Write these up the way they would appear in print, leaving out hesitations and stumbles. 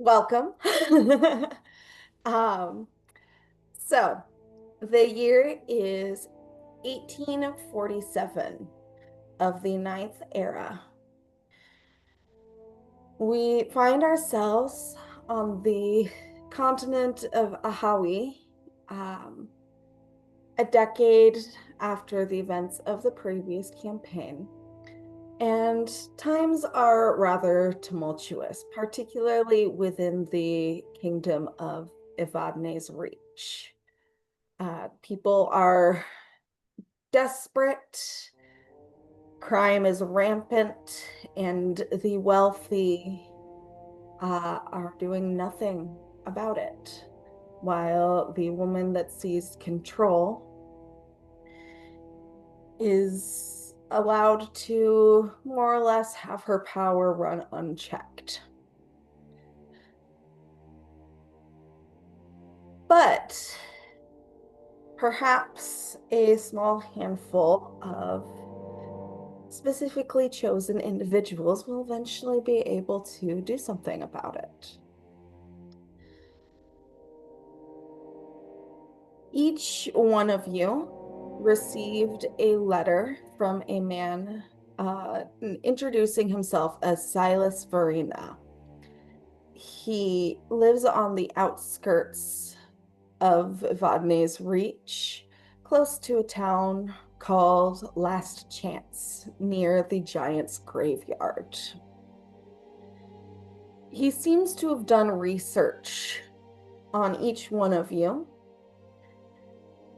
Welcome. Um, so the year is 1847 of the Ninth Era. We find ourselves on the continent of Ahawi, um, a decade after the events of the previous campaign. And times are rather tumultuous, particularly within the kingdom of Evadne's Reach. People are desperate, crime is rampant, and the wealthy are doing nothing about it, while the woman that seized control is allowed to more or less have her power run unchecked. But perhaps a small handful of specifically chosen individuals will eventually be able to do something about it. Each one of you received a letter from a man introducing himself as Silas Verena. He lives on the outskirts of Evadne's Reach, close to a town called Last Chance, near the Giant's Graveyard. He seems to have done research on each one of you,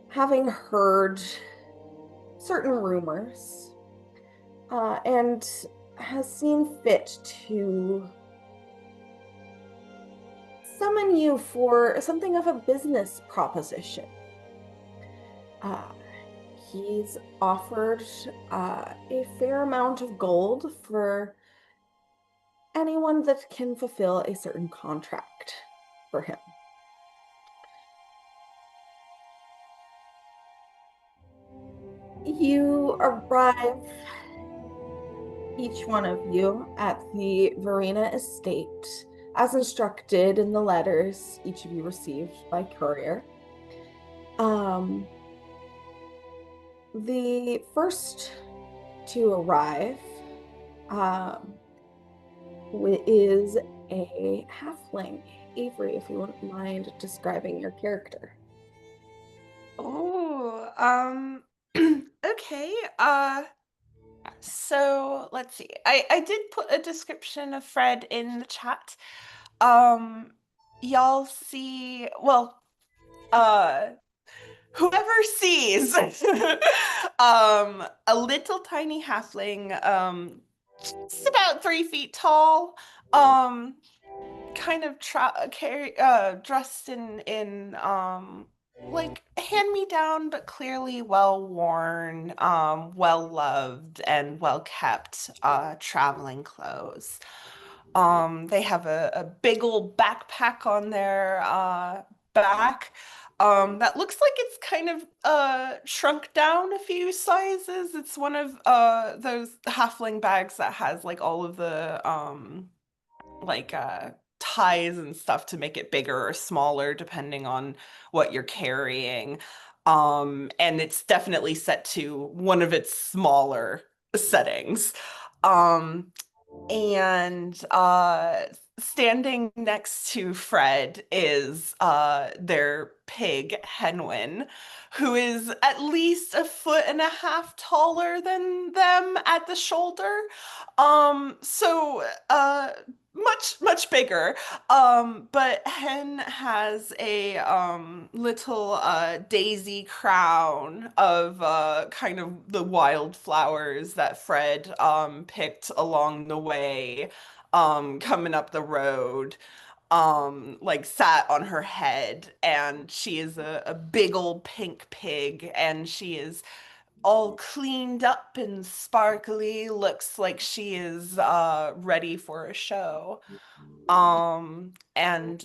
having heard certain rumors, and has seen fit to summon you for something of a business proposition. Uh, he's offered a fair amount of gold for anyone that can fulfill a certain contract for him. You arrive, each one of you, at the Verena estate, as instructed in the letters each of you received by courier. Um, the first to arrive um, is a halfling. Avery, if you wouldn't mind describing your character. Oh, okay. So let's see. I did put a description of Fred in the chat. Um, y'all see, well, uh, whoever sees, a little tiny halfling, just about 3 feet tall, um, kind of dressed in like hand me down but clearly well worn, well loved and well kept traveling clothes. They have a big old backpack on their back that looks like it's kind of shrunk down a few sizes. It's one of those halfling bags that has like all of the like ties and stuff to make it bigger or smaller depending on what you're carrying. And it's definitely set to one of its smaller settings. Um, and standing next to Fred is their pig, Henwin, who is at least a foot and a half taller than them at the shoulder. So much bigger. But Hen has a little daisy crown of kind of the wildflowers that Fred picked along the way, coming up the road, like sat on her head, and she is a big old pink pig, and she is all cleaned up and sparkly, looks like she is ready for a show. And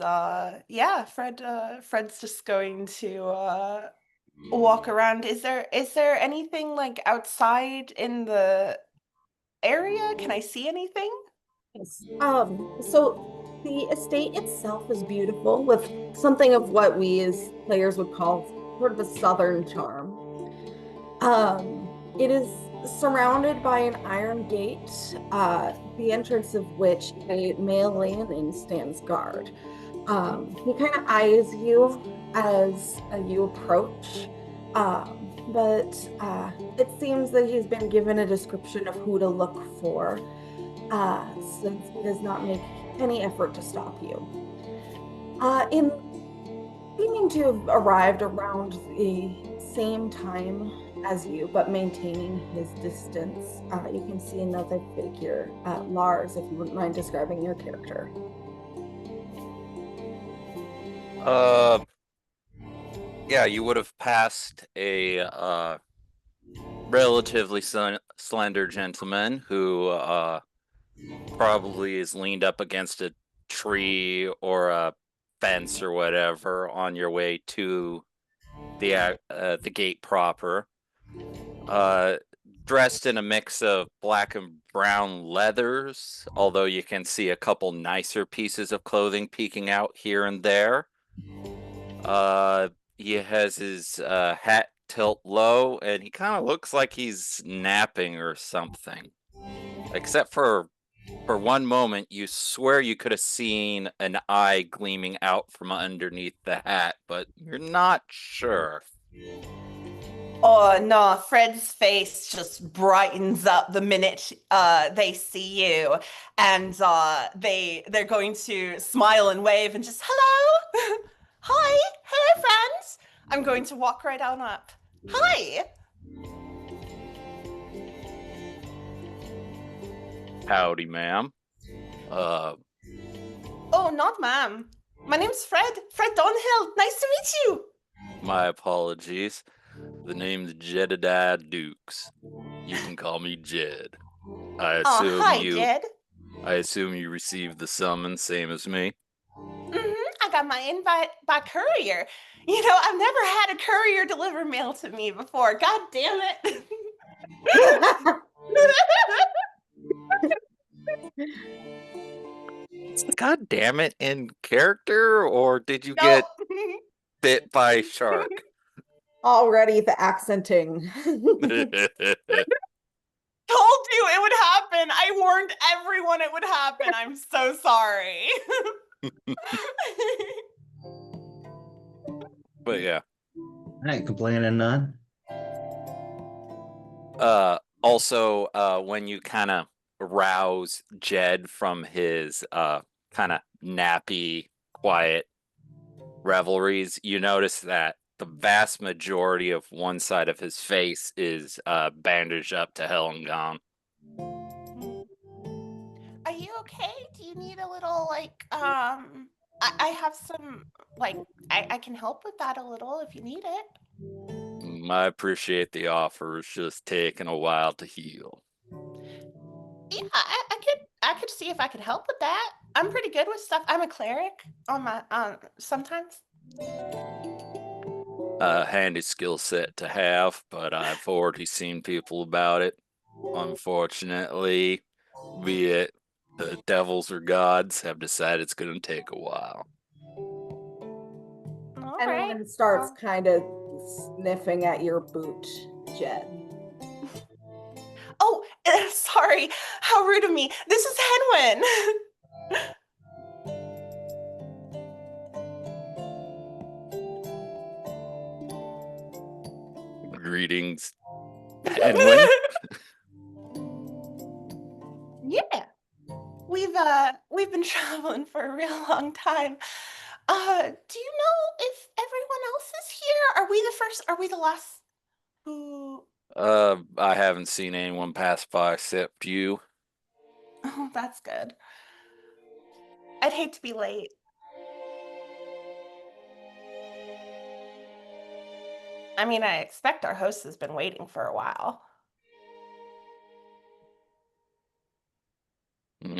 yeah, Fred's just going to walk around. Is there anything like outside in the area? Can I see anything? Yes. So The estate itself is beautiful, with something of what we as players would call sort of a southern charm. It is surrounded by an iron gate, the entrance of which a male layman stands guard. He kind of eyes you as you approach, but it seems that he's been given a description of who to look for, since he does not make any effort to stop you. In seeming to have arrived around the same time as you, but maintaining his distance, you can see another figure, Lars, if you wouldn't mind describing your character. Uh, yeah, you would have passed a relatively slender gentleman who probably is leaned up against a tree or a fence or whatever on your way to the gate proper. Uh, Dressed in a mix of black and brown leathers, although you can see a couple nicer pieces of clothing peeking out here and there. Uh, he has his hat tilt low, and he kind of looks like he's napping or something. Except for one moment, you swear you could have seen an eye gleaming out from underneath the hat, but you're not sure. Oh no, Fred's face just brightens up the minute they see you, and they're going to smile and wave and just hello. Hi, hello friends. I'm going to walk right on up. Hi. Howdy, ma'am. Uh, Oh, not ma'am. My name's Fred. Fred Donhill. Nice to meet you. my apologies. The name's Jedediah Dukes. You can call me Jed. I Oh, assume hi, you Jed. I assume you received the summons, same as me. I got my invite by courier. You know, I've never had a courier deliver mail to me before. God damn it. God damn it, in character, or did you No. get bit by a shark? Already the accenting. Told you it would happen. I warned everyone it would happen. I'm so sorry. But yeah. I ain't complaining none. Also, when you kind of rouse Jed from his kind of nappy, quiet revelries, you notice that the vast majority of one side of his face is bandaged up to hell and gone. Are you okay? Do you need a little I have some like I can help with that a little if you need it. I appreciate the offer. It's just taking a while to heal. Yeah, I could see if I could help with that. I'm pretty good with stuff. I'm a cleric on my sometimes. A handy skill set to have, but I've already seen people about it. Unfortunately, be it the devils or gods have decided it's going to take a while. All right. Henwin starts kind of sniffing at your boot, Jed. Oh, sorry. How rude of me. This is Henwin. Greetings, Henwin. Yeah. We've been traveling for a real long time. Do you know if everyone else is here? Are we the first? Are we the last who I haven't seen anyone pass by except you. Oh, that's good. I'd hate to be late. I mean, I expect our host has been waiting for a while.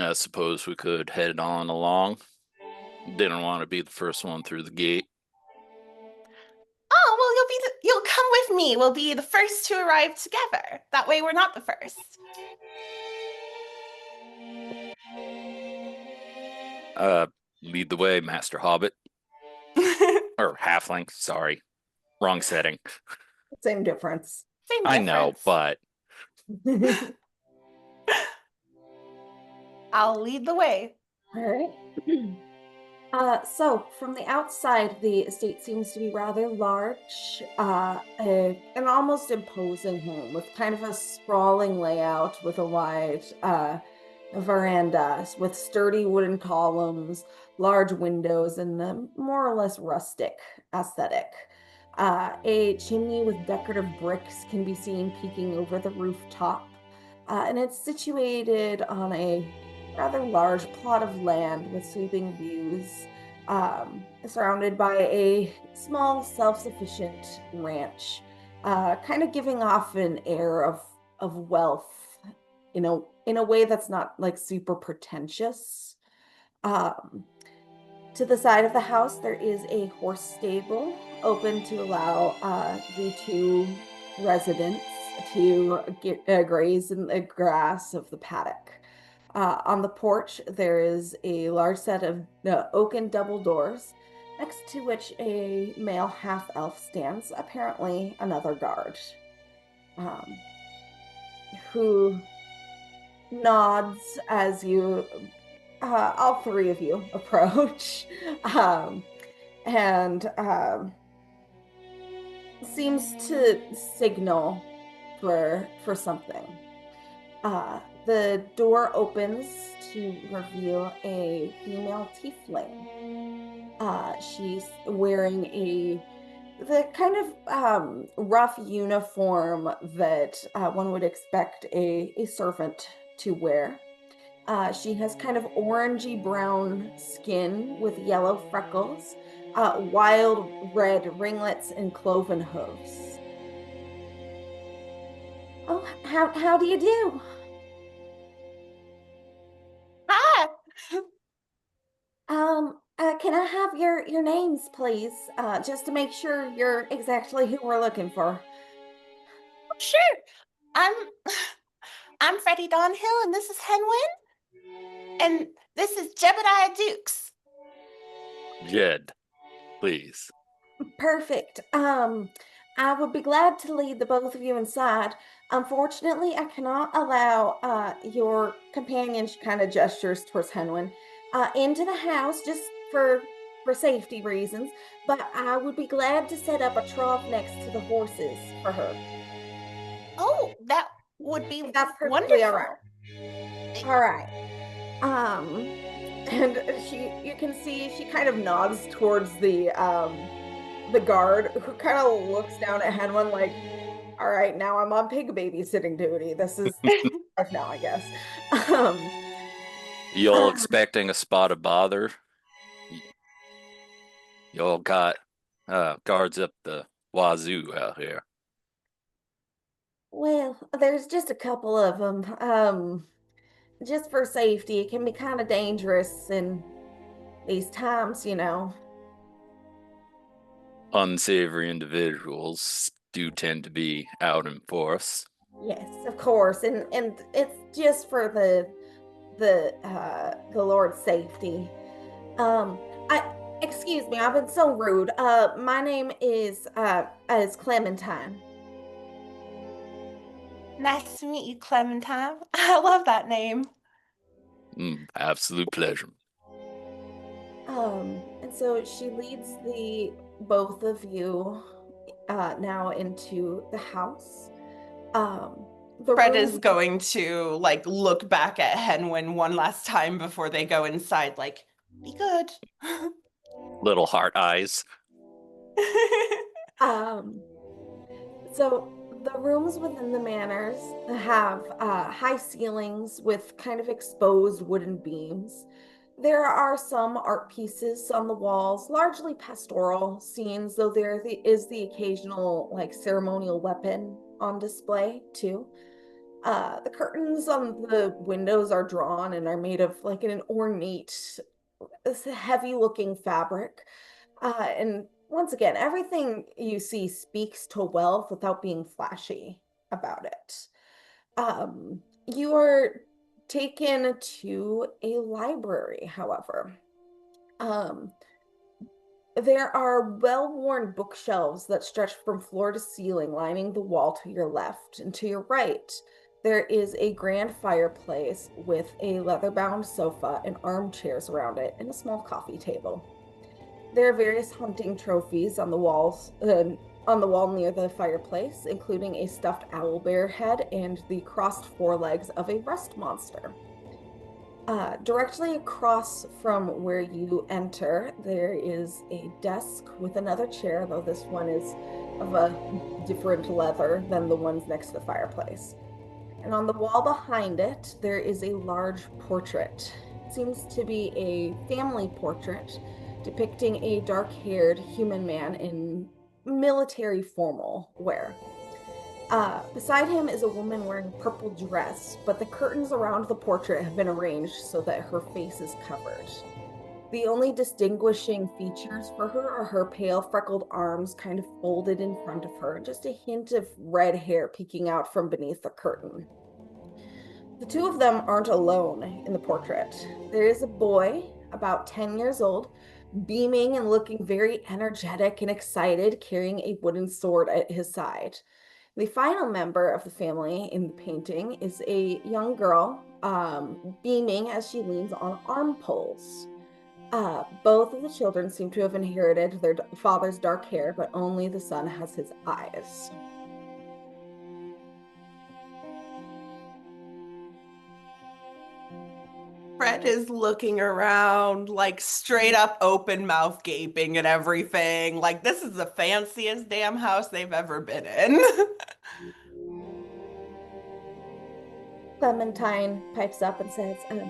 I suppose we could head on along. Didn't want to be the first one through the gate. Oh, well, you'll come with me. We'll be the first to arrive together. That way we're not the first. Lead the way, Master Hobbit. Or Halfling, sorry. Wrong setting. Same difference. Same I know, difference. but I'll lead the way. All right. So from the outside, the estate seems to be rather large, an almost imposing home with kind of a sprawling layout with a wide veranda with sturdy wooden columns, large windows, and a more or less rustic aesthetic. A chimney with decorative bricks can be seen peeking over the rooftop, and it's situated on a rather large plot of land with sweeping views, surrounded by a small self-sufficient ranch, kind of giving off an air of wealth, in a way that's not like super pretentious. Um, to the side of the house, there is a horse stable open to allow the two residents to graze in the grass of the paddock. On the porch, there is a large set of oaken double doors, next to which a male half elf stands, apparently another guard, um, who nods as all three of you approach, um, and seems to signal for something. The door opens to reveal a female tiefling. She's wearing the kind of rough uniform that one would expect a servant to wear. She has kind of orangey brown skin with yellow freckles, wild red ringlets, and cloven hooves. Oh, how do you do? Hi. Can I have your names, please? Just to make sure you're exactly who we're looking for. Sure. I'm I'm Freddie Donhill, and this is Henwin, and this is Jebediah Dukes. Jed, please. Perfect. I would be glad to lead the both of you inside. Unfortunately, I cannot allow your companion kind of gestures towards Henwin into the house just for safety reasons. But I would be glad to set up a trough next to the horses for her. Oh, that would be That's perfectly all wonderful. right. All right. And you can see she kind of nods towards the guard, who kind of looks down at Henwin like, all right, now I'm on pig babysitting duty. This is life now, I guess. Um, Y'all uh, expecting a spot of bother? Y'all got guards up the wazoo out here. well, there's just a couple of them. Just for safety, it can be kind of dangerous in these times. Unsavory individuals do tend to be out in force. Yes, of course, and it's just for the Lord's safety. I excuse me, I've been so rude. My name is Clementine. Nice to meet you, Clementine. I love that name. Absolute pleasure. And so she leads the both of you now into the house. The Fred room is going to like look back at Henwin one last time before they go inside, like, be good. Little heart eyes. um so the rooms within the manors have high ceilings with kind of exposed wooden beams. There are some art pieces on the walls, largely pastoral scenes, though is the occasional like ceremonial weapon on display too. The curtains on the windows are drawn and are made of like an ornate, heavy looking fabric. And once again, everything you see speaks to wealth without being flashy about it. You are taken to a library, however. Um, there are well-worn bookshelves that stretch from floor to ceiling, lining the wall to your left. And to your right, there is a grand fireplace with a leather-bound sofa and armchairs around it, and a small coffee table. There are various hunting trophies on the wall near the fireplace, including a stuffed owlbear head and the crossed forelegs of a rust monster. Directly across from where you enter, there is a desk with another chair, though this one is of a different leather than the ones next to the fireplace. And on the wall behind it, there is a large portrait. It seems to be a family portrait depicting a dark-haired human man in military formal wear. Beside him is a woman wearing a purple dress, but the curtains around the portrait have been arranged so that her face is covered. The only distinguishing features for her are her pale, freckled arms kind of folded in front of her, and just a hint of red hair peeking out from beneath the curtain. The two of them aren't alone in the portrait. There is a boy, about 10 years old, beaming and looking very energetic and excited, carrying a wooden sword at his side. The final member of the family in the painting is a young girl, beaming as she leans on arm poles. Both of the children seem to have inherited their father's dark hair, but only the son has his eyes. Fred is looking around, like straight up open mouth gaping and everything. Like, this is the fanciest damn house they've ever been in. Clementine pipes up and says, the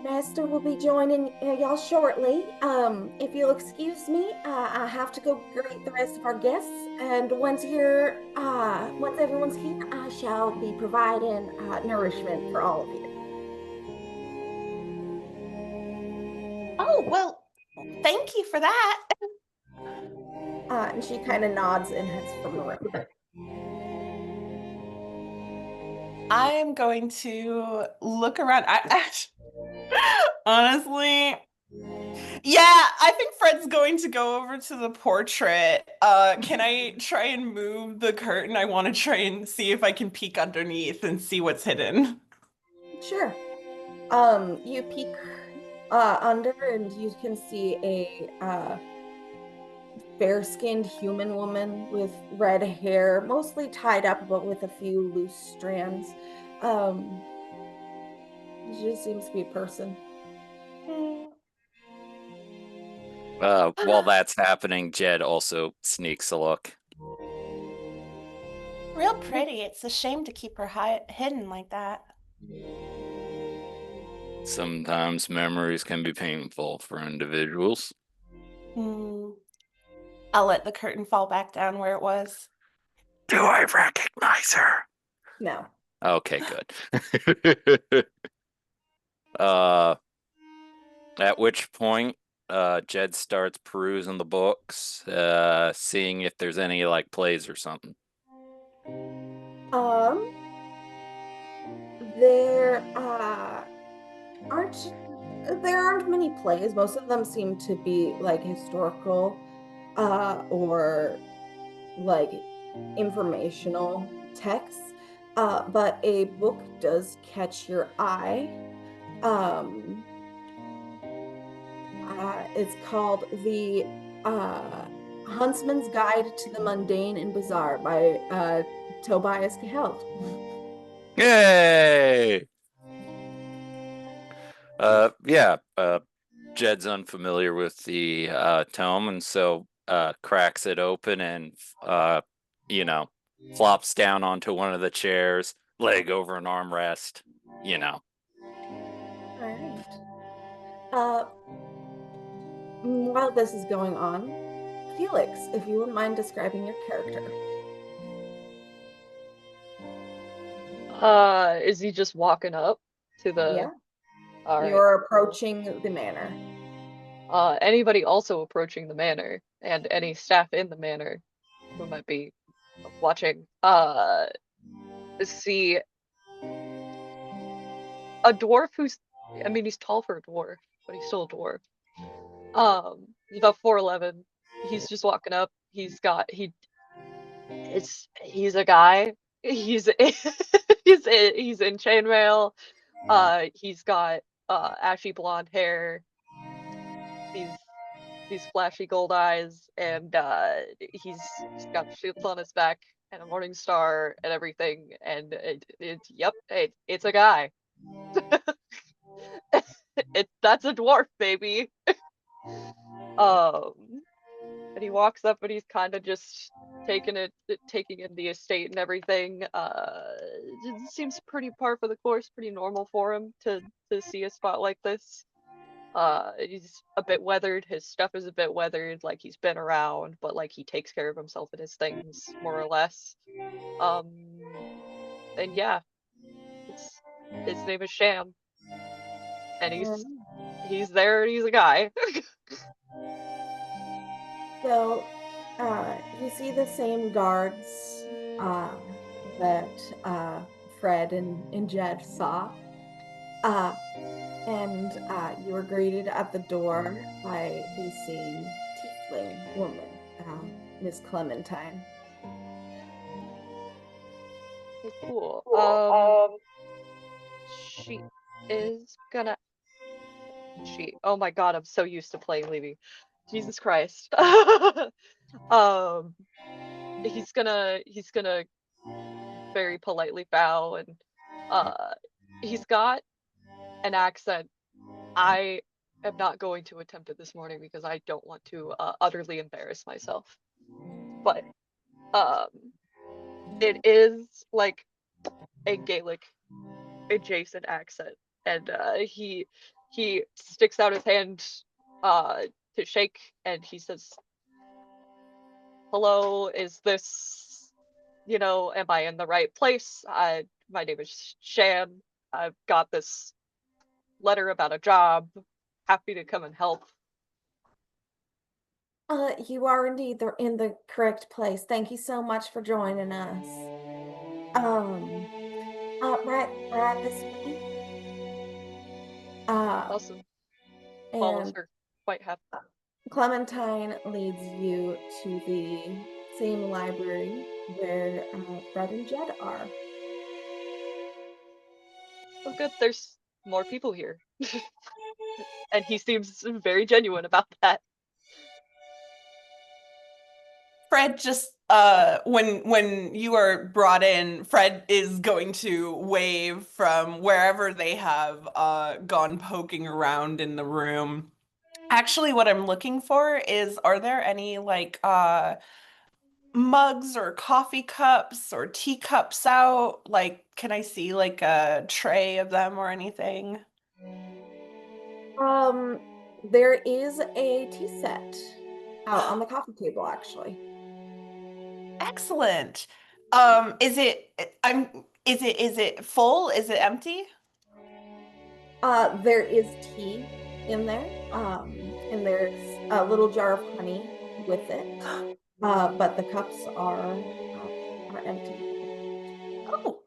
master will be joining y'all shortly. If you'll excuse me, I have to go greet the rest of our guests. And once everyone's here, I shall be providing nourishment for all of you. Oh, well, thank you for that. And she kind of nods and heads from the room. I am going to look around. Honestly, yeah, I think Fred's going to go over to the portrait. Can I try and move the curtain? I want to try and see if I can peek underneath and see what's hidden. Sure. You peek under and you can see a fair-skinned human woman with red hair, mostly tied up, but with a few loose strands. She just seems to be a person. While that's happening, Jed also sneaks a look. Real pretty. It's a shame to keep her hidden like that. Sometimes memories can be painful for individuals. I'll let the curtain fall back down where it was. Do I recognize her? No. Okay, good. At which point, Jed starts perusing the books, seeing if there's any like plays or something. There aren't many plays. Most of them seem to be like historical or like informational texts. But a book does catch your eye. It's called The Huntsman's Guide to the Mundane and Bizarre by Tobias Gehelt. Yay! Yeah, Jed's unfamiliar with the tome, and so cracks it open and flops down onto one of the chairs, leg over an armrest, All right. While this is going on, Felix, if you wouldn't mind describing your character. Is he just walking up to the? Yeah. All right. You're approaching the manor. Anybody also approaching the manor, and any staff in the manor who might be watching, see a dwarf who's, I mean, he's tall for a dwarf, but he's still a dwarf. About 4'11". He's just walking up. He's a guy. He's he's in chainmail. He's got ashy blonde hair, these flashy gold eyes, and he's got shields on his back and a morning star and everything. And it's a guy. That's a dwarf, baby. Um, and he walks up and he's kind of just taking in the estate and everything. It seems pretty par for the course, pretty normal for him to see a spot like this. He's a bit weathered. His stuff is a bit weathered. Like he's been around, but like he takes care of himself and his things more or less. Um, and yeah, it's his name is Shan, and he's there. And he's a guy. So, you see the same guards that Fred and Jed saw. And you were greeted at the door by the same tiefling woman, Miss Clementine. Cool. She is gonna. Oh my God, I'm so used to playing Levy. Jesus Christ. Um, he's gonna very politely bow, and he's got an accent. I am not going to attempt it this morning because I don't want to utterly embarrass myself. But um, it is like a Gaelic adjacent accent, and he sticks out his hand to shake, and he says, "Hello, is this, am I in the right place? My name is Shan. I've got this letter about a job. Happy to come and help." You are indeed in the correct place. Thank you so much for joining us. Right this way. Awesome. Follows And her quite happy. Clementine leads you to the same library where Fred and Jed are. Oh, good. There's more people here. And he seems very genuine about that. Fred just when you are brought in, Fred is going to wave from wherever they have gone poking around in the room. Actually, what I'm looking for is, are there any like mugs or coffee cups or teacups out? Like, can I see like a tray of them or anything? There is a tea set out on the coffee table, actually. Excellent. Is it is it full? Is it empty? There is tea in there, and there's a little jar of honey with it. But the cups are empty. Oh.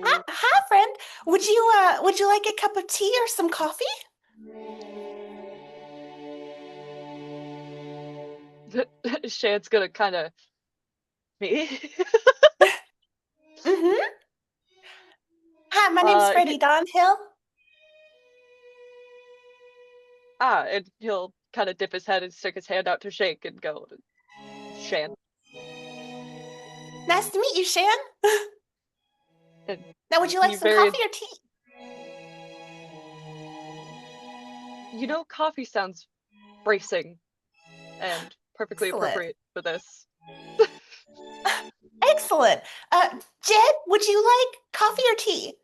Hi, friend. Would you like a cup of tea or some coffee? Shan's gonna kind of me. Mm-hmm. Hi, my name's Freddie Donhill. And he'll kind of dip his head and stick his hand out to shake and go, Shan. Nice to meet you, Shan. And Now, would you like some coffee or tea? Coffee sounds bracing and perfectly Excellent. appropriate for this. Excellent. Jed, would you like coffee or tea?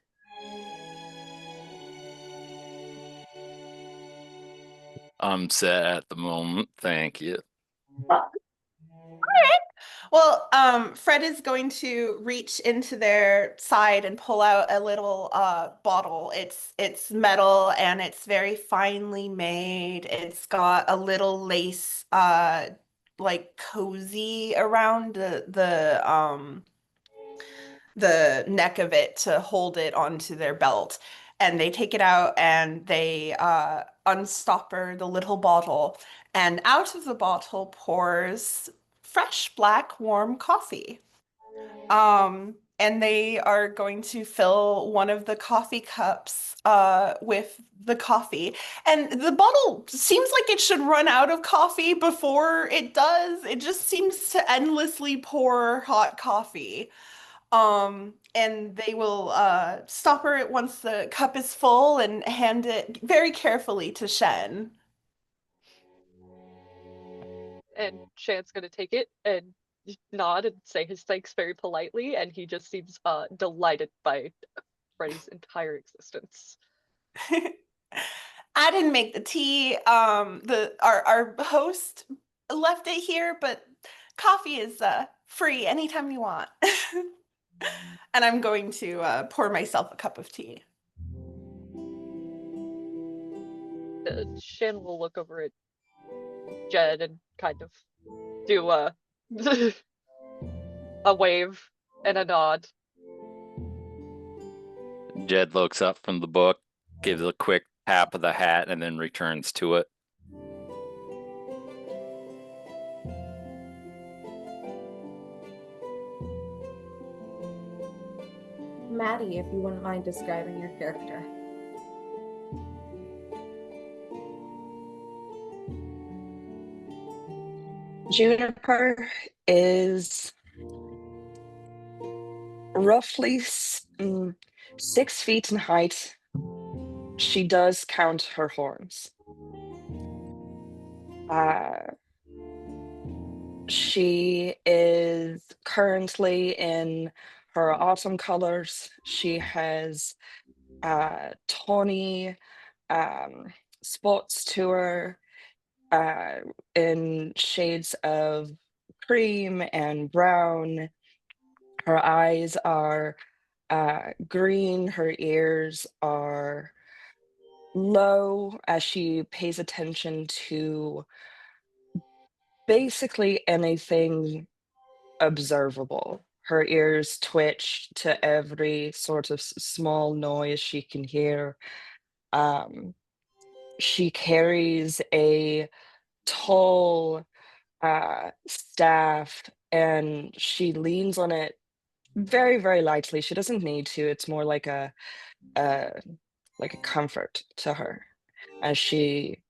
I'm set at the moment. Thank you. Well, Fred is going to reach into their side and pull out a little bottle. It's metal and it's very finely made. It's got a little lace like cozy around the neck of it to hold it onto their belt. and they take it out and they unstopper the little bottle, and out of the bottle pours fresh black warm coffee. And they are going to fill one of the coffee cups with the coffee. And the bottle seems like it should run out of coffee before it does. It just seems to endlessly pour hot coffee. And they will stopper it once the cup is full and hand it very carefully to Shen. And Shan's gonna take it and nod and say his thanks very politely, and he just seems delighted by Freddy's entire existence. I didn't make the tea. Our host left it here, but coffee is free anytime you want. And I'm going to pour myself a cup of tea. Shan will look over at Jed and kind of do a a wave and a nod. Jed looks up from the book, gives a quick tap of the hat, and then returns to it. Maddie, if you wouldn't mind describing your character. Juniper is roughly 6 feet in height. She does count her horns. She is currently in her autumn colors. She has tawny spots to her in shades of cream and brown. Her eyes are green. Her ears are low as she pays attention to basically anything observable. Her ears twitch to every sort of small noise she can hear. She carries a tall staff, and she leans on it very, very lightly. She doesn't need to. It's more like a comfort to her as she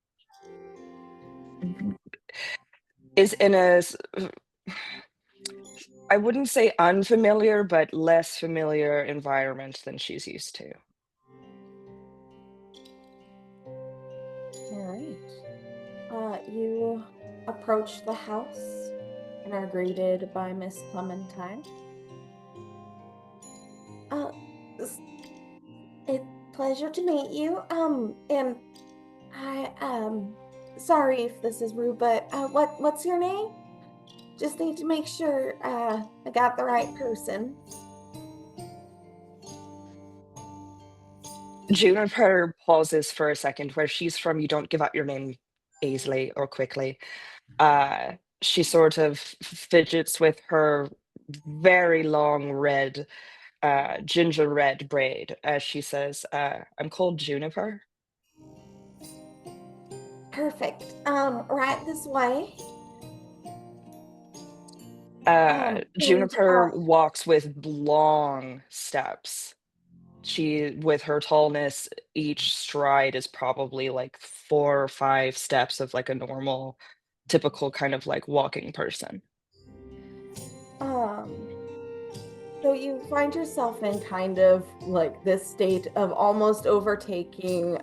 is in I wouldn't say unfamiliar, but less familiar environment than she's used to. All right. You approach the house and are greeted by Miss Clementine. It's a pleasure to meet you. And I sorry if this is rude, but what's your name? Just need to make sure I got the right person. Juniper pauses for a second. Where she's from, you don't give out your name easily or quickly. She sort of fidgets with her very long red, ginger red braid as she says, I'm called Juniper. Perfect. Right this way. Juniper walks with long steps. With her tallness, each stride is probably like 4 or 5 steps of like a normal, typical kind of like walking person. So you find yourself in kind of like this state of almost overtaking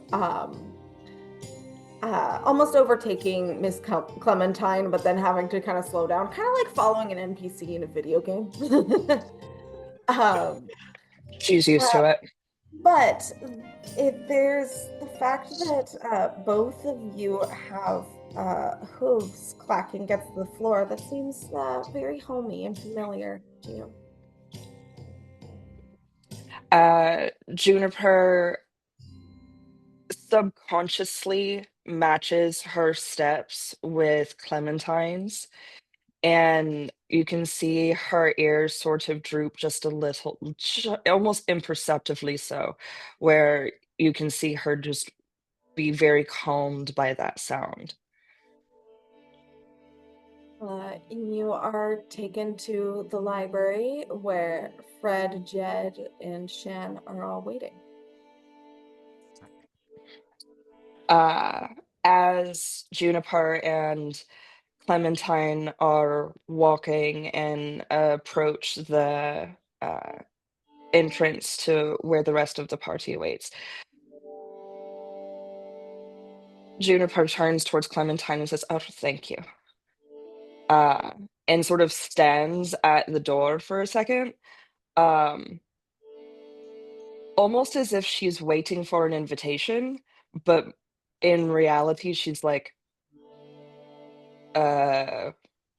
Miss Clementine, but then having to kind of slow down, kind of like following an NPC in a video game. She's used to it. But if there's the fact that both of you have hooves clacking against the floor, that seems very homey and familiar to you. Juniper subconsciously matches her steps with Clementine's, and you can see her ears sort of droop just a little, almost imperceptibly so, where you can see her just be very calmed by that sound. You are taken to the library where Fred, Jed, and Shan are all waiting. As Juniper and Clementine are walking and approach the entrance to where the rest of the party waits, Juniper turns towards Clementine and says, "Oh, thank you." And sort of stands at the door for a second, um, almost as if she's waiting for an invitation, but in reality, she's like,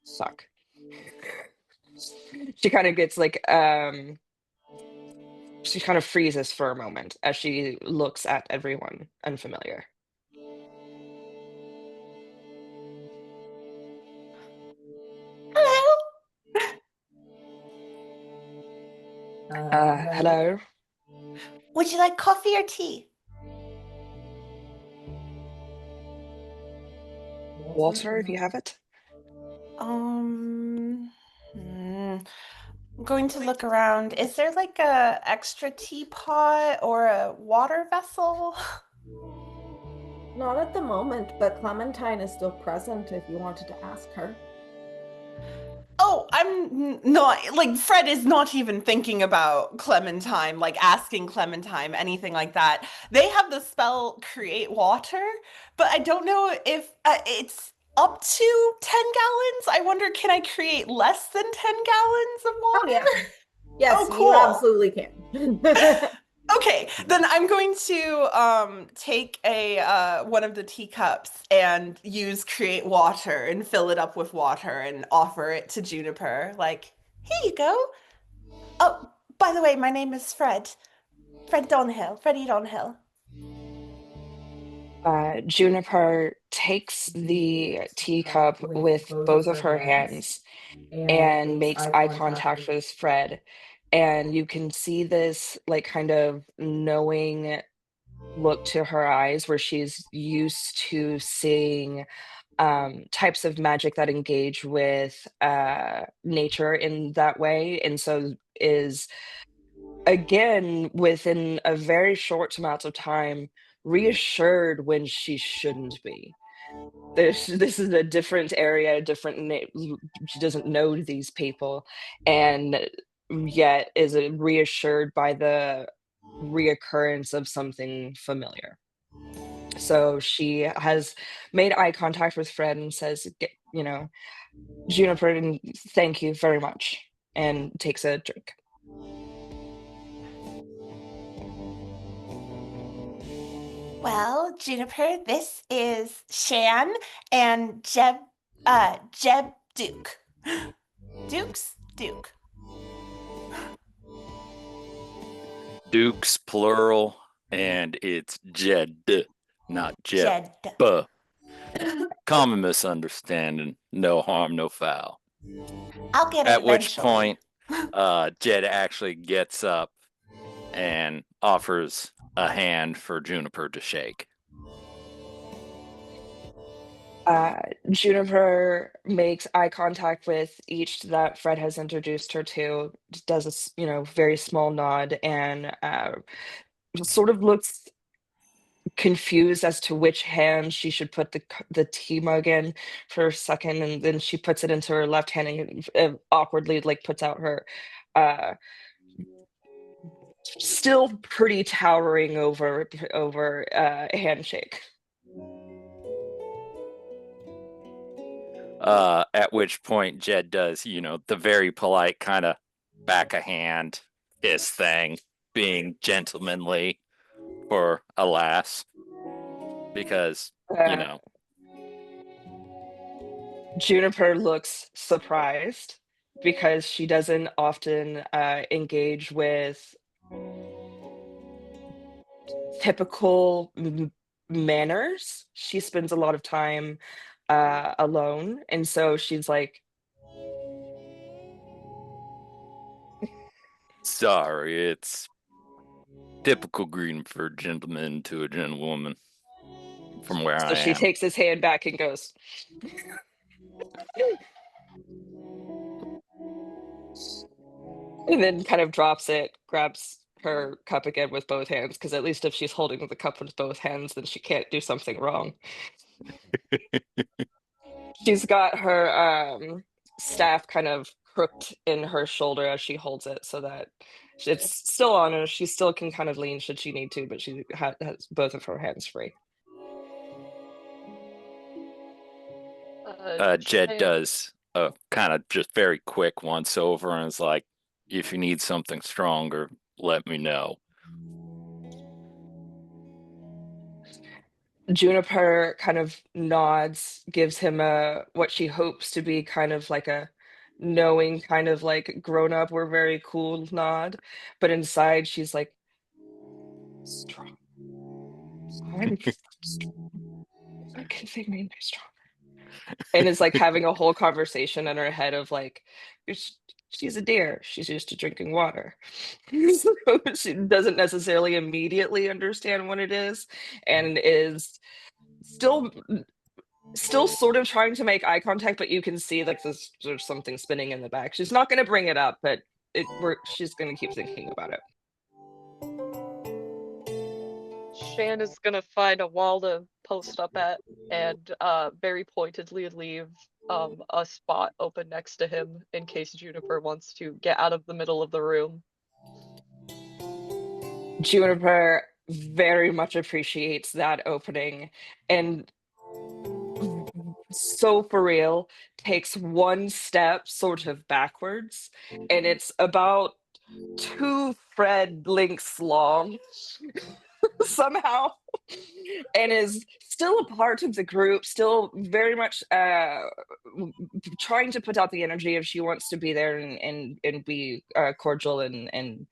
suck. She kind of gets like, she kind of freezes for a moment as she looks at everyone unfamiliar. Hello. Hello? Would you like coffee or tea? Water, if you have it? I'm going to look around. Is there like a extra teapot or a water vessel? Not at the moment, but Clementine is still present if you wanted to ask her. Oh, I'm not like Fred is not even thinking about Clementine, like asking Clementine, anything like that. They have the spell create water, but I don't know if it's up to 10 gallons. I wonder, can I create less than 10 gallons of water? Oh, yeah. Yes, Oh, you cool. absolutely can. Okay, then I'm going to take a one of the teacups and use create water and fill it up with water and offer it to Juniper. Like, here you go. Oh, by the way, my name is Fred. Fred Donhill. Freddie Donhill. Juniper takes the teacup with both of her hands and makes eye contact with Fred. And you can see this like kind of knowing look to her eyes where she's used to seeing types of magic that engage with nature in that way. And so is again within a very short amount of time reassured when she shouldn't be. This is a different area, she doesn't know these people, and yet is reassured by the reoccurrence of something familiar. So she has made eye contact with Fred and says, Juniper, and thank you very much, and takes a drink. Well, Juniper, this is Shan and Jeb Duke. Duke. Duke's plural, and it's Jed, not Jeb. Jed. Common misunderstanding. No harm, no foul. I'll get it At which eventually. point, Jed actually gets up and offers a hand for Juniper to shake. Juniper makes eye contact with each that Fred has introduced her to, does a very small nod, and sort of looks confused as to which hand she should put the tea mug in for a second, and then she puts it into her left hand and awkwardly like puts out her still pretty towering over handshake. At which point Jed does, the very polite kind of back a hand kiss thing, being gentlemanly for a lass. Because, Juniper looks surprised because she doesn't often engage with typical manners. She spends a lot of time alone, and so she's like, sorry, it's Typical greeting for a gentleman to a gentlewoman from where So I she am. takes his hand back and goes, and then kind of drops it, grabs her cup again with both hands, because at least if she's holding the cup with both hands, then she can't do something wrong. She's got her staff kind of crooked in her shoulder as she holds it, so that it's still on her. She still can kind of lean should she need to, but she has both of her hands free. Jed Shan- does a kind of just very quick once over and is like, if you need something stronger, let me know. Juniper kind of nods, gives him a what she hopes to be kind of like a knowing, kind of like grown up, we're very cool nod. But inside she's like, strong. I'm strong. What can they mean by strong? And is like having a whole conversation in her head of like, she's a deer. She's used to drinking water. So she doesn't necessarily immediately understand what it is, and is still sort of trying to make eye contact, but you can see like there's something spinning in the back. She's not going to bring it up, but she's going to keep thinking about it. Shan is gonna find a wall to post up at and very pointedly leave a spot open next to him in case Juniper wants to get out of the middle of the room. Juniper very much appreciates that opening, and so for real takes one step sort of backwards, and it's about 2 thread lengths long somehow, and is still a part of the group, still very much trying to put out the energy if she wants to be there and be cordial and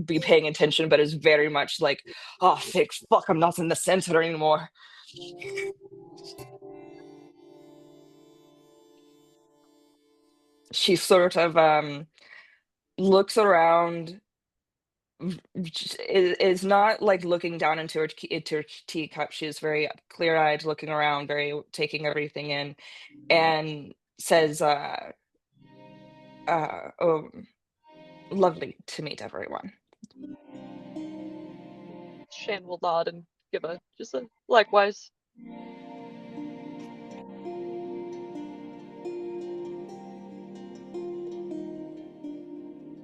be paying attention, but is very much like, oh, thank fuck, I'm not in the center anymore. She sort of looks around, is not like looking down into her teacup. She is very clear-eyed, looking around, very taking everything in, and says, oh, lovely to meet everyone. Shan will nod and give just a likewise.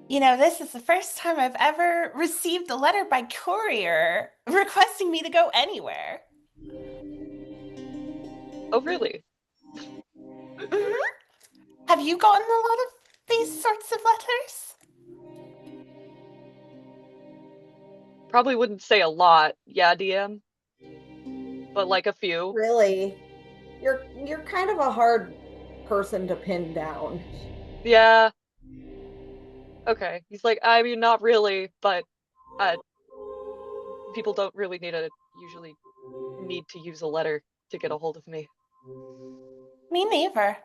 You know, this is the first time I've ever received a letter by courier requesting me to go anywhere. Oh, really? Mhm. Have you gotten a lot of these sorts of letters? Probably wouldn't say a lot, yeah, DM. But like a few. Really, you're kind of a hard person to pin down. Yeah. Okay. He's like, I mean, not really, but people don't really usually need to use a letter to get a hold of me. Me neither.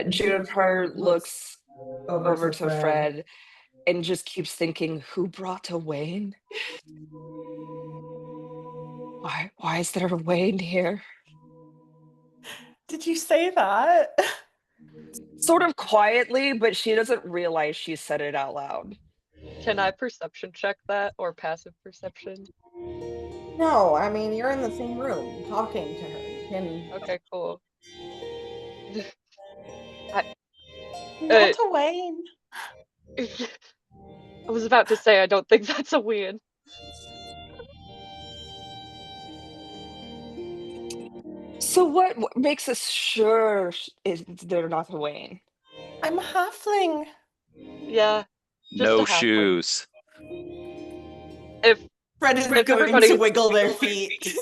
Juniper looks over to Fred and just keeps thinking, who brought a Wayne? Why is there a Wayne here? Did you say that? Sort of quietly, but she doesn't realize she said it out loud. Can I perception check that or passive perception? No, I mean, you're in the same room talking to her. You can. Okay, cool. Not a Wayne. I was about to say I don't think that's a win. So what makes us sure is they're not a Wayne? I'm a halfling. Yeah, just No a halfling. shoes. If Fred is If going everybody- to wiggle their feet.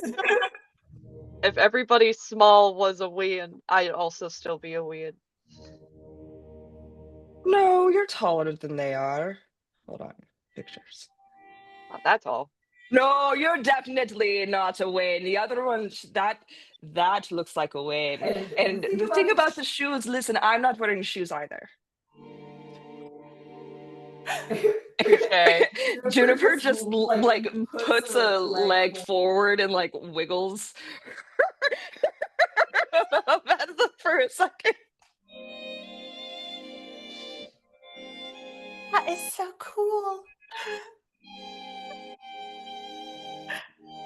if everybody small was a win, I'd also still be a win. No, you're taller than they are. Hold on, pictures. Not that tall. No, you're definitely not a Wayne. The other one, that looks like a Wayne. And the thing about the shoes, listen, I'm not wearing shoes either. Okay. Juniper just like puts a leg forward and like wiggles for a second. That is so cool.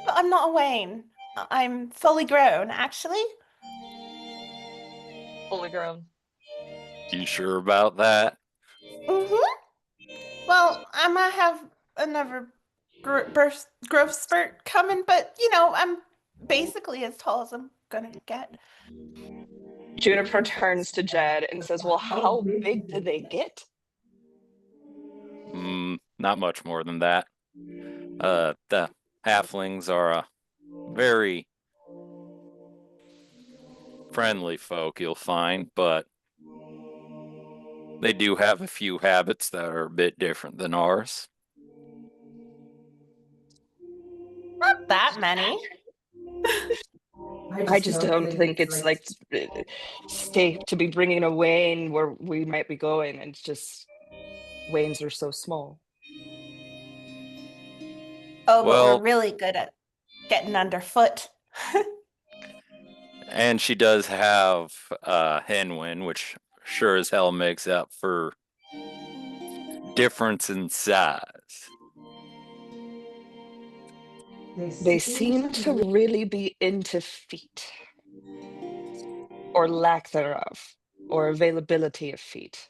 But I'm not a Wayne. I'm fully grown, actually. Fully grown. You sure about that? Well, I might have another growth spurt coming, but I'm basically as tall as I'm gonna get. Juniper turns to Jed and says, "Well, how big do they get?" Not much more than that. The halflings are a very friendly folk, you'll find, but they do have a few habits that are a bit different than ours. Not that many. I just don't think it's like safe to be bringing a Wayne where we might be going. And it's just Waynes are so small. Oh, but Well- we're really good at getting underfoot. And she does have Henwin, which sure as hell makes up for difference in size. They seem to really be into feet, or lack thereof, or availability of feet.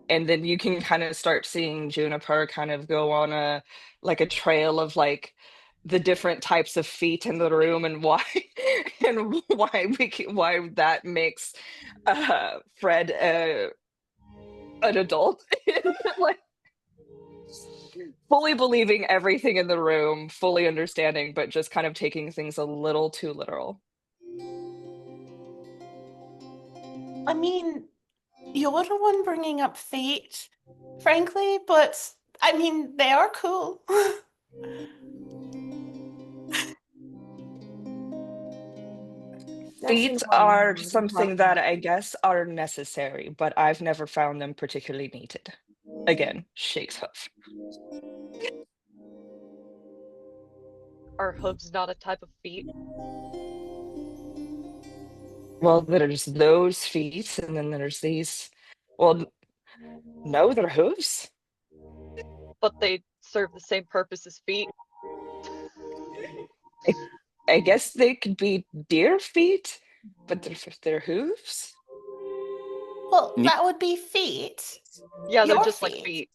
And then you can kind of start seeing Juniper kind of go on a trail of like the different types of feet in the room and why and why that makes Fred an adult. Like fully believing everything in the room, fully understanding, but just kind of taking things a little too literal. I mean, you're the one bringing up feet, frankly, but I mean, they are cool. Feet are something that I guess are necessary, but I've never found them particularly needed. Again, shakes hoof. Are hooves not a type of feet? Well, there's those feet, and then there's these. Well, no, they're hooves. But they serve the same purpose as feet. I guess they could be deer feet, but they're hooves. Well, that would be feet. Yeah, they're Your just like feet. feet.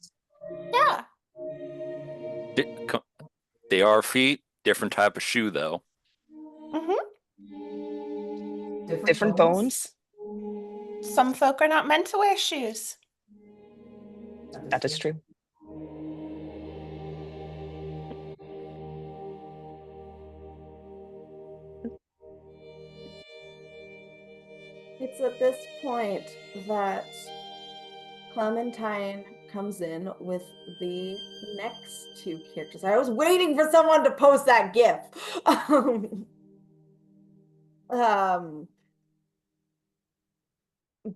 Yeah. They are feet, different type of shoe though. Different bones. Some folk are not meant to wear shoes. That is true. It's at this point that Clementine comes in with the next two characters. I was waiting for someone to post that GIF.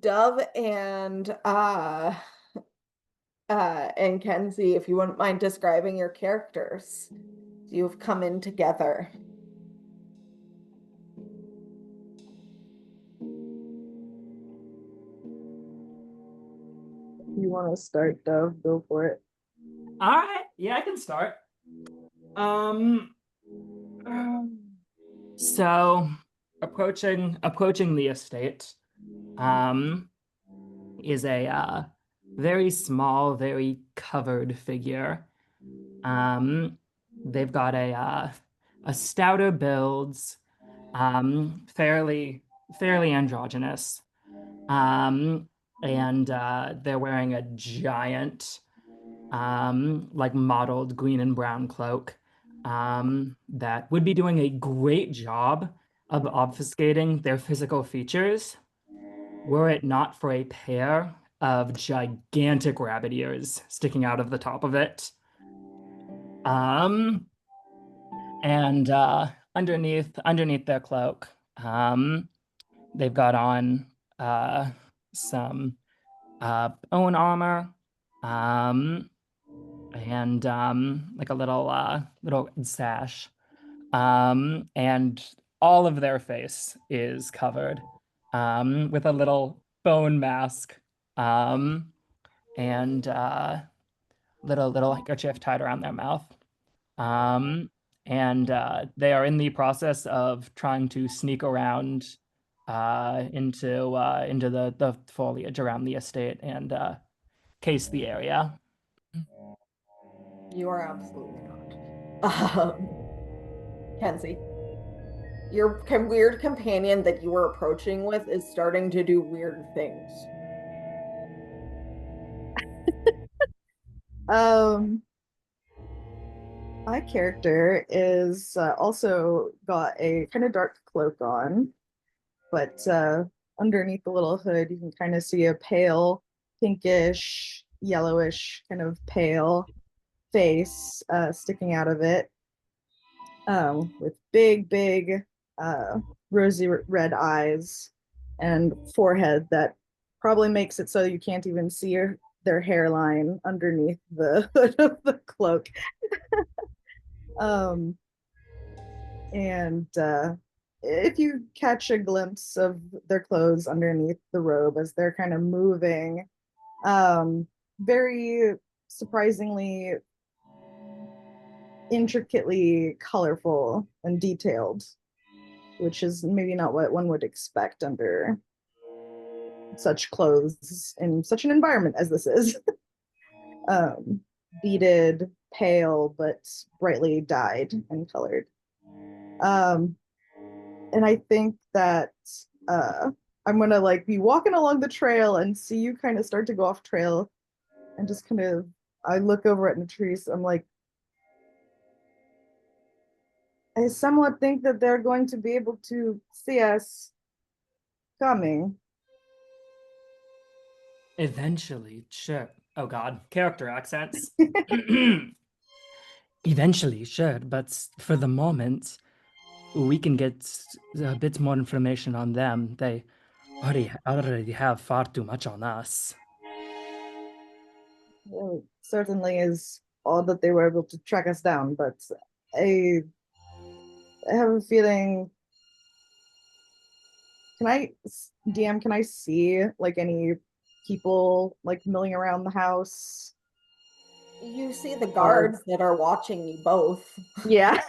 Dove and Kenzie, if you wouldn't mind describing your characters. You've come in together. You want to start, Dove? Go for it. All right, yeah, I can start. So approaching the estate, is a very small, very covered figure. They've got a stouter builds, fairly androgynous, and they're wearing a giant, like mottled green and brown cloak, that would be doing a great job of obfuscating their physical features were it not for a pair of gigantic rabbit ears sticking out of the top of it. And underneath their cloak, they've got on some bone armor, and like a little sash, and all of their face is covered with a little bone mask, and little handkerchief tied around their mouth. And they are in the process of trying to sneak around into the foliage around the estate and case the area. You are absolutely not. Kenzie, your weird companion that you were approaching with is starting to do weird things. My character is also got a kind of dark cloak on, but underneath the little hood, you can kind of see a pale, pinkish, yellowish, kind of pale face sticking out of it, with big, rosy red eyes and forehead that probably makes it so you can't even see their hairline underneath the hood of the cloak. um, and if you catch a glimpse of their clothes underneath the robe as they're kind of moving, very surprisingly intricately colorful and detailed, which is maybe not what one would expect under such clothes in such an environment as this is. Beaded, pale, but brightly dyed and colored. And I think that I'm gonna like be walking along the trail and see you kind of start to go off trail, and just kind of I look over at Natrice. I'm like, I somewhat think that they're going to be able to see us coming. Eventually, sure. Oh God, character accents. Eventually, sure, but for the moment, we can get a bit more information on them. They already have far too much on us. Well, certainly is odd that they were able to track us down, but I have a feeling. Can I, DM, can I see like any people like milling around the house? You see the guards that are watching you both. Yeah.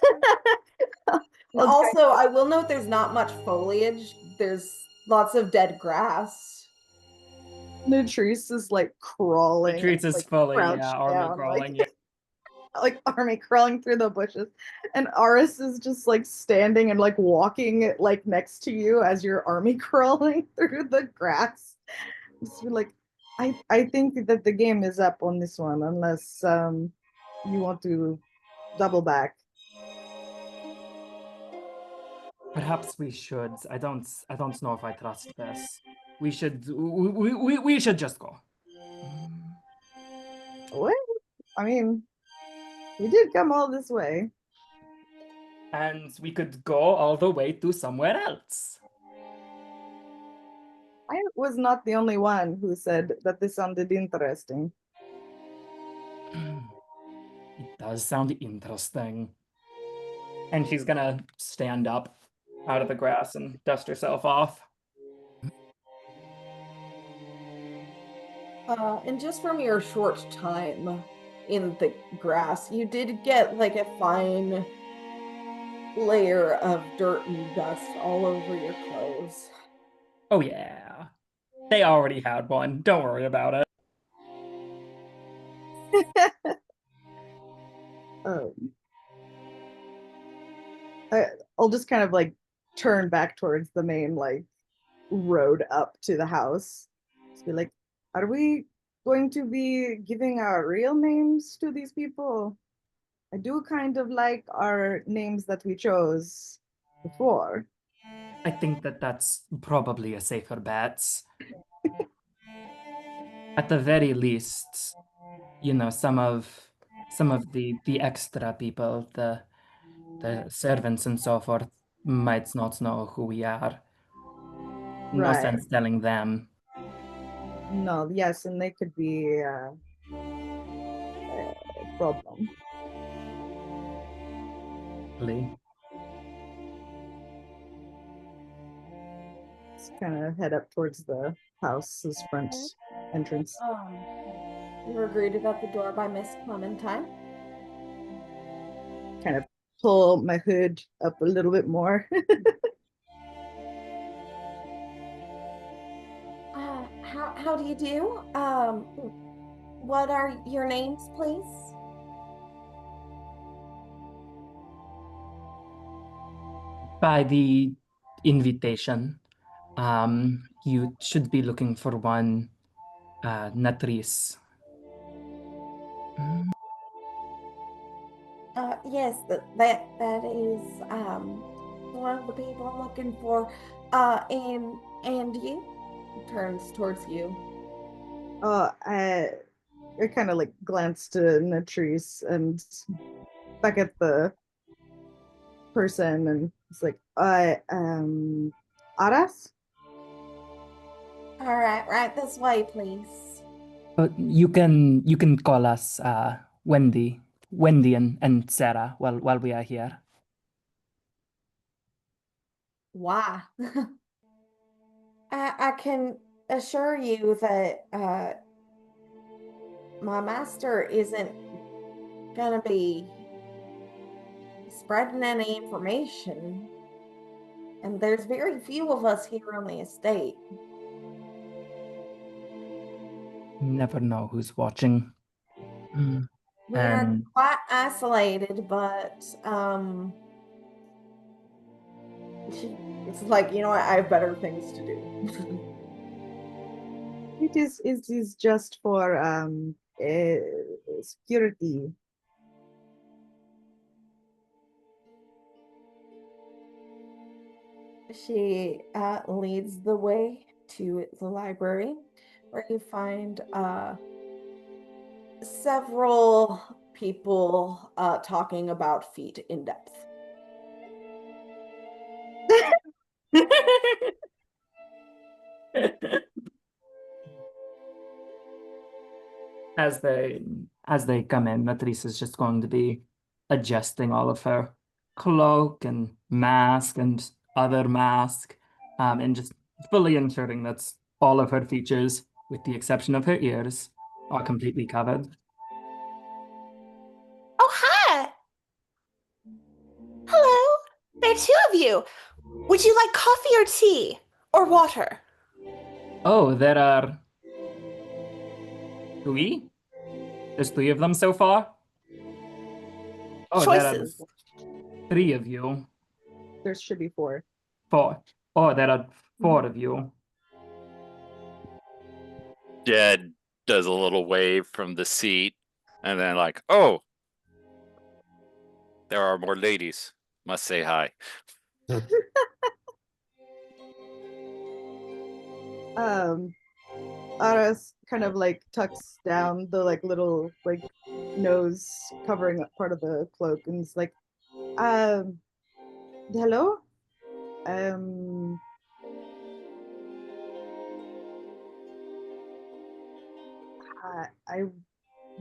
And also, I will note there's not much foliage. There's lots of dead grass. Natrice is like crawling. Treats is like, fully, crouched yeah, army down, crawling, yeah. like army crawling through the bushes, and Aris is just like standing and like walking like next to you as you're army crawling through the grass. Just be like, I think that the game is up on this one unless you want to double back. Perhaps we should. I don't know if I trust this. We should just go. What? I mean, we did come all this way. And we could go all the way to somewhere else. I was not the only one who said that this sounded interesting. It does sound interesting. And she's gonna stand up out of the grass and dust herself off. And just from your short time in the grass, you did get like a fine layer of dirt and dust all over your clothes. Oh yeah. They already had one. Don't worry about it. I'll just kind of like turn back towards the main like road up to the house. Just be like, are we going to be giving our real names to these people? I do kind of like our names that we chose before. I think that that's probably a safer bet. At the very least, some of the extra people, the servants and so forth might not know who we are. No Right. sense telling them. No, yes, and they could be a problem. Lee. Let's kind of head up towards the house's front entrance. We were greeted at the door by Miss Clementine. Kind of pull my hood up a little bit more. How do you do? What are your names, please? By the invitation, you should be looking for one Natrice. Yes, that is one of the people I'm looking for. And you? He turns towards you. I kind of like glance to Natrice and back at the person, and it's like, Aras? All right this way, please. You can call us Wendy and Sarah while we are here. Why? I can assure you that my master isn't gonna be spreading any information, and there's very few of us here on the estate. Never know who's watching. We are And quite isolated, but it's like, you know what, I have better things to do. It is just for security. She leads the way to the library, where you find several people talking about feet in depth. as they come in, Matrice is just going to be adjusting all of her cloak and mask and other mask, and just fully ensuring that all of her features, with the exception of her ears, are completely covered. Oh, hi. Hello. There are two of you. Would you like coffee or tea or water? Oh, there are three? There's three of them so far? Oh, Choices. there are three of you. There should be 4. Four. Oh, there are 4 of you. Jed does a little wave from the seat, and then like, oh, there are more ladies. Must say hi. Aras kind of like tucks down the like little like nose covering up part of the cloak, and it's like, hello? I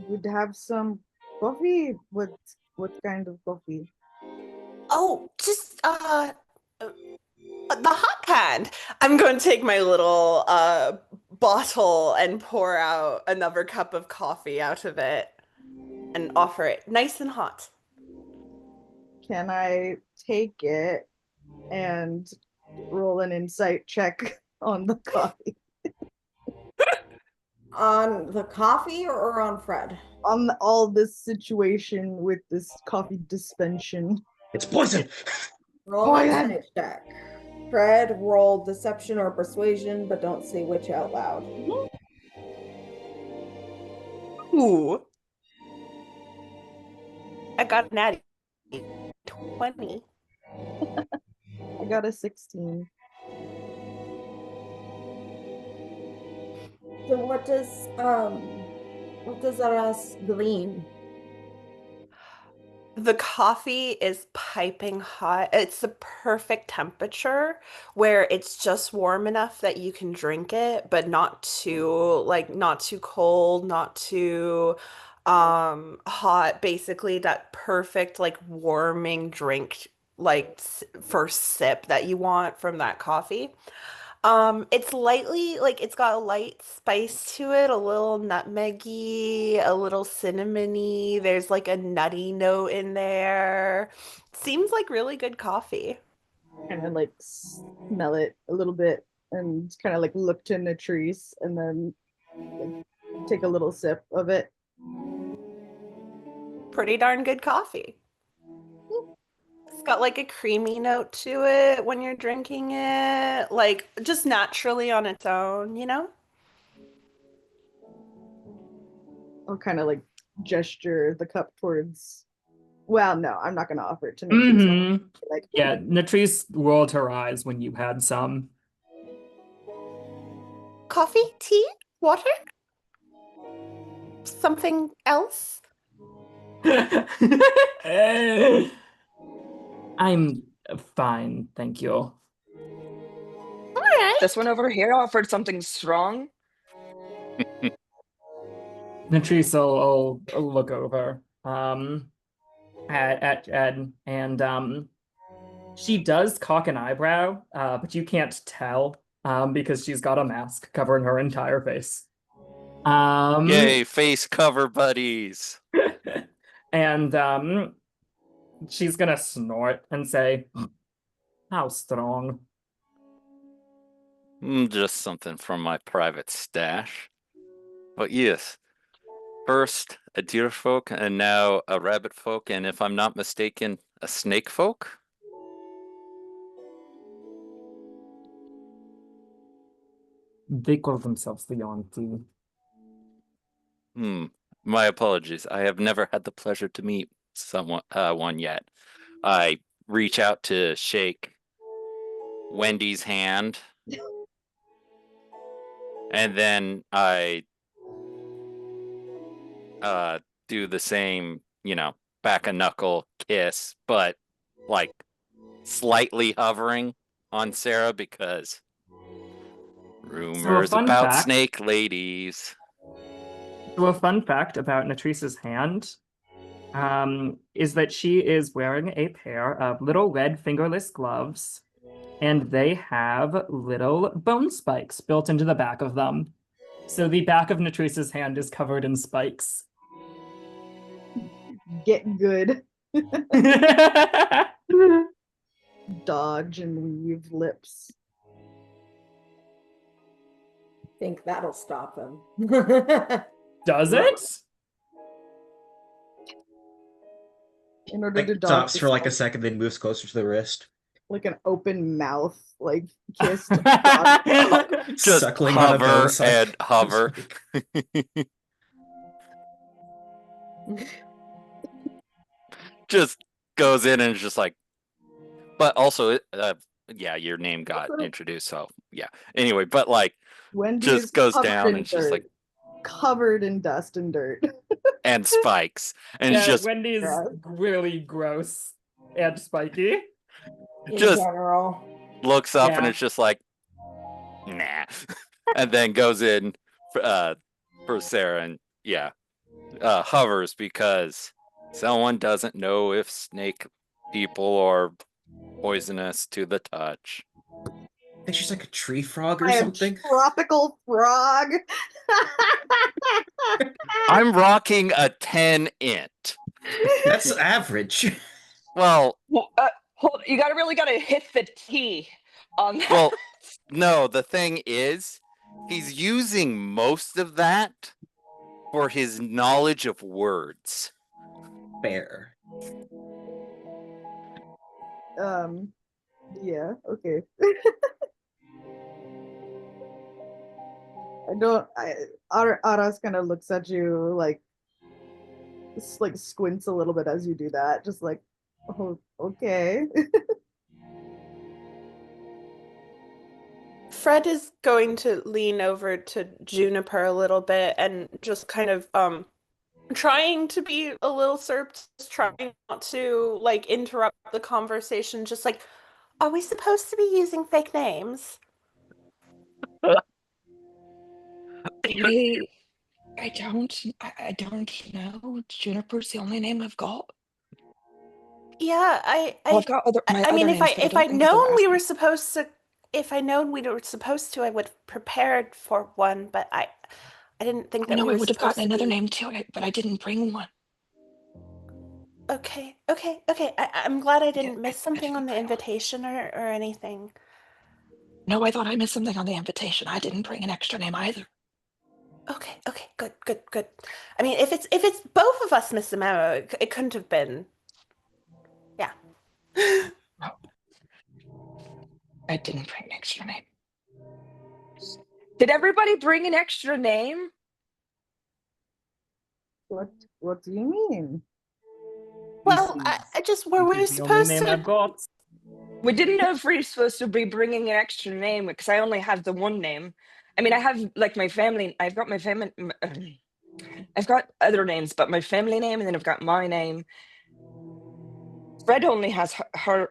would have some coffee. What kind of coffee? Oh, just the hot kind. I'm going to take my little bottle and pour out another cup of coffee out of it and offer it nice and hot. Can I take it and roll an insight check on the coffee? On the coffee or on Fred? On all this situation with this coffee dispensation. It's poison. Roll an insight check. Fred, roll deception or persuasion, but don't say which out loud. Ooh. I got an natty 20. I got a 16. So what does Aras glean? The coffee is piping hot. It's the perfect temperature where it's just warm enough that you can drink it, but not too cold, not too hot. Basically that perfect like warming drink first sip that you want from that coffee. It's lightly, like it's got a light spice to it, a little nutmeggy, a little cinnamony. There's like a nutty note in there. Seems like really good coffee. Kind of like smell it a little bit and kind of like look to Natrice and then like take a little sip of it. Pretty darn good coffee. It's got like a creamy note to it when you're drinking it, like just naturally on its own, you know? I'll kind of like gesture the cup towards. Well, no, I'm not gonna offer it to Natrice. Like, Yeah, Natrice rolled her eyes when you had some. Coffee, tea, water? Something else? I'm fine, thank you. All right. This one over here offered something strong. Natrice will look over at Ed, and she does cock an eyebrow, but you can't tell because she's got a mask covering her entire face. Yay, face cover buddies. And she's gonna snort and say, "How strong?" Just something from my private stash. But yes, first a deer folk and now a rabbit folk, and if I'm not mistaken, a snake folk? They call themselves the Yonti. My apologies. I have never had the pleasure to meet one yet. I reach out to shake Wendy's hand, and then I do the same, back a knuckle kiss, but like slightly hovering on Sarah because rumors fun about fact- snake ladies. So a fun fact about Natrice's hand is that she is wearing a pair of little red fingerless gloves, and they have little bone spikes built into the back of them. So the back of Natrice's hand is covered in spikes. get good. Dodge and weave lips. Think that'll stop him. Does it? In order to Like dodge stops the for like a spike, second, then moves closer to the wrist. like an open mouth, like kissed. Just Suckling on a hover bone sack. and hover. Just goes in and is just like, but also, yeah, your name got introduced, so yeah. Anyway, but like, Wendy just is goes covered down in and just like, covered in dust and dirt. and spikes, and Yeah, just Wendy's really gross and spiky. In Just- general. looks up and Yeah. it's just like, nah, and then goes in for Sarah and hovers because someone doesn't know if snake people are poisonous to the touch. I think she's like a tree frog or I am something. tropical frog. I'm rocking a 10 int. That's average. Well, You really gotta hit the T on that. well, no, the thing is, he's using most of that for his knowledge of words. Fair. Yeah, okay. Aras kind of looks at you like squints a little bit as you do that, just like, oh, okay. Fred is going to lean over to Juniper a little bit and just kind of trying to be a little surreptitious, trying not to like interrupt the conversation, just like, are we supposed to be using fake names? I don't know. Juniper's the only name I've got. Yeah, Well, I've got my I mean, other names, but I if don't I'd think that they known were we were asking. supposed to, if I'd known we were supposed to, I would have prepared for one. But I didn't think I that know we I were would have supposed gotten to another be. name too, but I didn't bring one. Okay, okay, okay. I'm glad I didn't miss I something didn't on the bring one. invitation or anything. No, I thought I missed something on the invitation. I didn't bring an extra name either. Okay, okay, good, good, good. I mean, if it's both of us missed the memo, it couldn't have been. Yeah. No, I didn't bring an extra name. Did everybody bring an extra name? What do you mean? Well, I just were This we is the only supposed name to? I've got. We didn't know if we were supposed to be bringing an extra name because I only have the one name. I mean, I have like my family. I've got my family. I've got other names, but my family name, and then I've got my name. Fred only has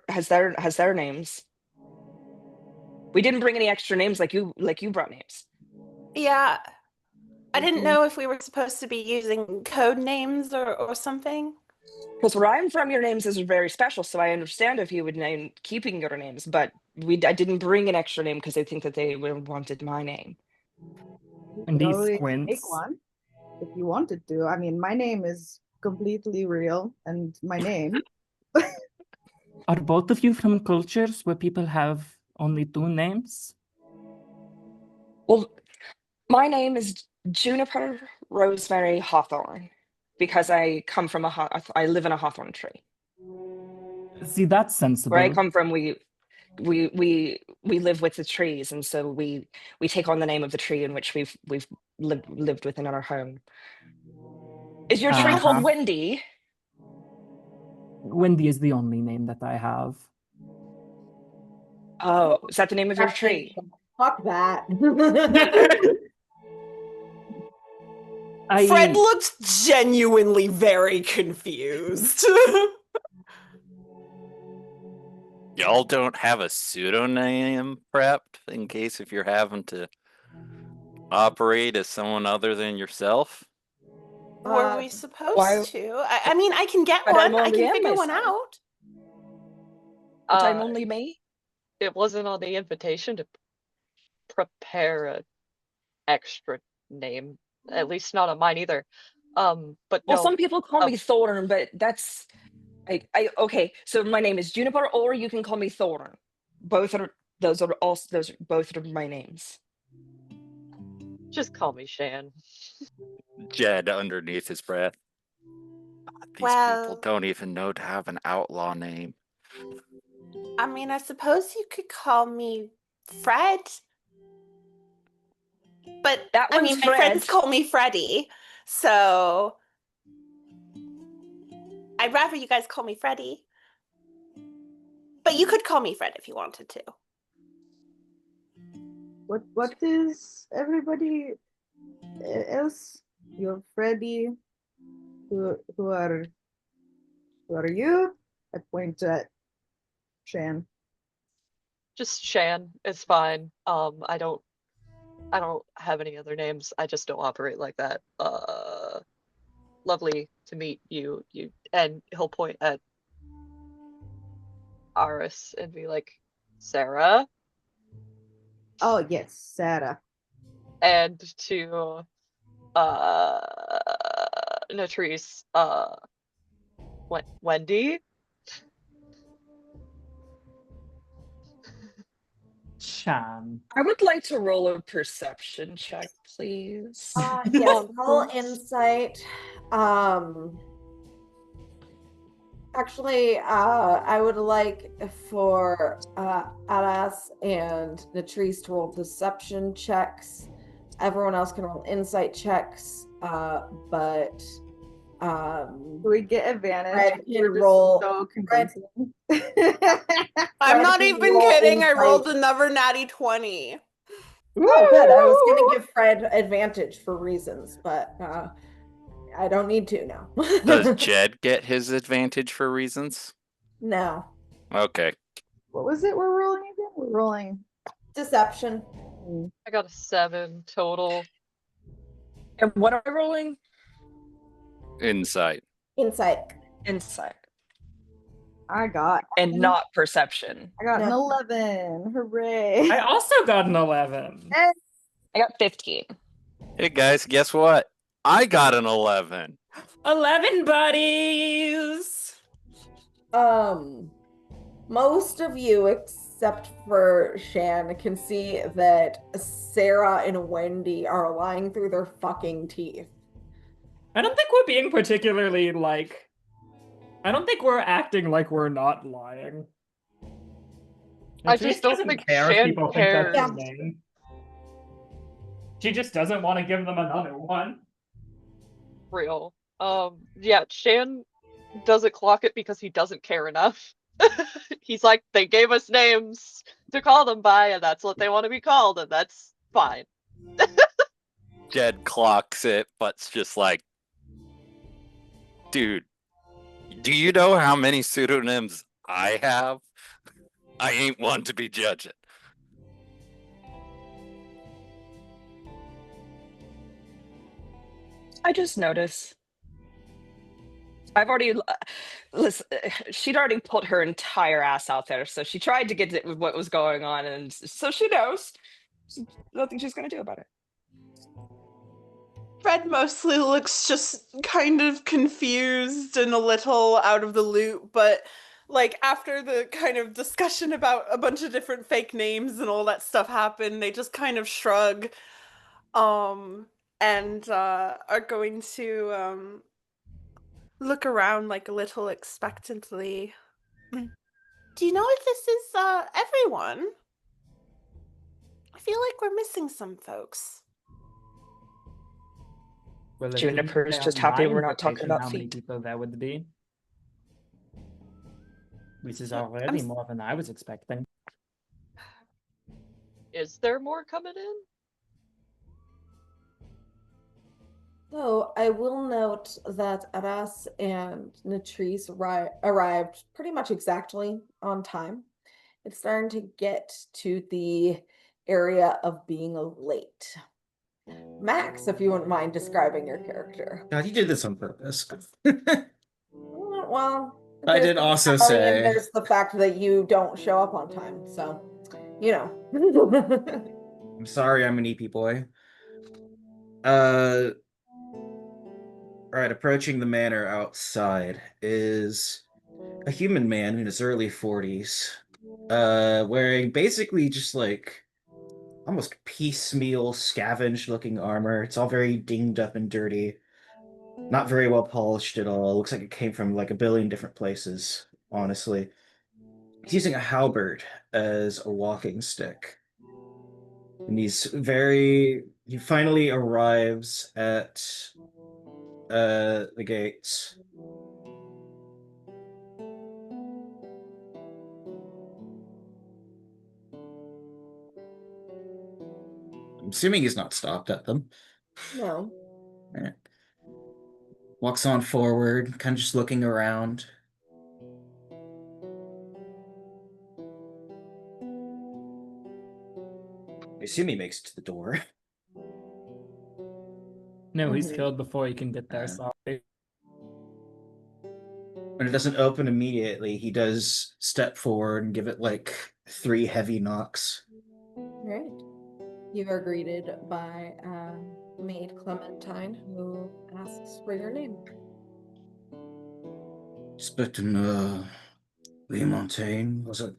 has their names. We didn't bring any extra names like you brought names. Yeah, I didn't Okay. know if we were supposed to be using code names or something. Because where I'm from, your names is very special, so I understand if you would name keeping your names, but I didn't bring an extra name because I think that they would have wanted my name. You And could these always make squints. one if you wanted to. I mean, my name is completely real, and my name. Are both of you from cultures where people have only two names? Well, my name is Juniper Rosemary Hawthorne because I come from I live in a hawthorn tree. See, that's Where I sensible. come from, we live with the trees, and so we take on the name of the tree in which we've lived within our home. Is your tree called Uh-huh. Wendy? Wendy is the only name that I have. Oh, is that the name of your tree? Fuck that. Fred I looked genuinely very confused. Y'all don't have a pseudonym prepped in case if you're having to operate as someone other than yourself? Were we Why? supposed to? I mean, I can get But one. I'm I only can am figure one myself. out. But I'm Uh, only me. it wasn't on the invitation to prepare a extra name, at least not on mine either. But Well, no, some people call me Thorn, but that's I okay. So my name is Juniper, or you can call me Thorn. Both are those are both are my names. just call me Shan. Jed underneath his breath. These people Well, don't even know to have an outlaw name. I mean, I suppose you could call me Fred. But That I one's mean, my Fred. friends call me Freddie, so I'd rather you guys call me Freddie. But you could call me Fred if you wanted to. What is everybody else? You're Freddy. Who are you? I point at Shan. Just Shan is fine. I don't have any other names. I just don't operate like that. Lovely to meet you. And he'll point at Aris and be like, Sarah. Oh yes, Sarah. And to Natrice, Wendy. Shan. I would like to roll a perception check, please. Yes, Of roll course. insight. Actually, I would like for Adas and Natrice to roll deception checks. Everyone else can roll insight checks, but Do we get advantage? Fred We're can just roll. so Fred, convincing. I'm Fred not can even roll kidding. I rolled insight. another natty 20. Oh, good. I was going to give Fred advantage for reasons, but I don't need to now. Does Jed get his advantage for reasons? No. Okay. What was it we're rolling again? We're rolling. Deception. I got a 7 total. And what are we rolling? Insight. Insight. Insight. I got And not perception. I got an No. 11. Hooray. I also got an 11. Eh, I got 15. Hey guys, guess what? I got an 11. 11 buddies! Most of you, except for Shan, can see that Sarah and Wendy are lying through their fucking teeth. I don't think we're being particularly like. I don't think we're acting like we're not lying. I Latrice just don't doesn't think care if Shan people think that's cares. her name. She just doesn't want to give them another one. Real. Yeah, Shan doesn't clock it because he doesn't care enough. He's like, they gave us names to call them by, and that's what they want to be called, and that's fine. Jed clocks it, but's just like, dude, do you know how many pseudonyms I have? I ain't one to be judging. I just noticed. I've already listen. She'd already put her entire ass out there, so she tried to get it with what was going on, and so she knows. Nothing she's gonna do about it. Fred mostly looks just kind of confused and a little out of the loop, but like after the kind of discussion about a bunch of different fake names and all that stuff happened, they just kind of shrug and are going to look around like a little expectantly. Do you know if this is everyone? I feel like we're missing some folks. Well, if Juniper's you just have happy my we're not talking information, about how many feet. people there would be. Which is So, already I'm more than I was expecting. Is there more coming in? So I will note that Aras and Natrice arrived pretty much exactly on time. It's starting to get to the area of being late. Max, if you wouldn't mind describing your character. God, you did this on purpose. Well, I there's did the also salary and say. there's the fact that you don't show up on time. So, you know. I'm sorry, I'm an EP boy. Right, approaching the manor outside is a human man in his early 40s, wearing basically just like almost piecemeal scavenged looking armor. It's all very dinged up and dirty. Not very well polished at all. Looks like it came from like a billion different places, honestly. He's using a halberd as a walking stick. And he finally arrives at the gates. I'm assuming he's not stopped at them. No. Right. Walks on forward, kind of just looking around. I assume he makes it to the door. No, he's Mhm. killed before he can get there, Uh. sorry. When it doesn't open immediately, he does step forward and give it like 3 heavy knocks. Right. You are greeted by maid Clementine, who asks for your name. Expecting Lee Montaigne, was it?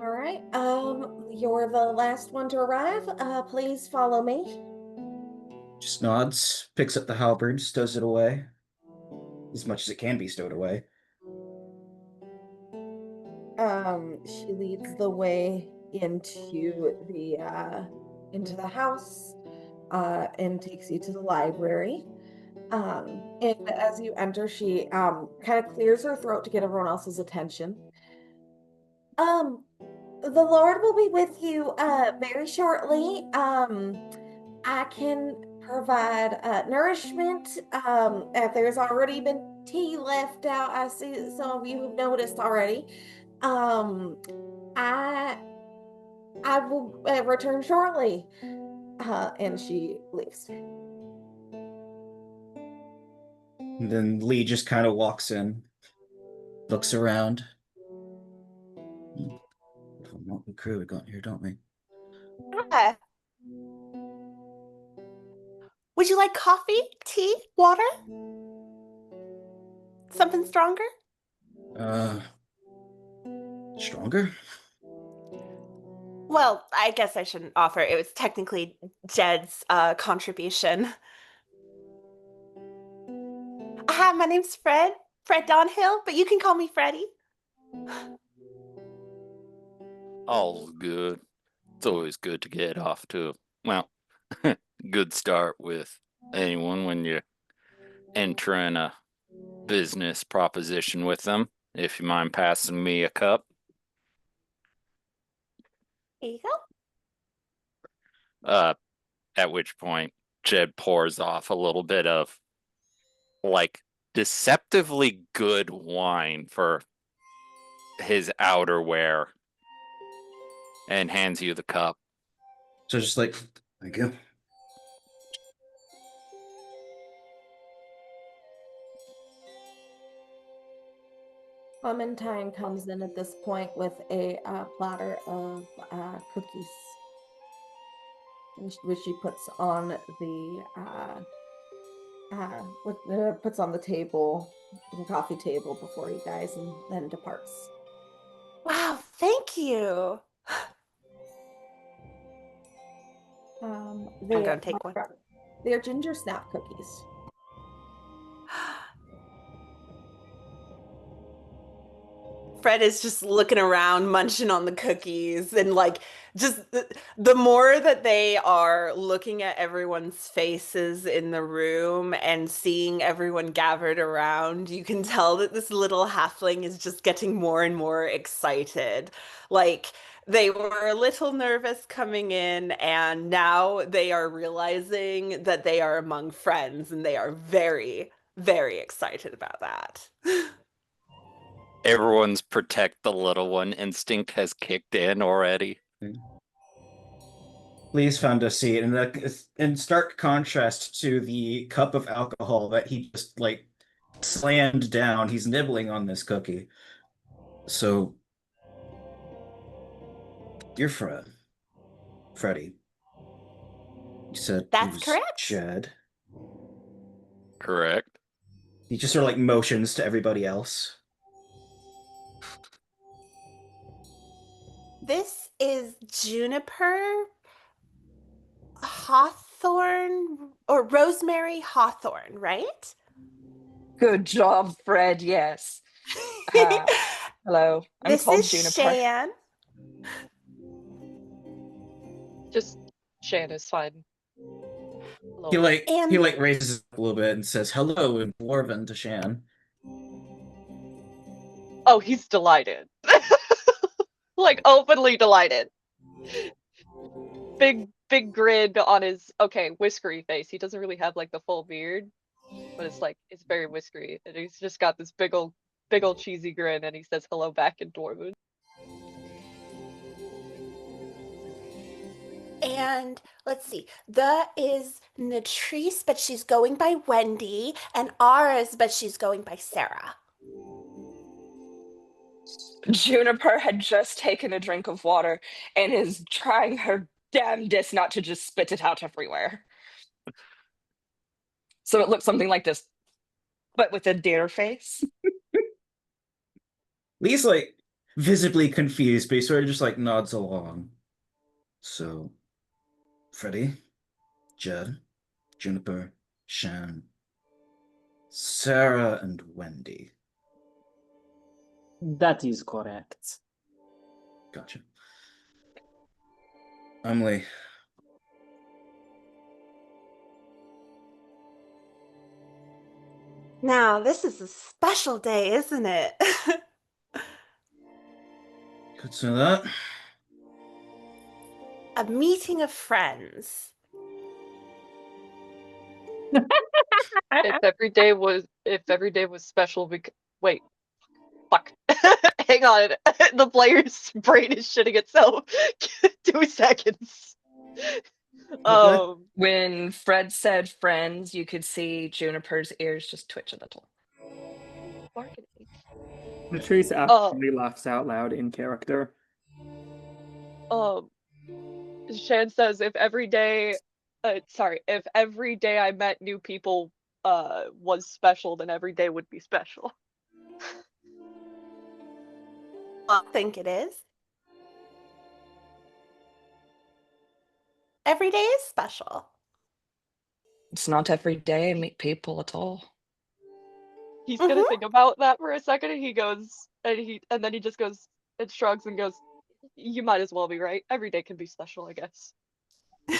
All right. You're the last one to arrive. Please follow me. Just nods, picks up the halberd, stows it away. As much as it can be stowed away. She leads the way into the house, and takes you to the library. And as you enter, she kind of clears her throat to get everyone else's attention. The Lord will be with you very shortly. I can provide nourishment. If there's already been tea left out, I see that some of you have noticed already. Um, I I will return shortly. And she leaves. And then Lee just kind of walks in, looks around. What the crew we got here, don't we? Yeah. Would you like coffee, tea, water? Something stronger? Stronger? Well, I guess I shouldn't offer. It was technically Jed's contribution. Hi, my name's Fred. Fred Donhill, but you can call me Freddie. All good. It's always good to get off to, well, good start with anyone when you're entering a business proposition with them. If you mind passing me a cup. Here you go. At which point Jed pours off a little bit of like deceptively good wine for his outerwear and hands you the cup. So just like, thank you. Clementine comes in at this point with a platter of cookies, which she puts on the puts on the table, the coffee table before you guys, and then departs. Wow, thank you. I'm gonna take one. They're ginger snap cookies. Fred is just looking around, munching on the cookies, and like just the more that they are looking at everyone's faces in the room and seeing everyone gathered around, you can tell that this little halfling is just getting more and more excited. Like they were a little nervous coming in, and now they are realizing that they are among friends, and they are very, very excited about that. Everyone's protect the little one instinct has kicked in already. Lee's found a seat, and in stark contrast to the cup of alcohol that he just like slammed down, he's nibbling on this cookie. So, dear friend, Freddie, you said he That's was correct. Jed. Correct. He just sort of like motions to everybody else. This is Juniper Hawthorne or Rosemary Hawthorne, right? Good job, Fred. Yes. Hello. I'm This called is Juniper. Shan. Just Shan is fine. Hello. He like raises up a little bit and says hello in Dwarven to Shan. Oh, he's delighted. Like openly delighted. Big grin on his whiskery face. He doesn't really have like the full beard, but it's very whiskery. And he's just got this big old cheesy grin, and he says hello back in Dwarven. And let's see, the is Natrice, but she's going by Wendy, and ours, but she's going by Sarah. Juniper had just taken a drink of water and is trying her damnedest not to just spit it out everywhere. So it looks something like this, but with a deer face. Lee's like visibly confused, but he sort of just like nods along. So, Freddie, Jed, Juniper, Shan, Sarah, and Wendy. That is correct. Gotcha. I'm Lee. Now, this is a special day, isn't it? Could say that. A meeting of friends. If every day was special, wait, fuck. Hang on. The player's brain is shitting itself. 2 seconds. Okay. When Fred said friends, you could see Juniper's ears just twitch a little. Marketing. Latrice actually laughs out loud in character. Shan says if every day I met new people was special, then every day would be special. I think it is. Every day is special. It's not every day I meet people at all. He's gonna think about that for a second, and he goes, and then he just goes and shrugs and goes, "You might as well be right. Every day can be special, I guess."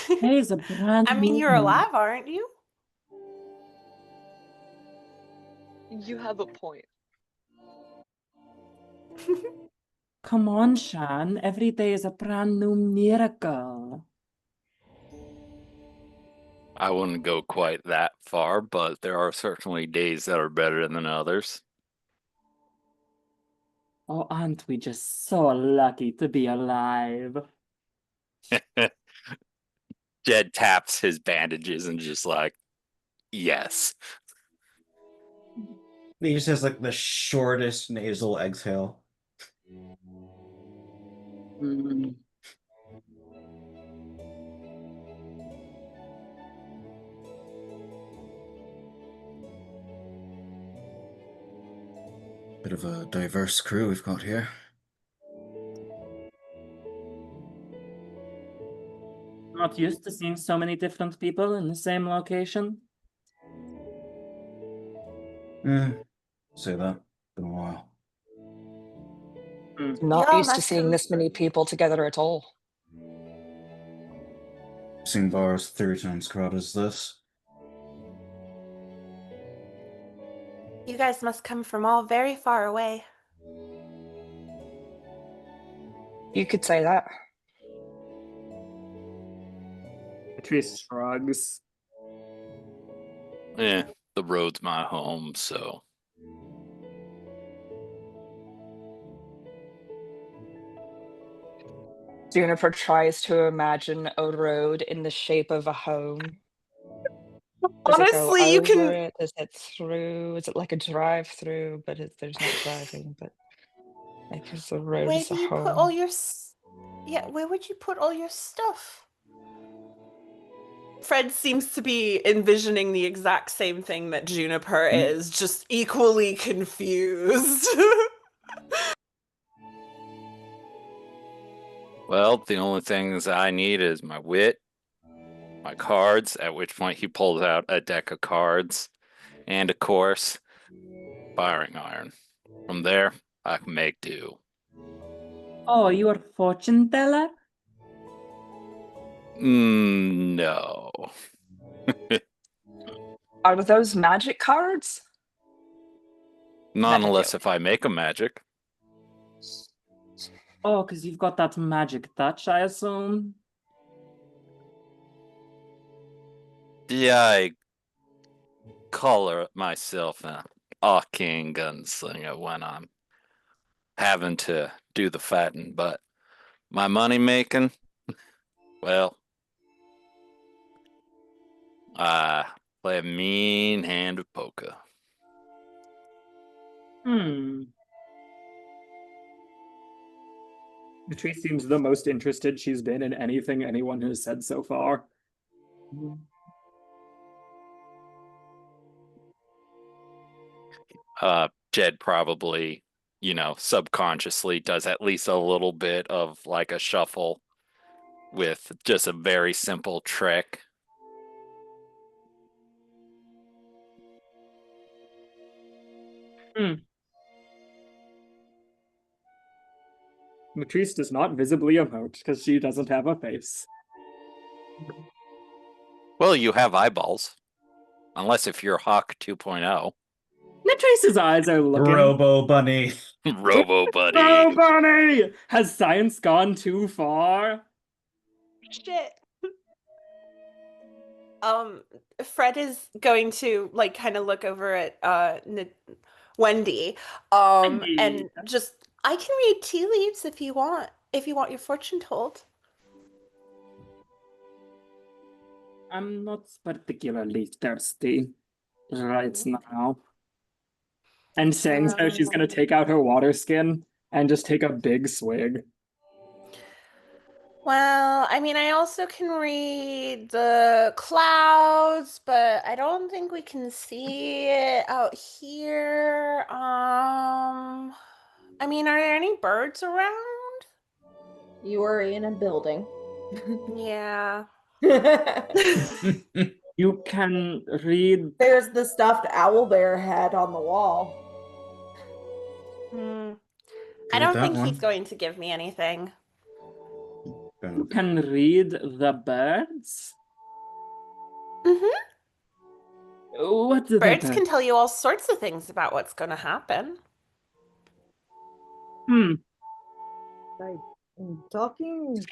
Today's a brand I mean, new you're moon. alive, aren't you? You have a point. Come on, Shan. Every day is a brand new miracle. I wouldn't go quite that far, but there are certainly days that are better than others. Oh, aren't we just so lucky to be alive? Jed taps his bandages and just like, yes. He just has like the shortest nasal exhale. Mm. Bit of a diverse crew we've got here. Not used to seeing so many different people in the same location. Say that. Been a while. Not Y'all used to must seeing come. this many people together at all. Seen bars 3 times crowded as this. You guys must come from all very far away. You could say that. Patrice shrugs. The road's my home, so. Juniper tries to imagine a road in the shape of a home. Does it go Honestly, you over can. it? Is it through? Is it like a drive-through? But there's not driving. But like, because the road Where is do a you put home. all your? Yeah, where would you put all your stuff? Fred seems to be envisioning the exact same thing that Juniper is, just equally confused. Well, the only things I need is my wit, my cards, at which point he pulls out a deck of cards, and of course, firing iron. From there, I can make do. Oh, you are a fortune teller? No. Are those magic cards? Not Magic unless too. if I make a magic. Oh, because you've got that magic touch, I assume. Yeah, I call myself an arcane gunslinger when I'm having to do the fighting, but my money making, well, I play a mean hand of poker. Patrice seems the most interested she's been in anything anyone has said so far. Jed probably, subconsciously does at least a little bit of like a shuffle with just a very simple trick. Patrice does not visibly emote because she doesn't have a face. Well, you have eyeballs. Unless if you're Hawk 2.0. Patrice's eyes are looking. Robo Bunny. Robo Buddy. Oh, Bunny! Has science gone too far? Shit. Um, Fred is going to like kind of look over at Wendy, Wendy. and just I can read tea leaves if you want your fortune told. I'm not particularly thirsty right now. And saying so, she's gonna take out her water skin and just take a big swig. Well, I mean, I also can read the clouds, but I don't think we can see it out here. I mean, are there any birds around? You are in a building. Yeah. You can read. There's the stuffed owl bear head on the wall. Hmm. I Read don't that think one. he's going to give me anything. You can read the birds. Mm-hmm. What do the Birds birds? can tell you all sorts of things about what's going to happen. Hmm. Like talking.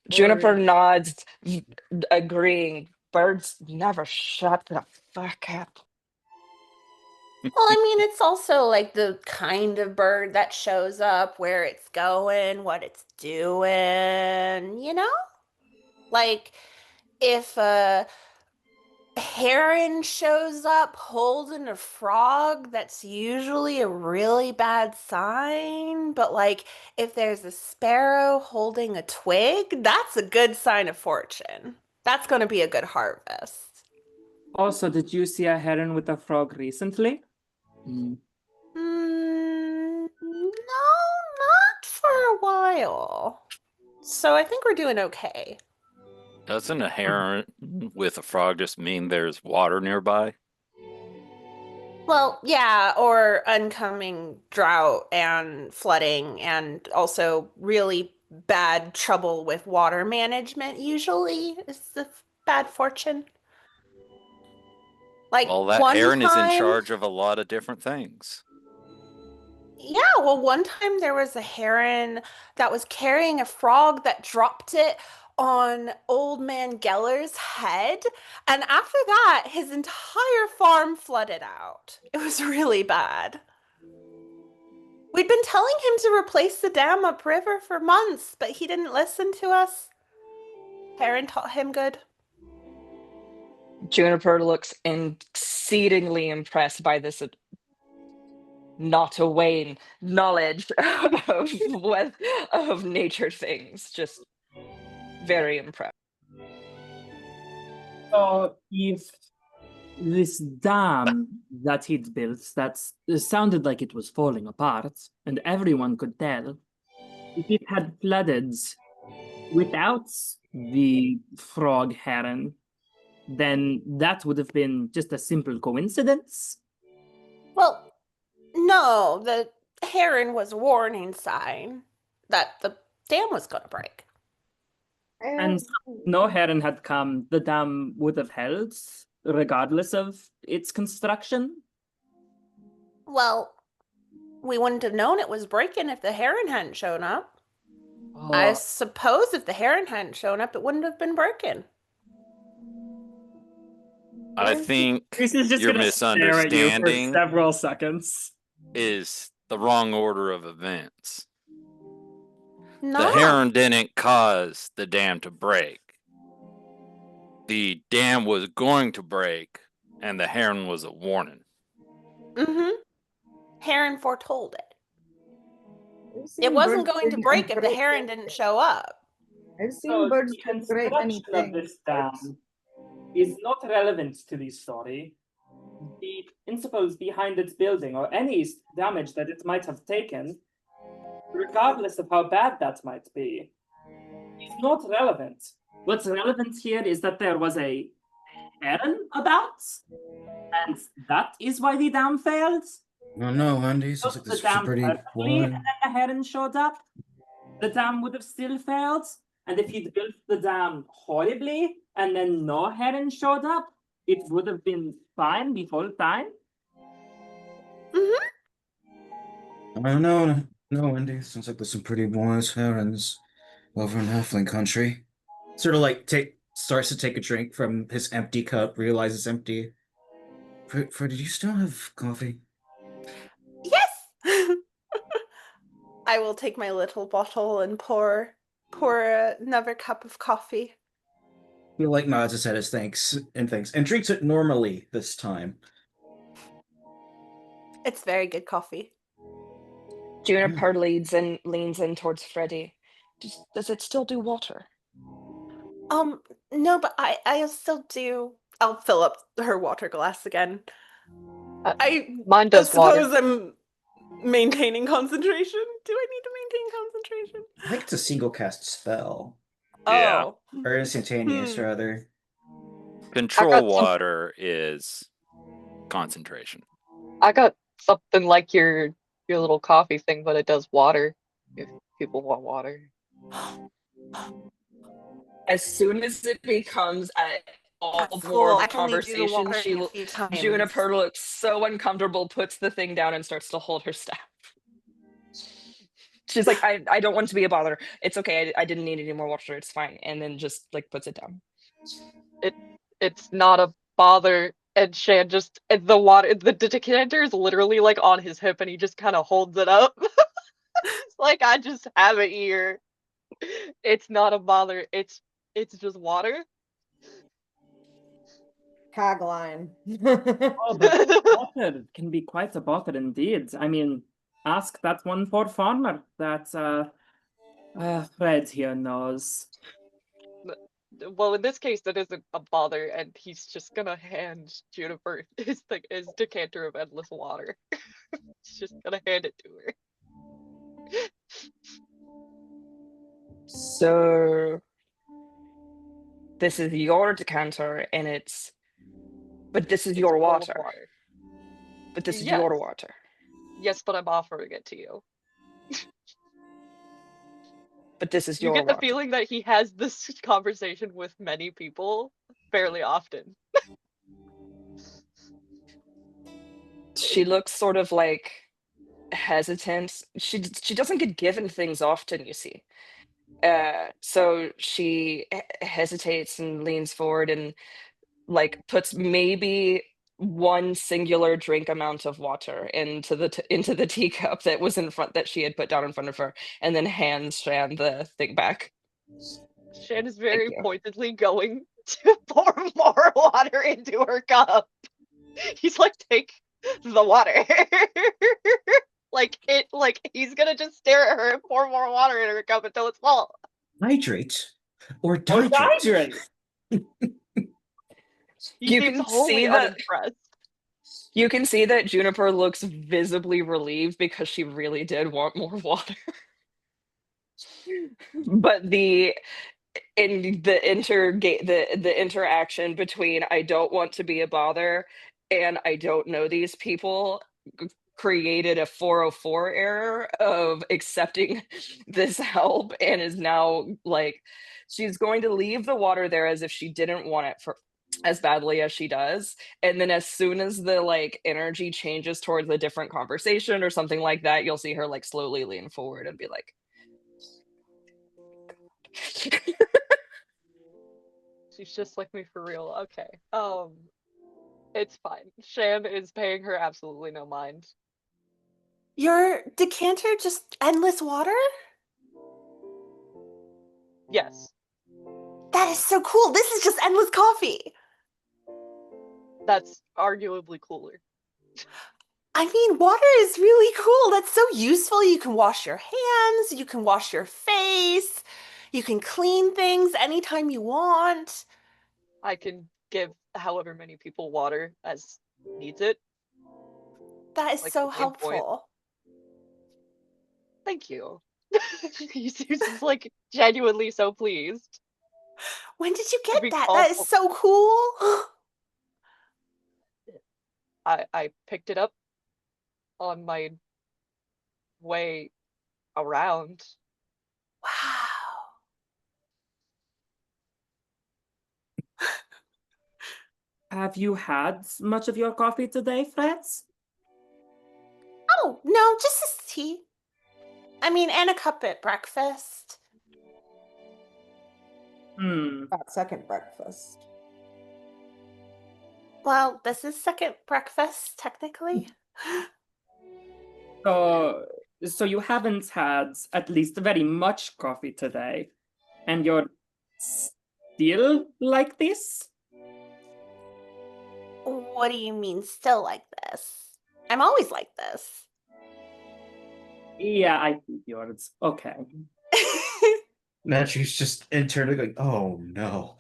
Juniper Or nods, agreeing. Birds never shut the fuck up. Well, I mean, it's also like the kind of bird that shows up, where it's going, what it's doing, you know? Like if a heron shows up holding a frog, that's usually a really bad sign. But like if there's a sparrow holding a twig, that's a good sign of fortune. That's going to be a good harvest. Also, did you see a heron with a frog recently? Hmm. No, not for a while. So I think we're doing okay. Doesn't a heron with a frog just mean there's water nearby? Well, yeah, or oncoming drought and flooding, and also really bad trouble with water management usually is the bad fortune. Like Well, that one heron is in time, charge of a lot of different things. yeah, well, one time there was a heron that was carrying a frog that dropped it on Old Man Geller's head. And after that, his entire farm flooded out. It was really bad. We'd been telling him to replace the dam upriver for months, but he didn't listen to us. Heron taught him good. Juniper looks exceedingly impressed by this not a Wayne knowledge of nature things. Just very impressed. So if this dam that he'd built that sounded like it was falling apart, and everyone could tell, if it had flooded without the frog heron, then that would have been just a simple coincidence. Well, no, the heron was a warning sign that the dam was going to break. And no heron had come, the dam would have held, regardless of its construction. Well, we wouldn't have known it was breaking if the heron hadn't shown up. I suppose if the heron hadn't shown up, it wouldn't have been breaking. I think This is just your gonna stare at you for misunderstanding several seconds. is the wrong order of events. No. The heron didn't cause the dam to break. The dam was going to break, and the heron was a warning. Mm-hmm. Heron foretold it. I've seen It wasn't birds going to doing break if the great heron things. didn't show up. I've seen So birds the do great many construction of things. this dam is not relevant to the story. The principles behind its building or any damage that it might have taken, regardless of how bad that might be, is not relevant. What's relevant here is that there was a heron about, and that is why the dam failed. Oh no, Andy. Sounds like The this was a dam pretty perfectly, boring. and then the heron showed up, the dam would have still failed. And if he'd built the dam horribly and then no heron showed up, it would have been fine the whole time. Mm-hmm. No, Andy. Sounds like there's some pretty wise herons over in Halfling country. Sort of like starts to take a drink from his empty cup, realizes it's empty. Fred, did you still have coffee? Yes. I will take my little bottle and pour another cup of coffee. He like nods his head as thanks and drinks it normally this time. It's very good coffee. Juniper leans in towards Freddy. Does it still do water? No, but I'll still do. I'll fill up her water glass again. Mine does suppose water. I'm maintaining concentration. Do I need to maintain concentration? I think it's a single cast spell. Yeah. Oh. Or instantaneous, rather. Control water is concentration. I got something like your little coffee thing, but it does water. If people want water. As soon as it becomes all That's more cool. of a I can only do the conversation, water a few times. Juniper looks so uncomfortable, puts the thing down, and starts to hold her staff. She's like, I don't want to be a bother. It's okay. I didn't need any more water. It's fine. And then just like puts it down. It's not a bother. And Shan just the water the decanter is literally like on his hip, and he just kind of holds it up. It's like, I just have it here. It's not a bother. It's just water. Tagline. Oh, but water can be quite a bother indeed. I mean, ask that one poor farmer that Fred here knows. Well, in this case, that isn't a bother, and he's just gonna hand Juniper his decanter of endless water. He's just gonna hand it to her. So this is your decanter, and but this is your full of water. water. But this is Yes. your water. Yes, but I'm offering it to you. But this is You your get the water. feeling that he has this conversation with many people fairly often. She looks sort of like hesitant. She doesn't get given things often, you see. So she hesitates and leans forward and like puts maybe one singular drink amount of water into the teacup that was in front that she had put down in front of her, and then hands Shan the thing back. Shan is very you. pointedly going to pour more water into her cup. He's like, take the water. like he's gonna just stare at her and pour more water in her cup until it's full. Hydrate or Or dihydrate. He You seems can wholly see that unimpressed. you can see that Juniper looks visibly relieved because she really did want more water. But the interaction between I don't want to be a bother and I don't know these people created a 404 error of accepting this help, and is now like she's going to leave the water there as if she didn't want it for as badly as she does, and then as soon as the like energy changes towards a different conversation or something like that, you'll see her like slowly lean forward and be like She's just like me for real. Okay. It's fine. Shan is paying her absolutely no mind. Your decanter just endless water? Yes. That is so cool. This is just endless coffee. That's arguably cooler. I mean, water is really cool. That's so useful. You can wash your hands, you can wash your face, you can clean things anytime you want. I can give however many people water as needs it. That is Like so the same point. helpful. Thank you. He seems like genuinely so pleased. When did you To get be that? called That is for- so cool. I picked it up on my way around. Wow. Have you had much of your coffee today, Freds? Oh, no, just this tea. I mean, and a cup at breakfast. Hmm. that second breakfast. Well, this is second breakfast, technically. So you haven't had at least very much coffee today, and you're still like this? What do you mean still like this? I'm always like this. Yeah, I think yours. Okay. Nachi's just internally going, oh no.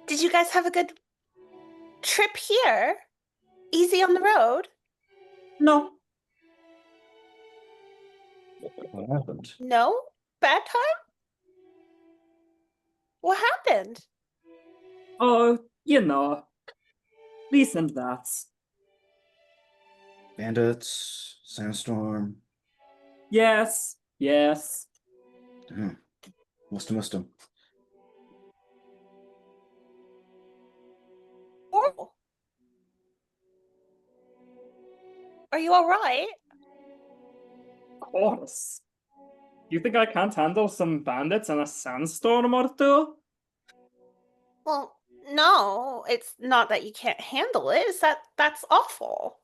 Did you guys have a good trip here? Easy on the road? No. What happened? No? Bad time? What happened? Oh, this and that. Bandits, sandstorm. Yes, yes. Must have. Horrible. Are you all right? Of course. You think I can't handle some bandits and a sandstorm or two? Well, no, it's not that you can't handle it. It's that's awful.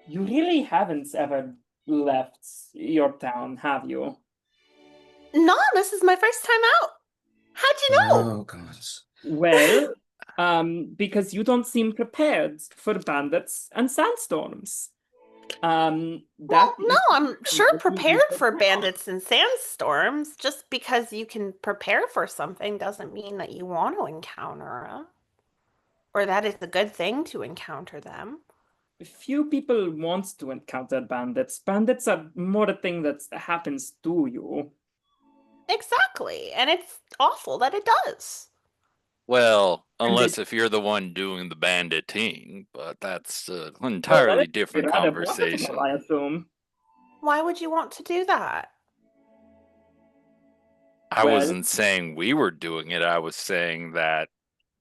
You really haven't ever left your town, have you? No, this is my first time out. How'd you know? Oh god. Well, because you don't seem prepared for bandits and sandstorms. Well, That no, is I'm sure what you prepared do for now. bandits and sandstorms. Just because you can prepare for something doesn't mean that you want to encounter them. Or that it's a good thing to encounter them. Few people want to encounter bandits. Bandits are more a thing that happens to you. Exactly. And it's awful that it does. Well, And unless if you're the one doing the banditing, but that's an Well, entirely that different is rather conversation. profitable, I assume. Why would you want to do that? I Well- wasn't saying we were doing it. I was saying that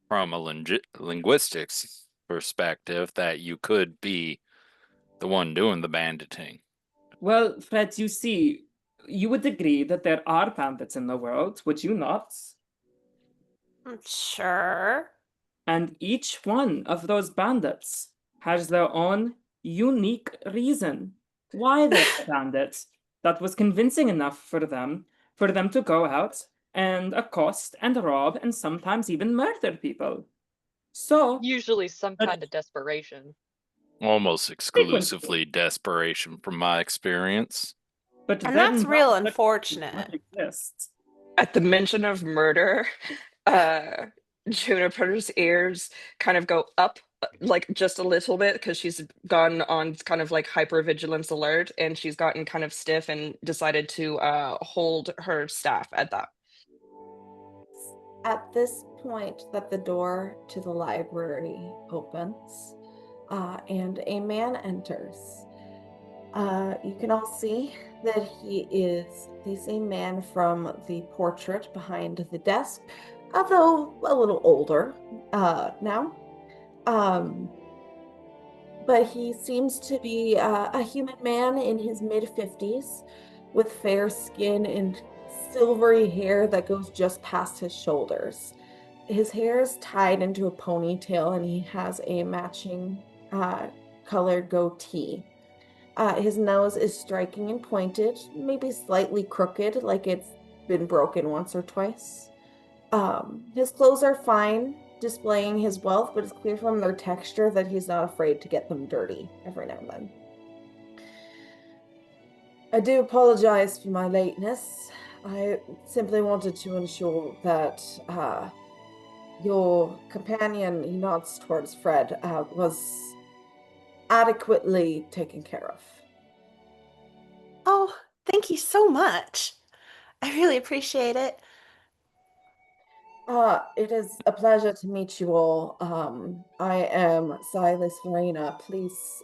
from a linguistics perspective, that you could be the one doing the banditing. Well, Fred, you see, you would agree that there are bandits in the world, would you not? Sure. And each one of those bandits has their own unique reason why they're bandits that was convincing enough for them to go out and accost and rob and sometimes even murder people. So Usually some But- kind of desperation. Almost exclusively desperation from my experience. but And then that's real that unfortunate. exists. At the mention of murder, Juniper's ears kind of go up like just a little bit because she's gone on kind of like hypervigilance alert and she's gotten kind of stiff and decided to hold her staff at that. At this point that the door to the library opens, and a man enters. You can all see that he is the same man from the portrait behind the desk, although a little older now. But he seems to be a human man in his mid-50s with fair skin and silvery hair that goes just past his shoulders. His hair is tied into a ponytail and he has a matching colored goatee. His nose is striking and pointed, maybe slightly crooked, like it's been broken once or twice. His clothes are fine, displaying his wealth, but it's clear from their texture that he's not afraid to get them dirty every now and then. I do apologize for my lateness. I simply wanted to ensure that your companion, he nods towards Fred, was adequately taken care of. Oh, thank you so much. I really appreciate it. It is a pleasure to meet you all. I am Silas Verena. Please,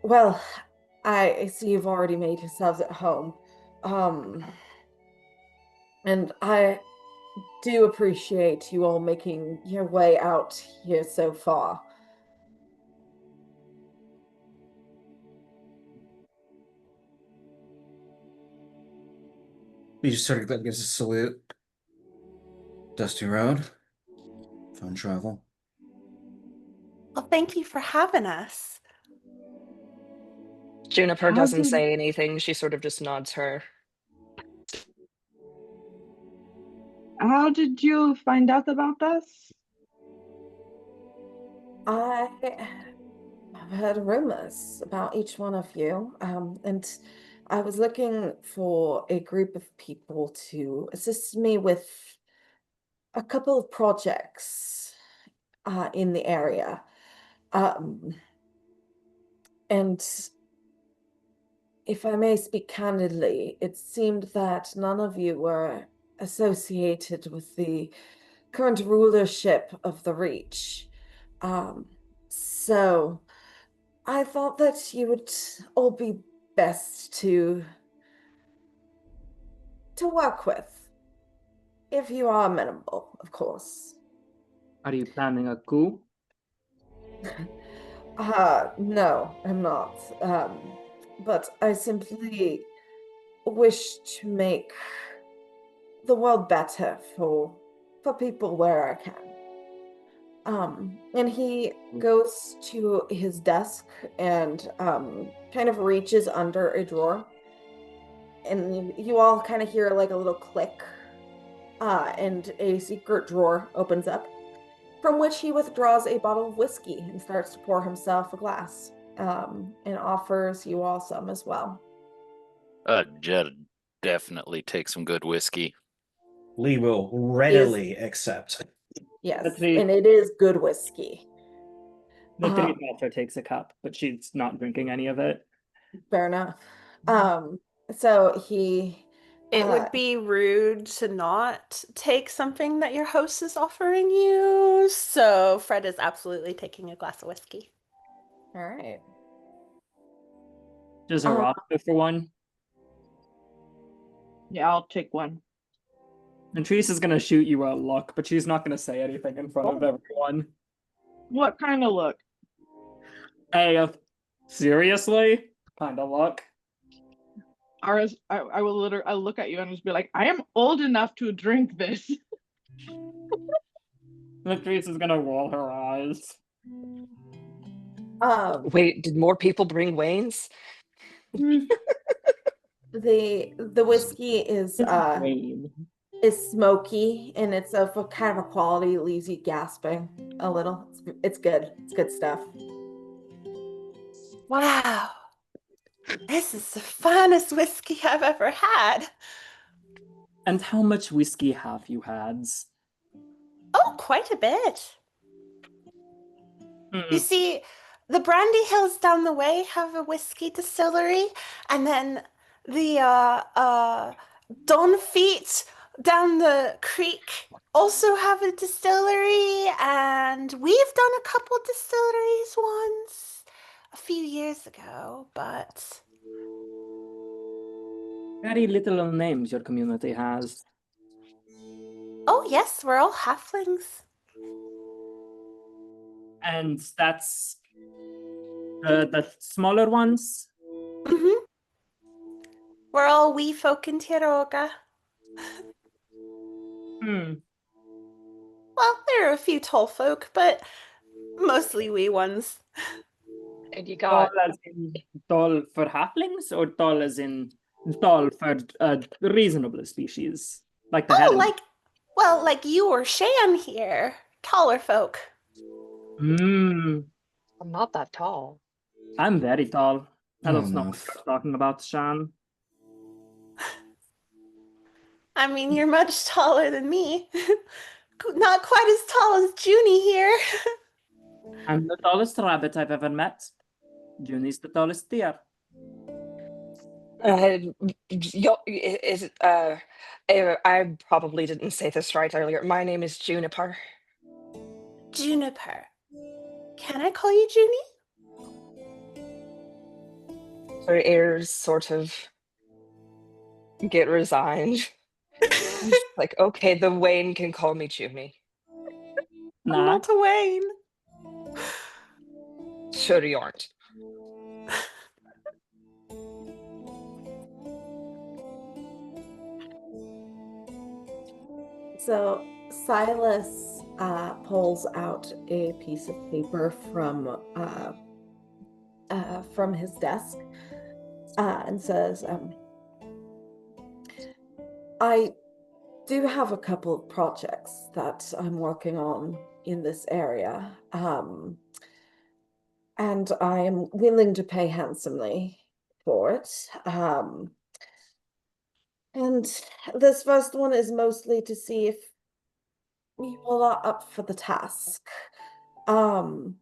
well, I see you've already made yourselves at home. And do appreciate you all making your way out here so far. He just sort of gives a salute. Dusty road. Fun travel. Well, thank you for having us. Juniper How doesn't did- say anything. She sort of just nods her. How did you find out about us? I've heard rumors about each one of you, and I was looking for a group of people to assist me with a couple of projects in the area. And if I may speak candidly, it seemed that none of you were associated with the current rulership of the Reach. So I thought that you would all be best to work with, if you are amenable, of course. Are you planning a coup? No, I'm not. But I simply wish to make the world better for people where I can. And he goes to his desk and kind of reaches under a drawer, and you all kind of hear like a little click, and a secret drawer opens up, from which he withdraws a bottle of whiskey and starts to pour himself a glass, and offers you all some as well. Jed definitely take some good whiskey. Lee will readily accept. Yes, Let's see. and it is good whiskey. The Uh-huh. three also takes a cup, but she's not drinking any of it. Fair enough. So he It would be rude to not take something that your host is offering you. So Fred is absolutely taking a glass of whiskey. all right. Does Arata go for one? Yeah, I'll take one. And Teresa's gonna shoot you a look, but she's not gonna say anything in front of everyone. What kind of look? Hey, seriously? Kind of look. Aras, I will literally, I'll look at you and just be like, I am old enough to drink this. Teresa's gonna roll her eyes. Wait, did more people bring Waynes? The whiskey is Wayne. smoky, and it's of a kind of a quality that leaves you gasping a little. It's good. It's good stuff. Wow. This is the finest whiskey I've ever had. And how much whiskey have you had? Oh, quite a bit. You see, the Brandy Hills down the way have a whiskey distillery, and then the Donfeet down the creek also have a distillery, and we've done a couple distilleries once a few years ago, but Very little names your community has. oh yes, we're all halflings. And that's the smaller ones? Mm-hmm. We're all wee folk in Tiroga. Well, there are a few tall folk, but mostly wee ones. And you Tall got as in tall for halflings, or tall as in tall for reasonable species? Like the Oh, heron? like you or Shan here. Taller folk. I'm not that tall. I'm very tall. I don't know no. what you're talking about, Sean. I mean, you're much taller than me. Not quite as tall as Junie here. I'm the tallest rabbit I've ever met. Junie's the tallest deer. I probably didn't say this right earlier. My name is Juniper. Juniper. Can I call you Junie? Her ears sort of get resigned. Like, okay, the Wayne can call me Jimmy. I'm Nah. not a Wayne. Sure you aren't. So Silas pulls out a piece of paper from his desk and says, I do have a couple of projects that I'm working on in this area, and I am willing to pay handsomely for it. And this first one is mostly to see if you all are up for the task. Um,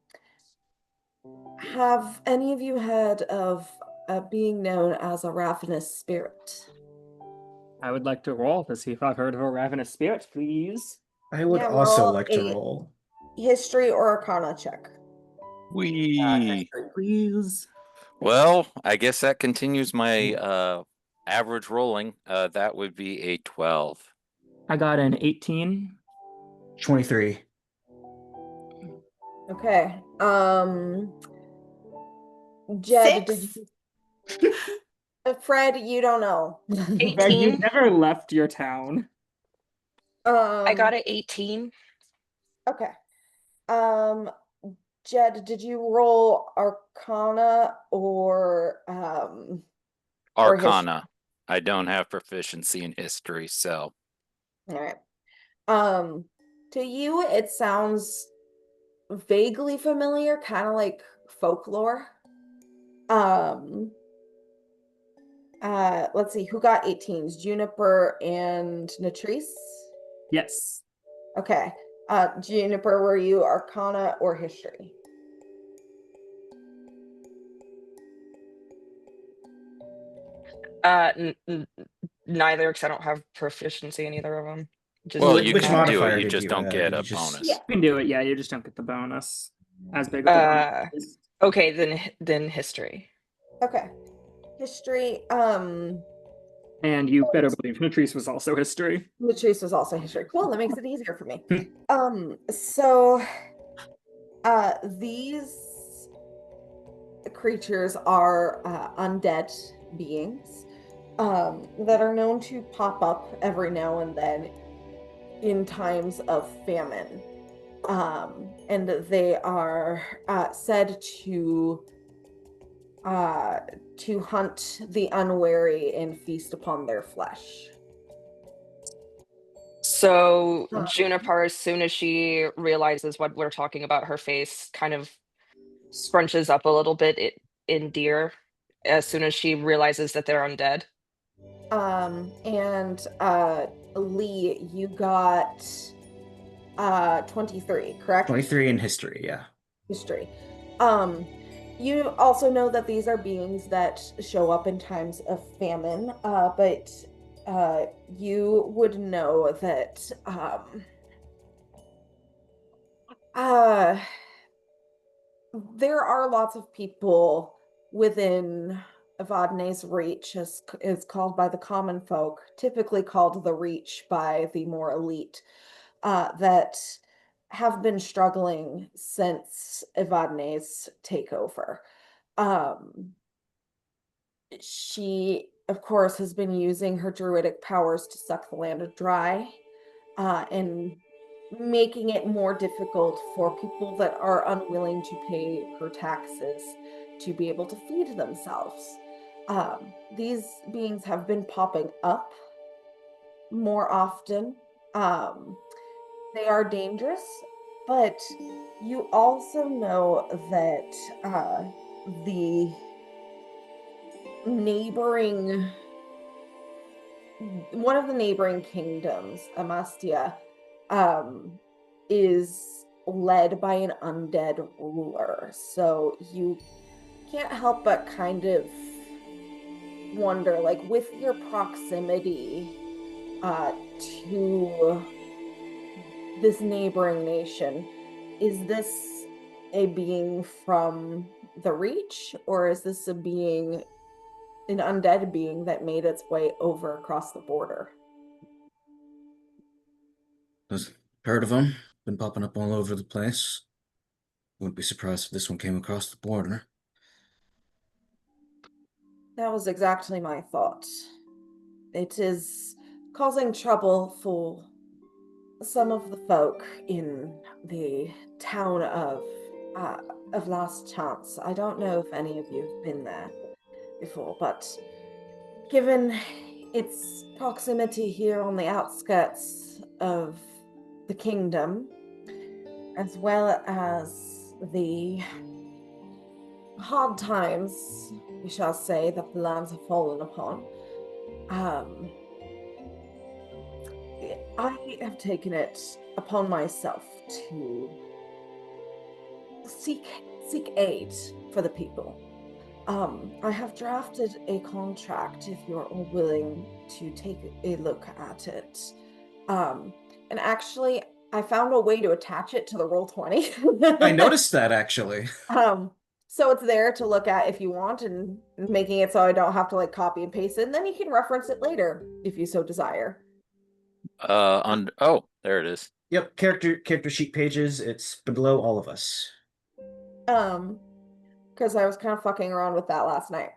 have any of you heard of being known as a ravenous spirit? I would like to roll to see if I've heard of a ravenous spirit, please. I would Yeah, also roll like to a roll. history or arcana check. We Please. well, I guess that continues my average rolling. That would be a 12. I got an 18. 23. Okay. Jed, did 6? you Fred, you don't know. Greg, you 18. never left your town. I got Um, an 18. okay. Um, Jed, did you roll arcana or history? Arcana. I don't have proficiency in history, so All right. To you, it sounds vaguely familiar, kind of like folklore. Um, let's see, who got 18s? Juniper and Natrice? Yes. Okay. Juniper, were you arcana or history? Neither, because I don't have proficiency in either of them. Just well, doesn't you Which can matter. do it. modifier You did just you don't add? get Did a you just... bonus. Yeah. You can do it, yeah, you just don't get the bonus. As big of a bonus. Okay, then history. Okay. History, And you better believe Natrice was also history. Latrice was also history. Cool, that makes it easier for me. So these creatures are undead beings that are known to pop up every now and then in times of famine. And they are said to hunt the unwary and feast upon their flesh. So Juniper, as soon as she realizes what we're talking about, her face kind of scrunches up a little bit in deer as soon as she realizes that they're undead. And Lee, you got 23, correct? 23 in history, yeah. History. You also know that these are beings that show up in times of famine, but you would know that there are lots of people within Evadne's reach, as is called by the common folk, typically called the reach by the more elite, that have been struggling since Evadne's takeover. She, of course, has been using her druidic powers to suck the land dry, and making it more difficult for people that are unwilling to pay her taxes to be able to feed themselves. These beings have been popping up more often. They are dangerous, but you also know that the neighboring one of the neighboring kingdoms, Amastia, is led by an undead ruler. So you can't help but kind of wonder, like, with your proximity to this neighboring nation, is this a being from the Reach, or is this a being, an undead being that made its way over across the border? Heard of them? Been popping up all over the place. Wouldn't be surprised if this one came across the border. That was exactly my thought. It is causing trouble for some of the folk in the town of Last Chance. I don't know if any of you have been there before, but given its proximity here on the outskirts of the kingdom, as well as the hard times, we shall say, that the lands have fallen upon, I have taken it upon myself to seek aid for the people. I have drafted a contract if you're all willing to take a look at it. And actually, I found a way to attach it to the Roll20. I noticed that actually. So it's there to look at if you want, and making it so I don't have to like copy and paste it, and then you can reference it later if you so desire. Oh, there it is. Yep, character sheet pages. It's below all of us. Because I was kind of fucking around with that last night.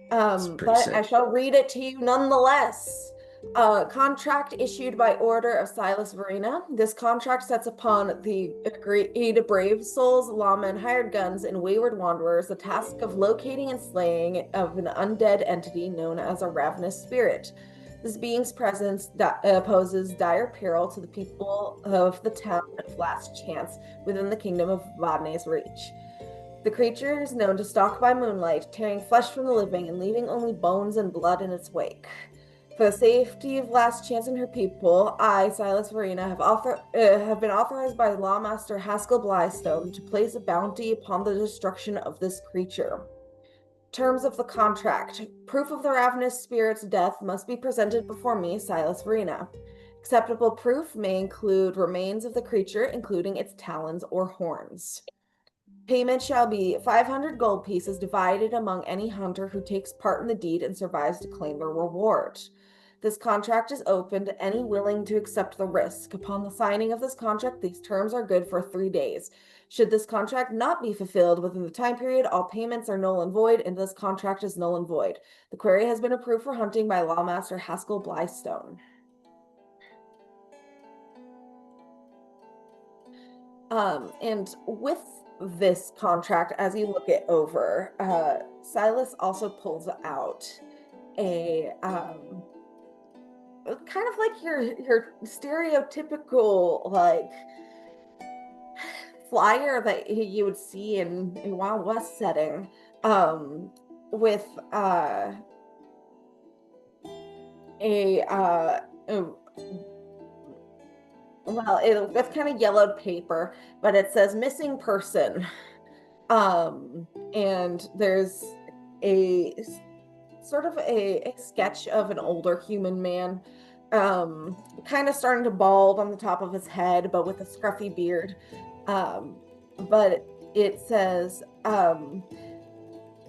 pretty But sick. I shall read it to you nonetheless. Contract issued by order of Silas Verena. This contract sets upon the agreed brave souls, lawmen, hired guns, and wayward wanderers the task of locating and slaying of an undead entity known as a ravenous spirit. This being's presence poses dire peril to the people of the town of Last Chance within the kingdom of Evadne's reach. The creature is known to stalk by moonlight, tearing flesh from the living and leaving only bones and blood in its wake. For the safety of Last Chance and her people, I, Silas Verena, have been authorized by Lawmaster Haskell Blystone to place a bounty upon the destruction of this creature. Terms of the contract. Proof of the ravenous spirit's death must be presented before me, Silas Verena. Acceptable proof may include remains of the creature, including its talons or horns. Payment shall be 500 gold pieces divided among any hunter who takes part in the deed and survives to claim the reward. This contract is open to any willing to accept the risk. Upon the signing of this contract, these terms are good for 3 days. Should this contract not be fulfilled within the time period, all payments are null and void, and this contract is null and void. The query has been approved for hunting by Lawmaster Haskell Blystone. And with this contract, as you look it over, Silas also pulls out a kind of like your stereotypical like flyer that you would see in a Wild West setting, with it's kind of yellowed paper, but it says missing person. And there's a sort of a sketch of an older human man, kind of starting to bald on the top of his head, but with a scruffy beard. But it says,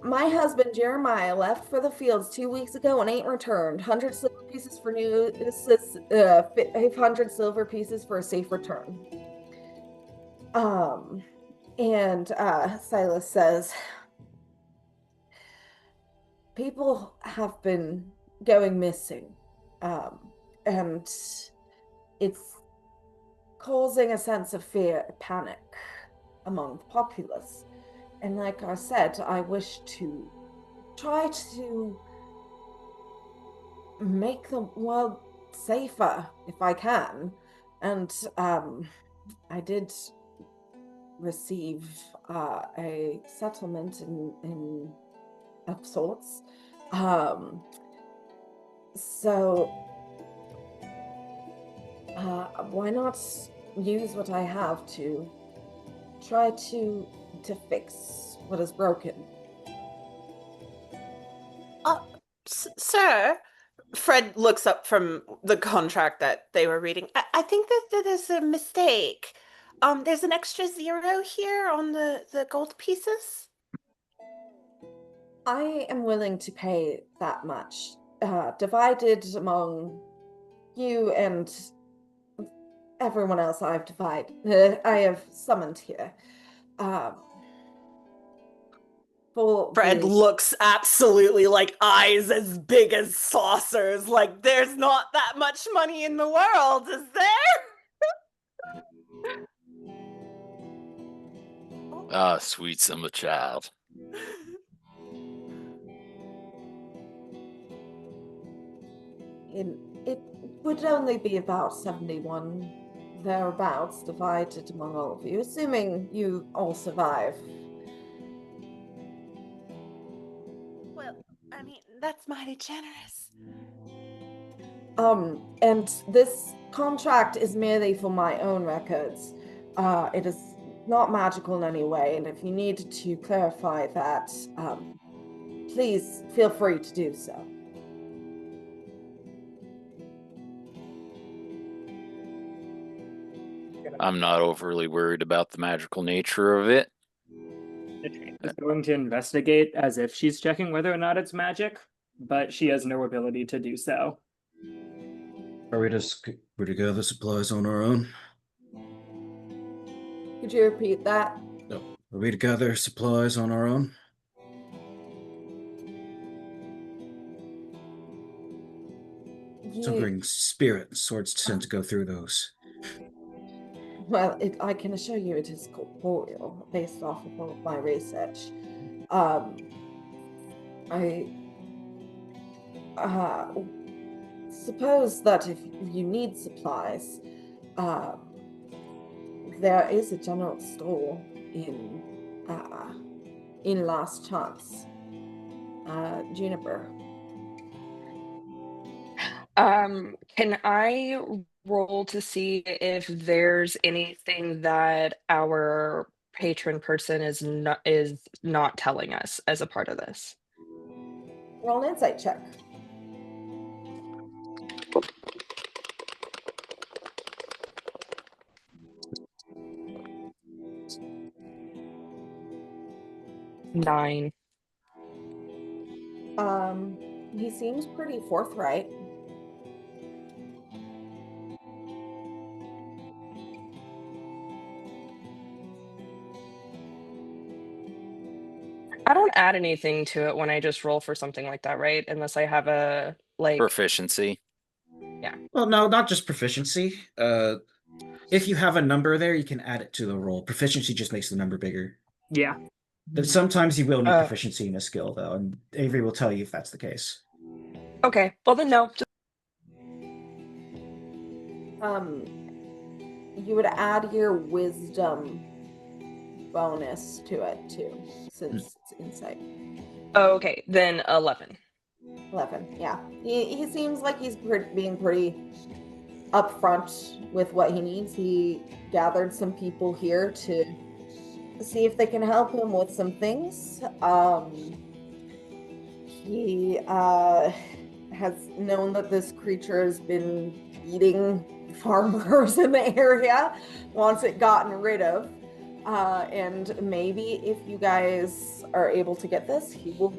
my husband Jeremiah left for the fields 2 weeks ago and ain't returned. 100 silver pieces for new, 500 silver pieces for a safe return. And Silas says, people have been going missing, and it's causing a sense of fear, panic among the populace. And like I said, I wish to try to make the world safer if I can. And I did receive a settlement in of sorts. So why not use what I have to try to fix what is broken? Sir, Fred looks up from the contract that they were reading. I think that there's a mistake. There's an extra 0 here on the gold pieces. I am willing to pay that much, divided among you and everyone else I have summoned here. For Fred the looks absolutely like eyes as big as saucers. Like, there's not that much money in the world, is there? Ah, sweet summer child. it would only be about 71 thereabouts divided among all of you, assuming you all survive. Well, I mean, that's mighty generous. And this contract is merely for my own records. It is not magical in any way, and if you need to clarify that, please feel free to do so. I'm not overly worried about the magical nature of it. Is going to investigate as if she's checking whether or not it's magic, but she has no ability to do so. Are we just put together supplies on our own? Could you repeat that? No. Are we to gather supplies on our own? So bring spirit and swords tend to go through those. Well, I can assure you it is corporeal, based off of all of my research. I suppose that if you need supplies, there is a general store in Last Chance, Juniper. Can I roll to see if there's anything that our patron person is not telling us as a part of this? Roll an insight check. Nine. He seems pretty forthright. I don't add anything to it when I just roll for something like that, right? Unless I have a Proficiency. Yeah. Well, no, not just proficiency. If you have a number there, you can add it to the roll. Proficiency just makes the number bigger. Yeah. But sometimes you will need proficiency in a skill, though, and Avery will tell you if that's the case. Okay. Well, then no. You would add your wisdom bonus to it too, since it's insight. Okay, then 11. 11, yeah. He seems like he's being pretty upfront with what he needs. He gathered some people here to see if they can help him with some things. He has known that this creature has been eating farmers in the area, wants it gotten rid of. And maybe if you guys are able to get this, he will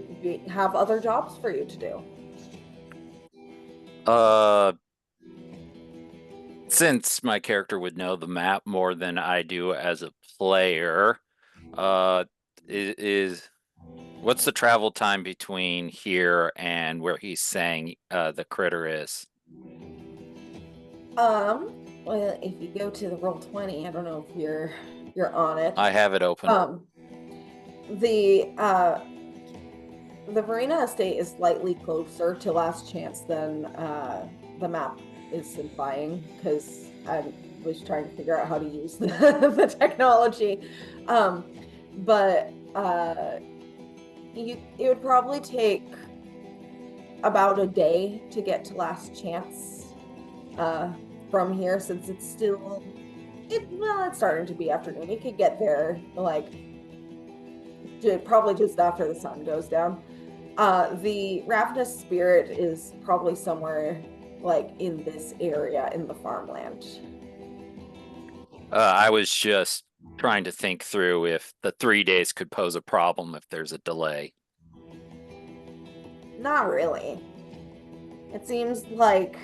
have other jobs for you to do. Since my character would know the map more than I do as a player, what's the travel time between here and where he's saying the critter is? Well, if you go to the Roll20, I don't know if you're on it. I have it open. The Verena estate is slightly closer to Last Chance than the map is implying, because I was trying to figure out how to use the technology. But it would probably take about a day to get to Last Chance from here, since it's still it's starting to be afternoon. You could get there probably just after the sun goes down. The ravenous spirit is probably somewhere in this area in the farmland. I was just trying to think through if the 3 days could pose a problem if there's a delay. Not really. It seems like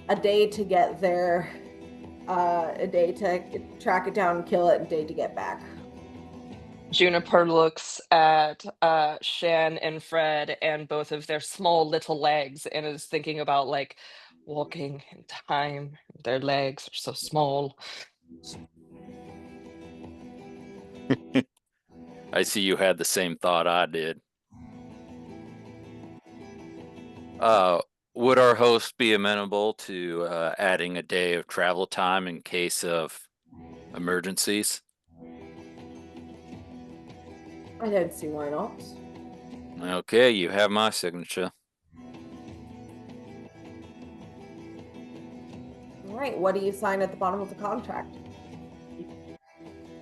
a day to get there a day to track it down and kill it, and a day to get back. Juniper looks at Shan and Fred and both of their small little legs and is thinking about like walking in time. Their legs are so small. I see you had the same thought I did. Would our host be amenable to adding a day of travel time in case of emergencies? I don't see why not. Okay, you have my signature. All right, what do you sign at the bottom of the contract?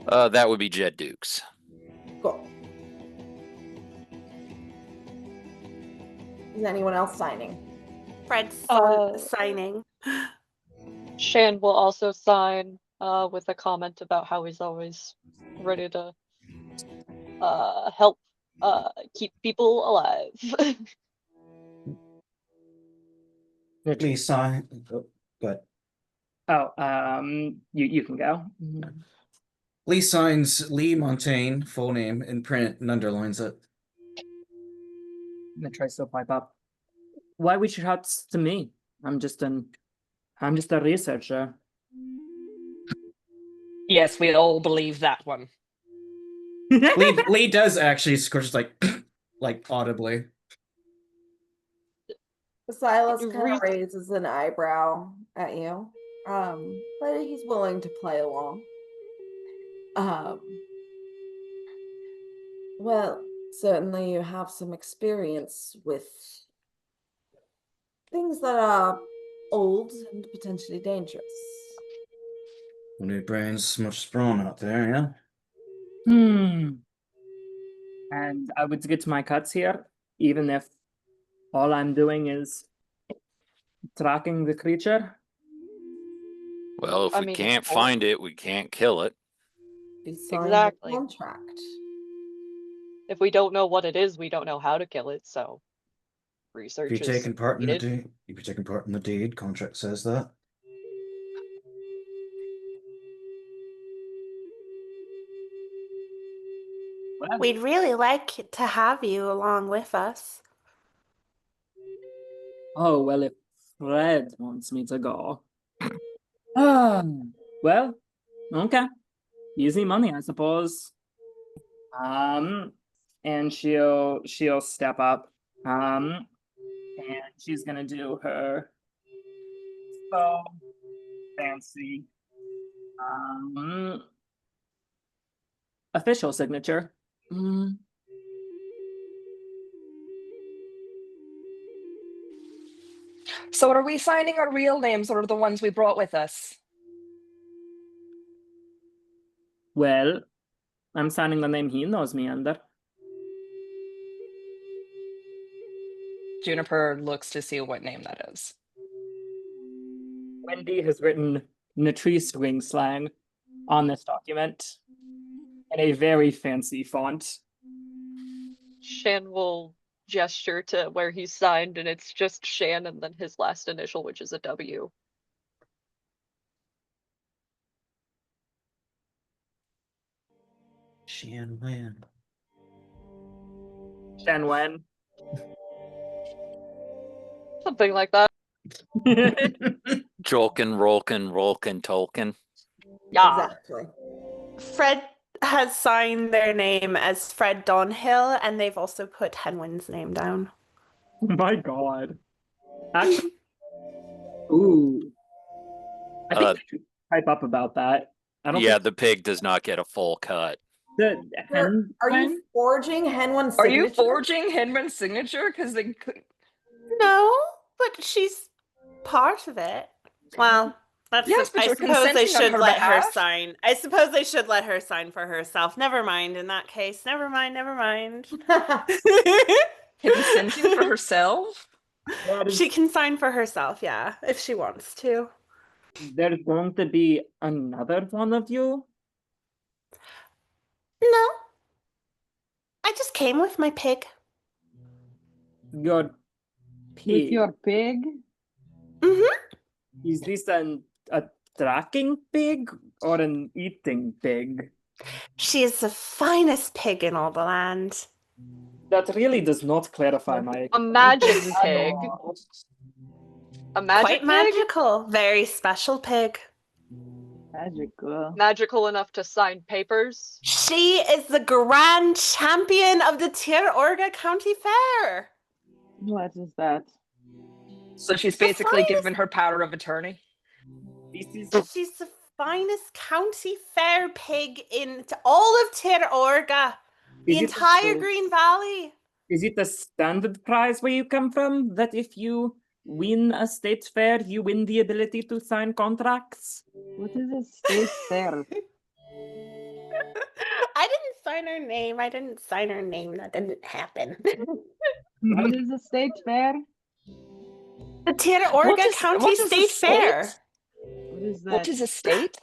That would be Jed Dukes. Cool. Is anyone else signing? Fred's signing. Shan will also sign with a comment about how he's always ready to help keep people alive. Please sign. Oh, go ahead. Oh, you can go. Lee signs Lee Montaigne, full name, in print and underlines it. And then tries to pipe up. Why would you have to me? I'm just a researcher. Yes, we all believe that one. Lee does actually scorch like audibly. Silas kind of raises an eyebrow at you, but he's willing to play along. Well, certainly you have some experience with things that are old and potentially dangerous. New brains, much sprawn out there, yeah? And I would get to my cuts here, even if all I'm doing is tracking the creature. Well, if we can't find it, we can't kill it. Exactly. Contract. If we don't know what it is, we don't know how to kill it, so research If you're taking part in the needed. deed, if you're taking part in the deed, contract says that. We'd really like to have you along with us. Oh, well, if Fred wants me to go. Well, okay. Easy money, I suppose. And she'll step up. And she's gonna do her so fancy official signature. So are we signing our real names or the ones we brought with us? Well, I'm signing the name he knows me under. Juniper looks to see what name that is. Wendy has written Natrice Wing slang on this document in a very fancy font. Shan will gesture to where he's signed, and it's just Shan and then his last initial, which is a W. Shan Wen. Shan Wen. Something like that. Jolkin, Rolkin, Rolkin, Tolkien. Yeah. Exactly. Fred has signed their name as Fred Donhill, and they've also put Henwin's name down. Oh my god. Actually, ooh. I think they should type up about that. I don't think the pig does not get a full cut. the Are you forging Henwin's signature? Are you forging Henman's signature? Because they could... No, but she's part of it. Well, yes, but I you're suppose they consenting on should her let behalf. her sign. I suppose they should let her sign for herself. Never mind in that case. Never mind. Consenting for herself? She can sign for herself, yeah, if she wants to. There's going to be another one of you? No. I just came with my pig. Your pig. With your pig? Mm-hmm. Is this a tracking pig or an eating pig? She is the finest pig in all the land. That really does not clarify my A magic question at pig. all. A magic Quite pig? magical. Very special pig. Magical. Magical enough to sign papers? She is the grand champion of the Tir Orga County Fair. What is that? So she's The basically finest- given her power of attorney. She's the finest county fair pig in all of Tir Orga. The Is it entire the- Green Valley. Is it a standard prize where you come from? That if you win a state fair, you win the ability to sign contracts? What is a state fair? I didn't sign her name. I didn't sign her name. That didn't happen. What is a state fair? The Tir Orga County what is a State Fair. What is that? What is a state?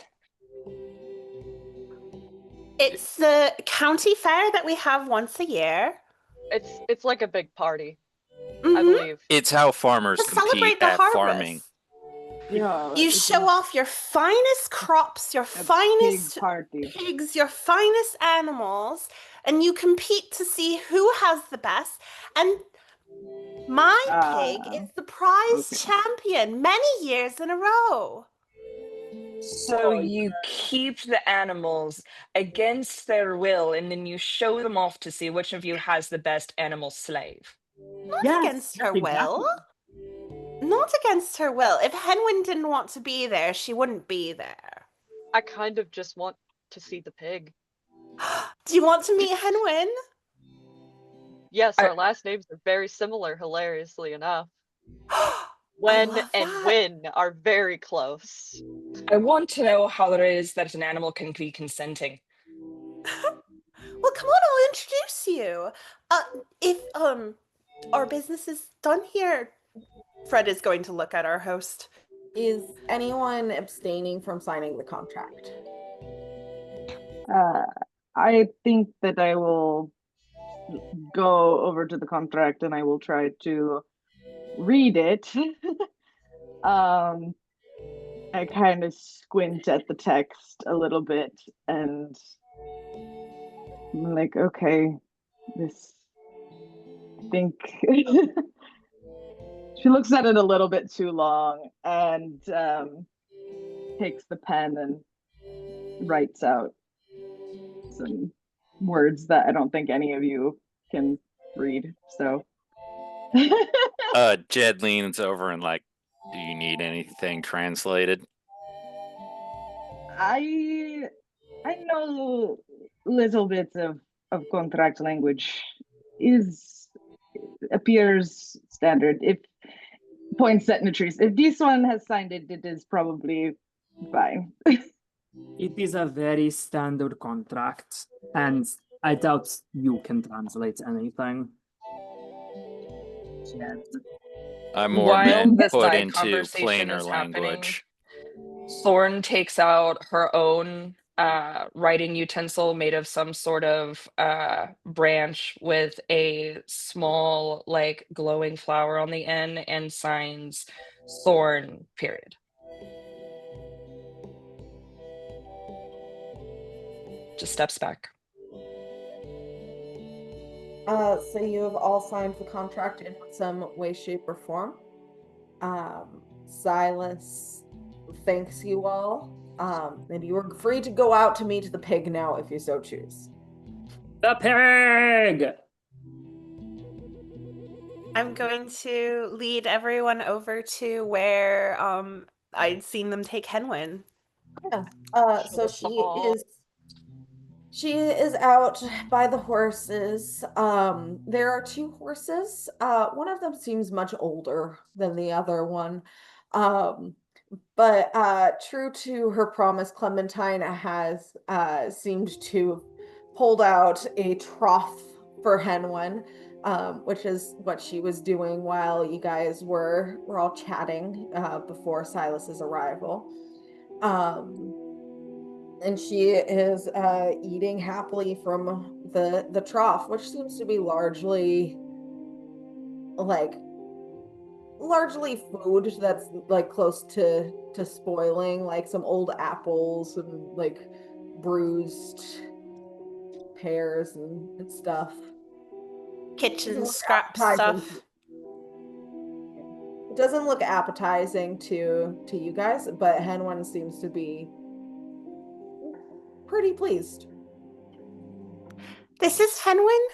It's the county fair that we have once a year. It's like a big party, I Mhm. believe. It's how farmers To celebrate compete the at harvest. farming. Yeah, You it's show off your finest crops, your a finest pig party. pigs, your finest animals, and you compete to see who has the best. And my pig Ah, is the prize okay. champion many years in a row. So you keep the animals against their will, and then you show them off to see which of you has the best animal slave. Not against her will. Not against her will. If Henwin didn't want to be there, she wouldn't be there. I kind of just want to see the pig. Do you want to meet Henwin? Yes, I- our last names are very similar, hilariously enough. I When love and that. Win are very close. I want to know how it is that an animal can be consenting. Well, come on, I'll introduce you. If our business is done here, Fred is going to look at our host. Is anyone abstaining from signing the contract? I think that I will go over to the contract and I will try to read it. I kind of squint at the text a little bit and I'm like, okay, this, I think she looks at it a little bit too long and takes the pen and writes out some words that I don't think any of you can read. So Jed leans over and like, do you need anything translated? I know little bits of contract language. Is appears standard. If points set in the trees. If this one has signed it, it is probably fine. It is a very standard contract, and I doubt you can translate anything. Jed. I'm more While meant this put side into conversation plainer is happening, language. Thorn takes out her own writing utensil made of some sort of branch with a small, like, glowing flower on the end and signs Thorn, period. Just steps back. So you have all signed the contract in some way, shape, or form. Silas thanks you all. And you are free to go out to meet the pig now if you so choose. The pig! I'm going to lead everyone over to where I'd seen them take Henwin. Yeah. So she is out by the horses. There are two horses. One of them seems much older than the other one. But true to her promise, Clementine has seemed to have pulled out a trough for Henwin, which is what she was doing while you guys were all chatting before Silas's arrival. And she is eating happily from the trough, which seems to be largely like largely food that's like close to spoiling, like some old apples and like bruised pears and stuff. Kitchen Doesn't look scrap appetizing. stuff. It doesn't look appetizing to you guys, but Henwen seems to be pretty pleased. This is Henwin?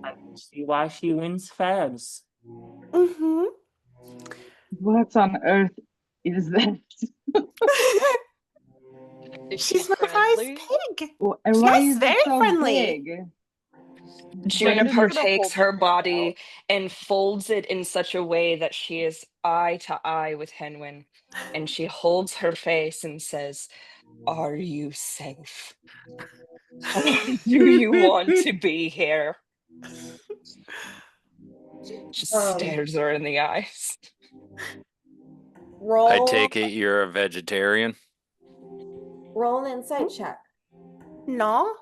I can see why she wins fairs. Mm-hmm. What on earth is that? Is She's she my prized friendly? pig. And why Yes, is very it so friendly. big? Shane is Juniper gonna takes hold her her body out. and folds it in such a way that she is eye to eye with Henwin, and she holds her face and says, "Are you safe? Do you want to be here?" Just stares her in the eyes. I Roll take it you're a vegetarian? roll an insight check. No?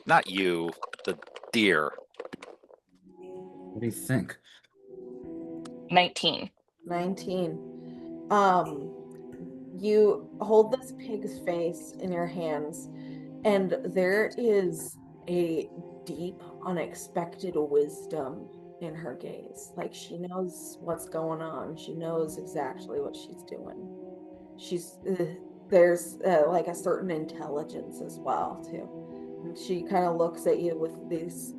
Not you, the deer. What do you think? 19. 19. You hold this pig's face in your hands, and there is a deep, unexpected wisdom in her gaze. Like she knows what's going on. She knows exactly what she's doing. She's there's like a certain intelligence as well too. And she kind of looks at you with these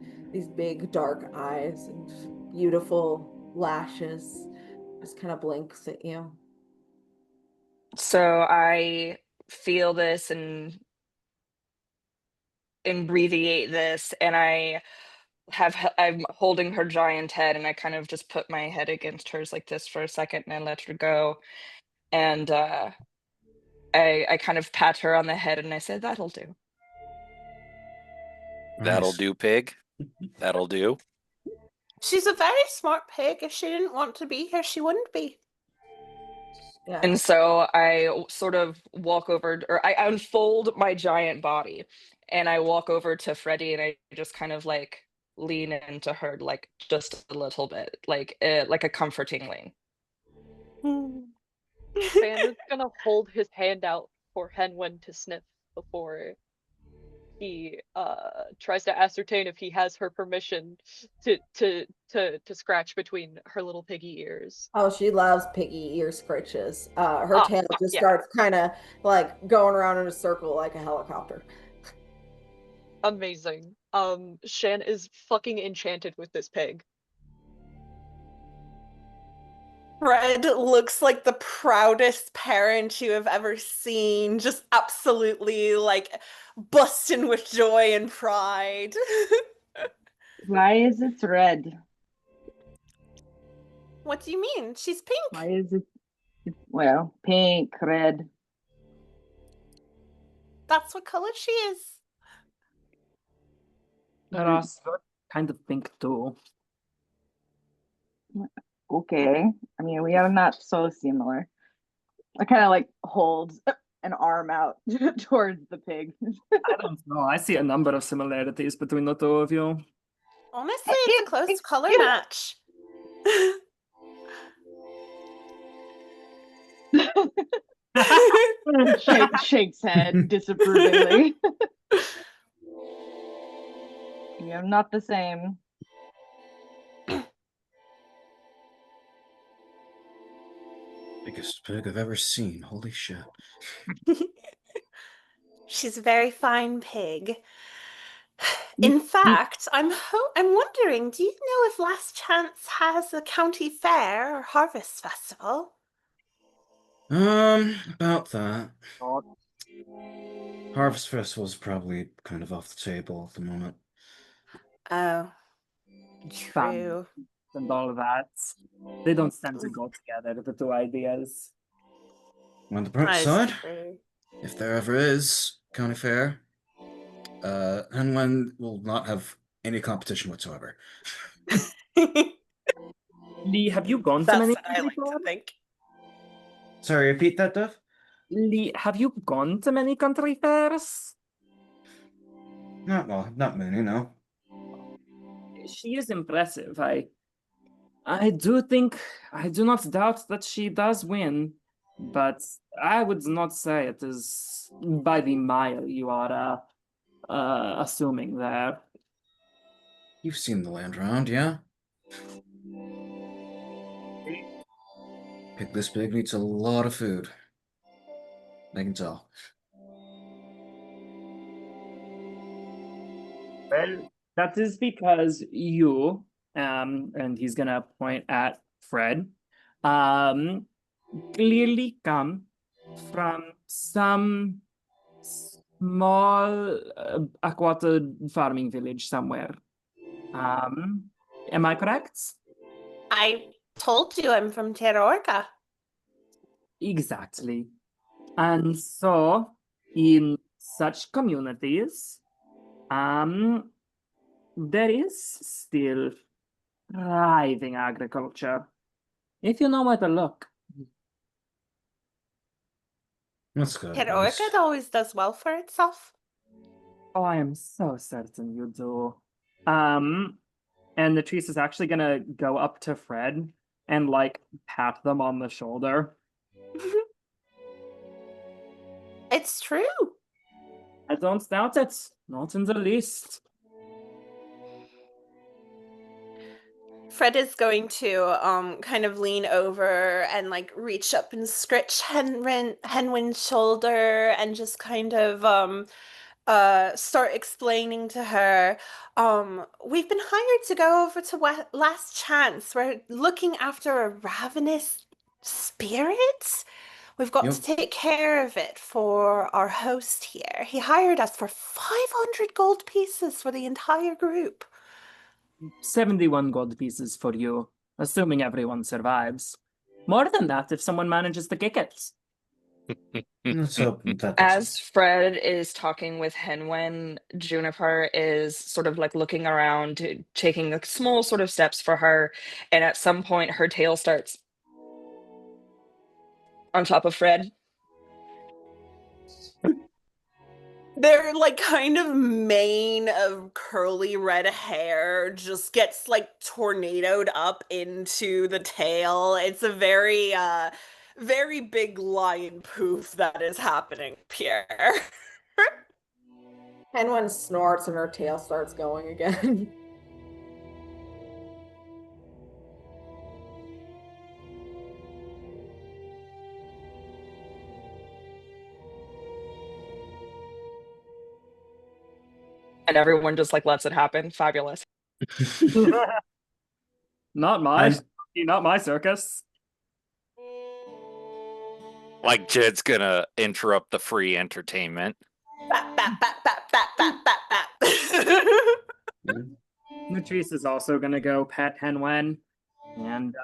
big dark eyes and beautiful lashes. Just kind of blinks at you. So I feel this and abbreviate this, and I'm holding her giant head, and I kind of just put my head against hers like this for a second, and I let her go, and I kind of pat her on the head, and I said, "That'll do." That'll Nice. do, pig. That'll do. She's a very smart pig. If she didn't want to be here, she wouldn't be. Yeah. And so I sort of walk over, or I unfold my giant body, and I walk over to Freddie, and I just kind of like lean into her, like just a little bit, like a comforting lean. Fan is gonna hold his hand out for Henwen to sniff before he tries to ascertain if he has her permission to scratch between her little piggy ears. Oh, she loves piggy ear scritches. Her tail Fuck just yeah. starts kind of like going around in a circle like a helicopter. Amazing. Shan is fucking enchanted with this pig. Fred looks like the proudest parent you have ever seen, just absolutely like busting with joy and pride. Why is it red? What do you mean? She's pink. Why is it, well, pink, red? That's what color she is. Ross, you're kind of pink too. Okay. I mean, we are not so similar. I kind of like hold an arm out towards the pig. I don't know. I see a number of similarities between the two of you. Honestly, it's a close color match. Shakes head disapprovingly. We are not the same. Biggest pig I've ever seen. Holy shit. She's a very fine pig. In fact, I'm wondering, do you know if Last Chance has a county fair or harvest festival? About that. Oh, Harvest Festival's probably kind of off the table at the moment. Oh, fun true. and all of that. They don't tend to go together, the two ideas. On the bright That is side, true. if there ever is county fair, Henwen will not have any competition whatsoever. Lee, have you gone to That's many what I country like to fairs? think. Sorry, repeat that, Duff? Lee, have you gone to many country fairs? Not many, no. she is impressive. I do think, I do not doubt that she does win, but I would not say it is by the mile you are assuming there. You've seen the land round, yeah? Pig this big needs a lot of food. I can tell. Well, that is because you, and he's gonna point at Fred, um, clearly come from some small aquatic farming village somewhere. Am I correct? I told you I'm from Terrorca. Exactly. And so, in such communities, there is still thriving agriculture. If you know where to look. That's good Terrorca advice. always does well for itself. Oh, I am so certain you do. And Latrice is actually gonna go up to Fred and like pat them on the shoulder. It's true. I don't doubt it, not in the least. Fred is going to kind of lean over and like reach up and scratch Henwin's shoulder and just kind of start explaining to her, we've been hired to go over to Last Chance. We're looking after a ravenous spirit. We've got to take care of it for our host here. He hired us for 500 gold pieces for the entire group. 71 gold pieces for you, assuming everyone survives. More than that if someone manages to kick it. Let's hope that As doesn't. Fred is talking with Henwen, Juniper is sort of like looking around, taking like small sort of steps for her, and at some point her tail starts on top of Fred. Their like kind of mane of curly red hair just gets like tornadoed up into the tail. It's a very big lion poof that is happening, Pierre. And one snorts and her tail starts going again. And everyone just like lets it happen. Fabulous. Not my circus. Like Jed's gonna interrupt the free entertainment. Bap, bap, bap, bap, bap, bap, bap, bap. Latrice is also gonna go pet Henwen, and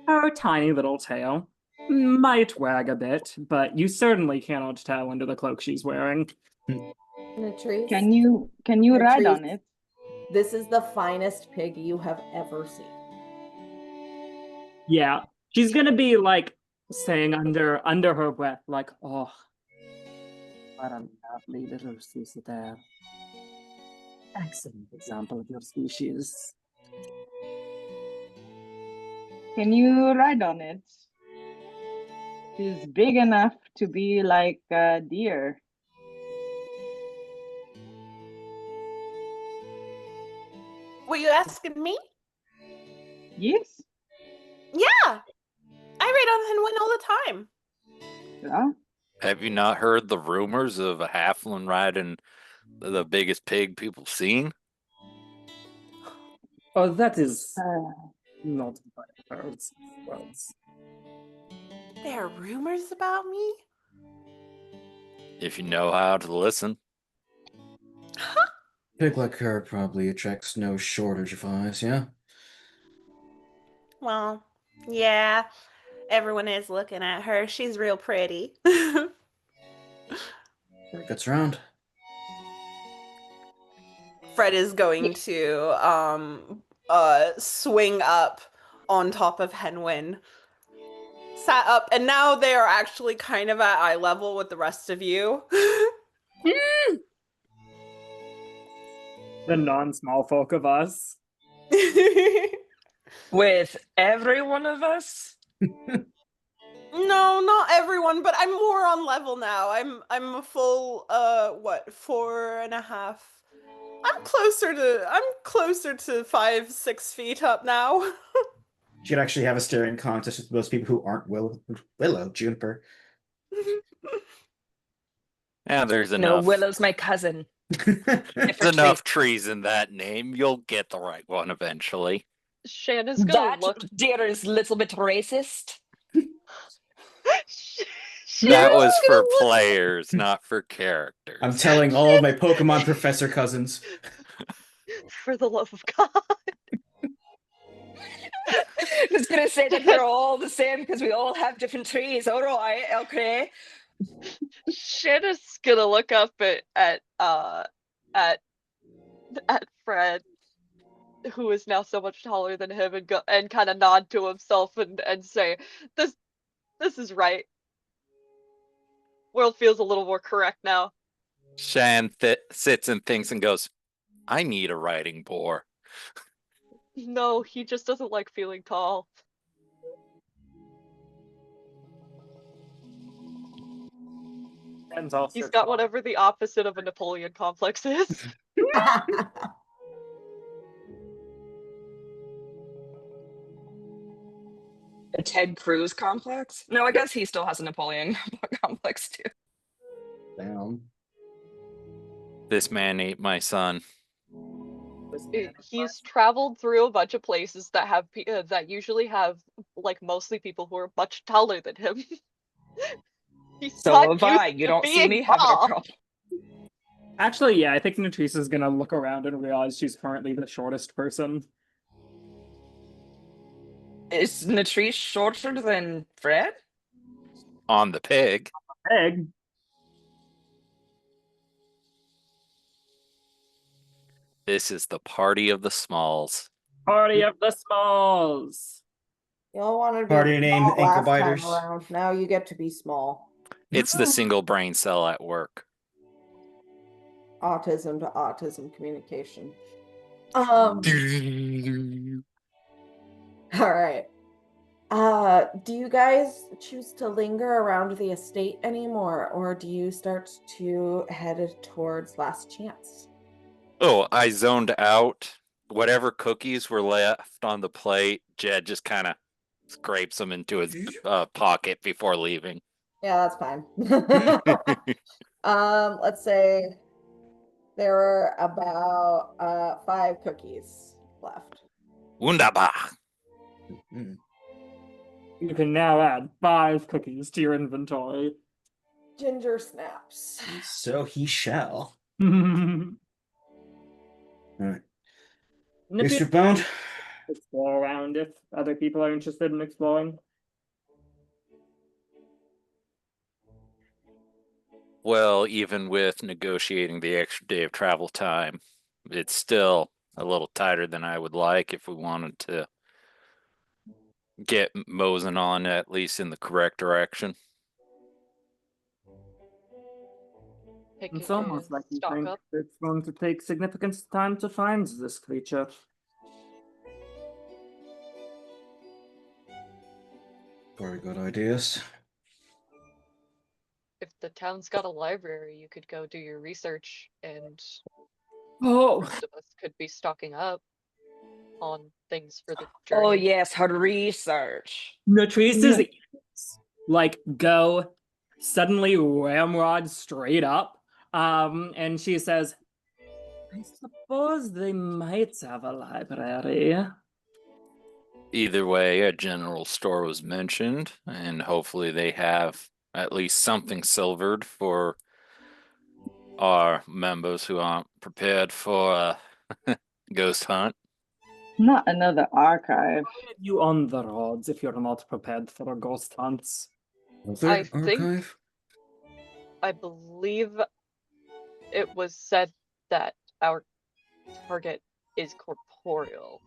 her tiny little tail might wag a bit, but you certainly cannot tell under the cloak she's wearing. Latrice, Can you ride on Latrice, it? this is the finest pig you have ever seen. Yeah, she's gonna be like saying under her breath, like, "Oh, what a lovely little Susie there. Excellent example of your species." Can you ride on it? It's big enough to be like a deer. Were you asking me? Yes. Yeah. I ride on Henwin all the time. Yeah. Have you not heard the rumors of a halfling riding the biggest pig people seen? Oh, that is Uh, not by words. Words. There are rumors about me? If you know how to listen. Pig like her probably attracts no shortage of eyes, yeah? Well, yeah. Everyone is looking at her. She's real pretty. Gets around. Fred is going to swing up on top of Henwin. Sat up, and now they are actually kind of at eye level with the rest of you. The non-small folk of us. With every one of us? No, not everyone, but I'm more on level now. I'm a full 4.5. I'm closer to 5, 6 feet up now. You should actually have a staring contest with those people who aren't Willow, Juniper. Yeah, there's No, enough. Willow's my cousin. There's enough trees in that name. You'll get the right one eventually. Shanna's gonna That, look. dear, is a little bit racist. That was for players, not for characters. I'm telling all of my Pokemon professor cousins. For the love of God. I was gonna say that we're all the same because we all have different trees. All right, okay. Shanna's gonna look up at Fred, who is now so much taller than him, and go and kind of nod to himself and say, "This is right. World feels a little more correct now." Shan sits and thinks and goes, I need a riding boar. No, he just doesn't like feeling tall. And also He's got tall. whatever the opposite of a Napoleon complex is. A Ted Cruz complex? No, I guess he still has a Napoleon complex too. Down. This man ate my son. He's traveled through a bunch of places that have that usually have like mostly people who are much taller than him. He's So not have I. used You to don't see being me having a tall. problem. Actually, yeah, I think Natrice is gonna look around and realize she's currently the shortest person. Is Natrice shorter than Fred? On the pig. Egg. This is the party of the smalls. Party of the smalls. You all wanted to be Party name, small ankle last time biters. around. Now you get to be small. It's the single brain cell at work. Autism to autism communication. All right. Do you guys choose to linger around the estate anymore, or do you start to head towards Last Chance? Oh, I zoned out. Whatever cookies were left on the plate, Jed just kind of scrapes them into his pocket before leaving. Yeah, that's fine. Let's say there were about 5 cookies left. Wunderbar. You can now add 5 cookies to your inventory. Ginger snaps. So he shall. Alright. Alright. Mr. Bond. Explore around if other people are interested in exploring. Well, even with negotiating the extra day of travel time, it's still a little tighter than I would like if we wanted to get moseying on at least in the correct direction. It's almost like you think it's going to take significant time to find this creature. Very good ideas. If the town's got a library, you could go do your research, and Oh, most of us could be stocking up on things for the Oh journey. yes, her research. Natrice's ears, like, go suddenly ramrod straight up. And she says, I suppose they might have a library. Either way, a general store was mentioned, and hopefully they have at least something silvered for our members who aren't prepared for a ghost hunt. Not another archive. Get you on the roads if you're not prepared for a ghost hunts. I believe it was said that our target is corporeal.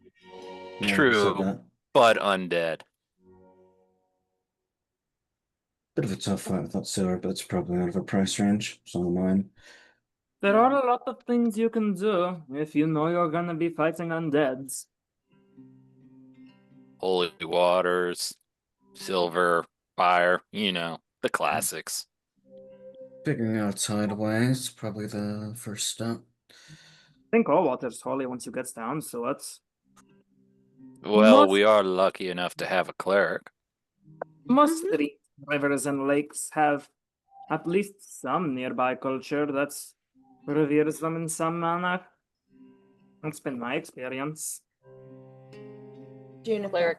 Yeah, True, but undead. Bit of a tough fight with that silver, but it's probably out of our price range. It's on mine. There are a lot of things you can do if you know you're gonna be fighting undeads. Holy waters, silver, fire, the classics. Figuring out a tidal way is probably the first step. I think all water's holy once you get down to it. Well, we are lucky enough to have a cleric. Most rivers and lakes have at least some nearby culture that reveres them in some manner. That's been my experience. Juniper. Cleric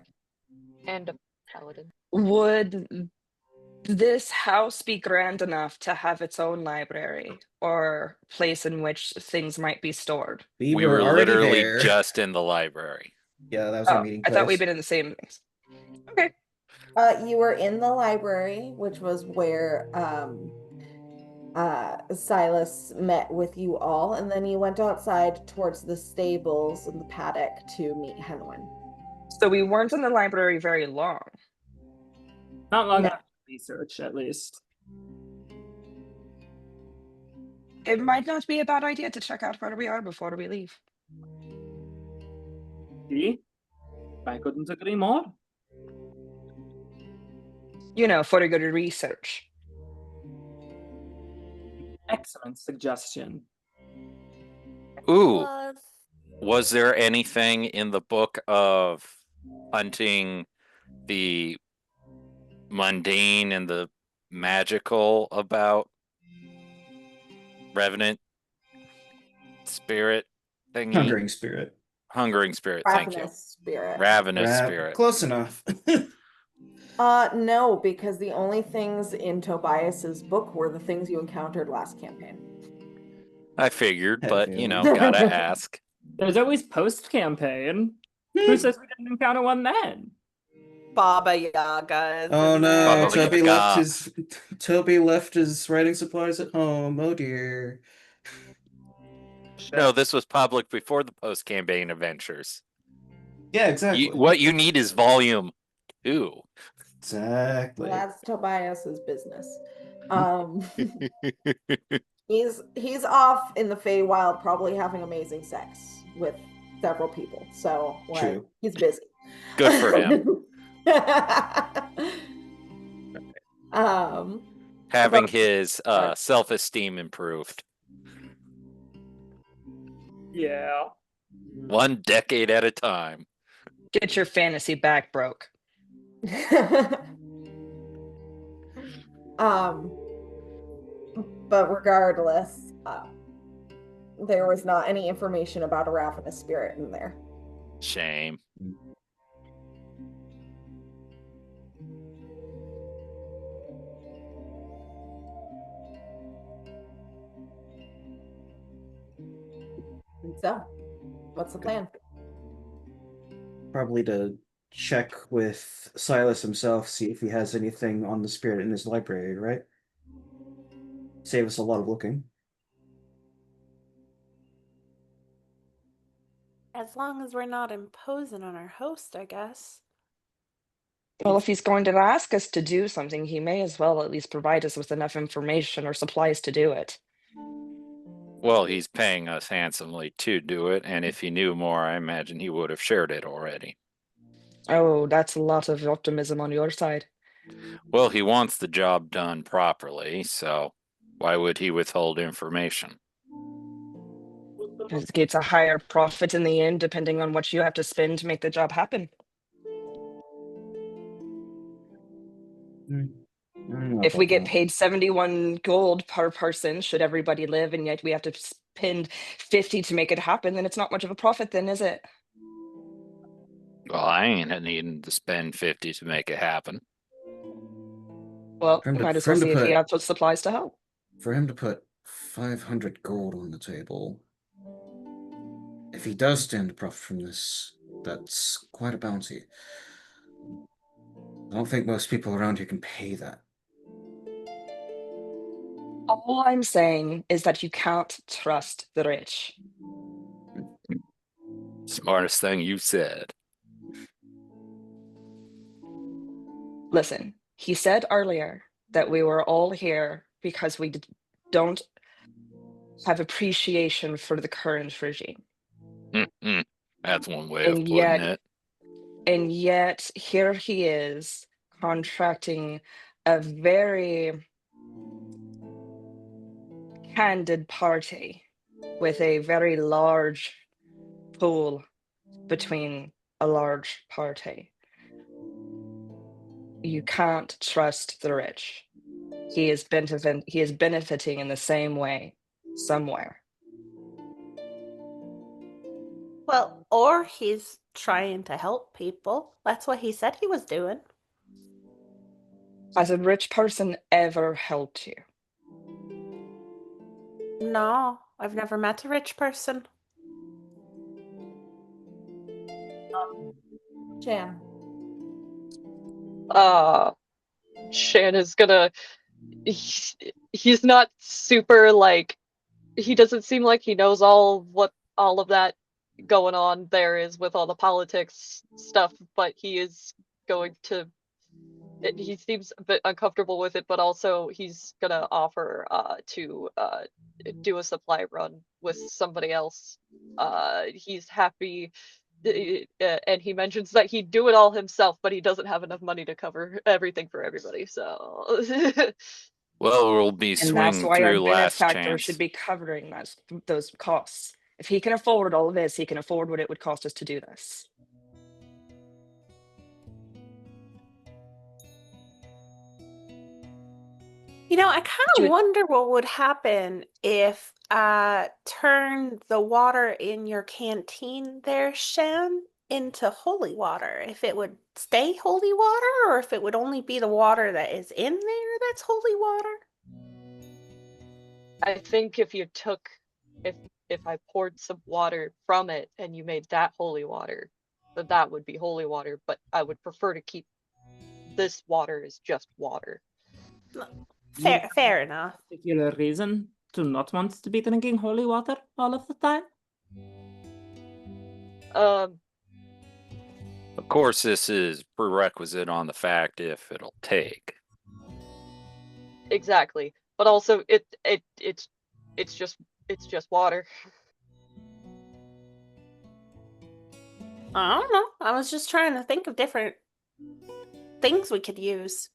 and a paladin. Would this house be grand enough to have its own library or place in which things might be stored? We We were were already literally there. just in the library. Yeah, that was our Oh, meeting I thought we'd place. been in the same. Okay. You were in the library, which was where Silas met with you all, and then you went outside towards the stables and the paddock to meet Henwin. So we weren't in the library very long. Not long No. enough to research, at least. It might not be a bad idea to check out where we are before we leave. See? I couldn't agree more. You know, for a good research. Excellent suggestion. Ooh, was there anything in the book of hunting the mundane and the magical about revenant spirit thingy? Hungering spirit. Hungering spirit, thank you. Ravenous spirit. Ravenous spirit. Close enough. No, because the only things in Tobias's book were the things you encountered last campaign. I figured, Had a but feeling. gotta ask. There's always post-campaign. Who says we didn't encounter one then? Baba Yaga. Is Oh in no, there. Baba Toby Yaga. Toby left his writing supplies at home. Oh dear. No, this was public before the post-campaign adventures. Yeah, exactly. What you need is volume 2. Exactly. Well, that's Tobias's business. He's off in the Feywild, probably having amazing sex with several people. So True. he's busy. Good for him. Having his self-esteem improved. Yeah. 1 decade at a time. Get your fantasy back broke. But regardless, there was not any information about a ravenous spirit in there. Shame. So, what's the plan? Probably to check with Silas himself, see if he has anything on the spirit in his library, right? Save us a lot of looking. As long as we're not imposing on our host, I guess. Well, if he's going to ask us to do something, he may as well at least provide us with enough information or supplies to do it. Well, he's paying us handsomely to do it, and if he knew more, I imagine he would have shared it already. Oh, that's a lot of optimism on your side. Well, he wants the job done properly, so why would he withhold information? It gets a higher profit in the end, depending on what you have to spend to make the job happen. If we get paid 71 gold per person, should everybody live, and yet we have to spend 50 to make it happen, then it's not much of a profit then, is it? Well, I ain't needing to spend 50 to make it happen. Well, might as well see if he has what supplies to help. For him to put 500 gold on the table, if he does stand a profit from this, that's quite a bounty. I don't think most people around here can pay that. All I'm saying is that you can't trust the rich. Smartest thing you said. Listen, he said earlier that we were all here because we don't have appreciation for the current regime. That's one way of And putting yet, it. and yet here he is contracting a very candid party with a very large pool between a large party. You can't trust the rich. He is benefiting in the same way somewhere. Well, or he's trying to help people. That's what he said he was doing. Has a rich person ever helped you? No, I've never met a rich person. Jan. Shan is gonna. He's not super like. He doesn't seem like he knows all of that going on there is with all the politics stuff, but he is going to. He seems a bit uncomfortable with it, but also he's gonna offer to do a supply run with somebody else. He's happy. And he mentions that he'd do it all himself, but he doesn't have enough money to cover everything for everybody. So, Well, we'll be And that's swinging why our through last benefactor chance. should be covering those costs. If he can afford all of this, he can afford what it would cost us to do this. You know, I kind of wonder what would happen if turned the water in your canteen there, Shan, into holy water. If it would stay holy water, or if it would only be the water that is in there that's holy water. I think if I poured some water from it and you made that holy water, that would be holy water. But I would prefer to keep this water as just water. Fair enough. Particular reason to not want to be drinking holy water all of the time? Of course, this is prerequisite on the fact if it'll take. Exactly. But also it's just water. I don't know. I was just trying to think of different things we could use.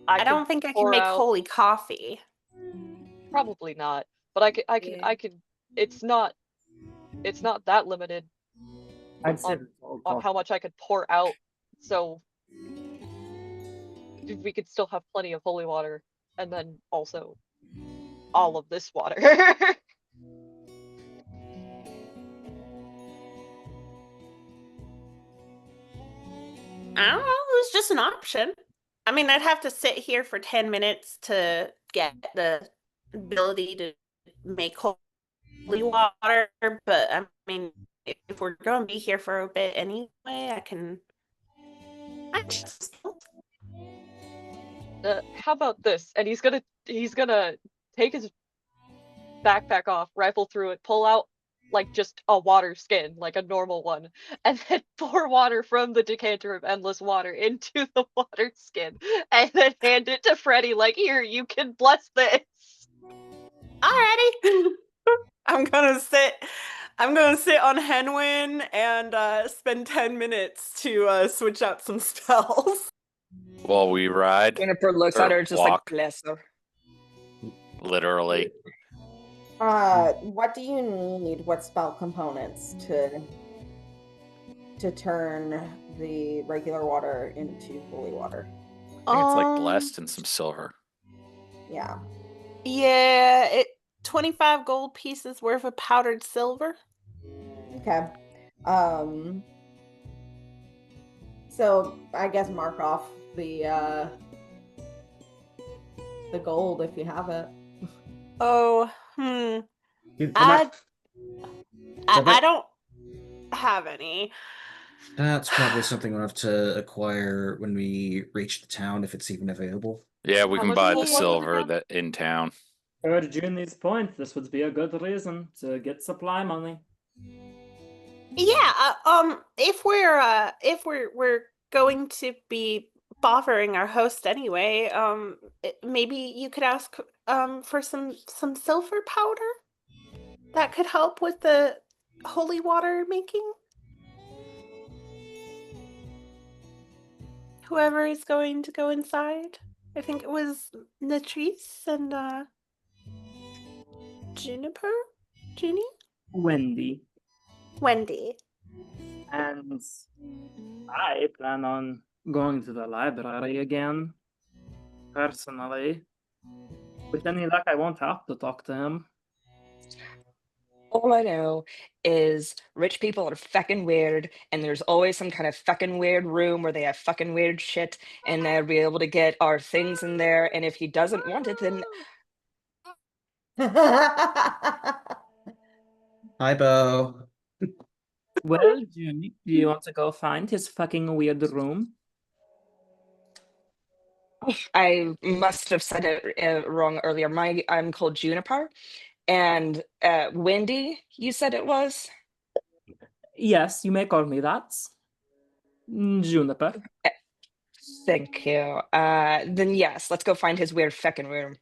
I don't think I can make holy coffee. Probably not. But I can. It's not that limited on how much I could pour out. So we could still have plenty of holy water, and then also all of this water. I don't know. It was just an option. I mean, I'd have to sit here for 10 minutes to get the ability to make holy water, but I mean, if we're going to be here for a bit anyway, I just. How about this? And he's gonna take his backpack off, rifle through it, pull out like just a water skin, like a normal one, and then pour water from the decanter of endless water into the water skin, and then hand it to Freddy like, here, you can bless this. Alrighty. I'm gonna sit on Henwin and spend 10 minutes to switch out some spells. While we ride. Jennifer looks at her just walk. like, bless her. Literally. What do you need? What spell components to turn the regular water into holy water? I think it's like blessed and some silver. Yeah. Yeah, 25 gold pieces worth of powdered silver. Okay. So I guess mark off the gold if you have it. Oh, I don't have any. That's probably something we'll have to acquire when we reach the town, if it's even available. Yeah, we How can much buy gold the was it silver again? that in town. Urge Junie's point, this would be a good reason to get supply money. Yeah, if we're going to be bothering our host anyway, maybe you could ask for some silver powder that could help with the holy water making. Whoever is going to go inside. I think it was Latrice and Juniper? Junie? Wendy. Wendy. And I plan on going to the library again. Personally. With any luck, I won't have to talk to him. All I know is rich people are fucking weird, and there's always some kind of fucking weird room where they have fucking weird shit, and they'll be able to get our things in there. And if he doesn't want it, then Hi, Bo. Well, Jimmy, do you want to go find his fucking weird room? I must have said it wrong earlier. I'm called Juniper, and Wendy, you said it was. Yes, you may call me that. Juniper. Thank you. Then yes, let's go find his weird fucking room.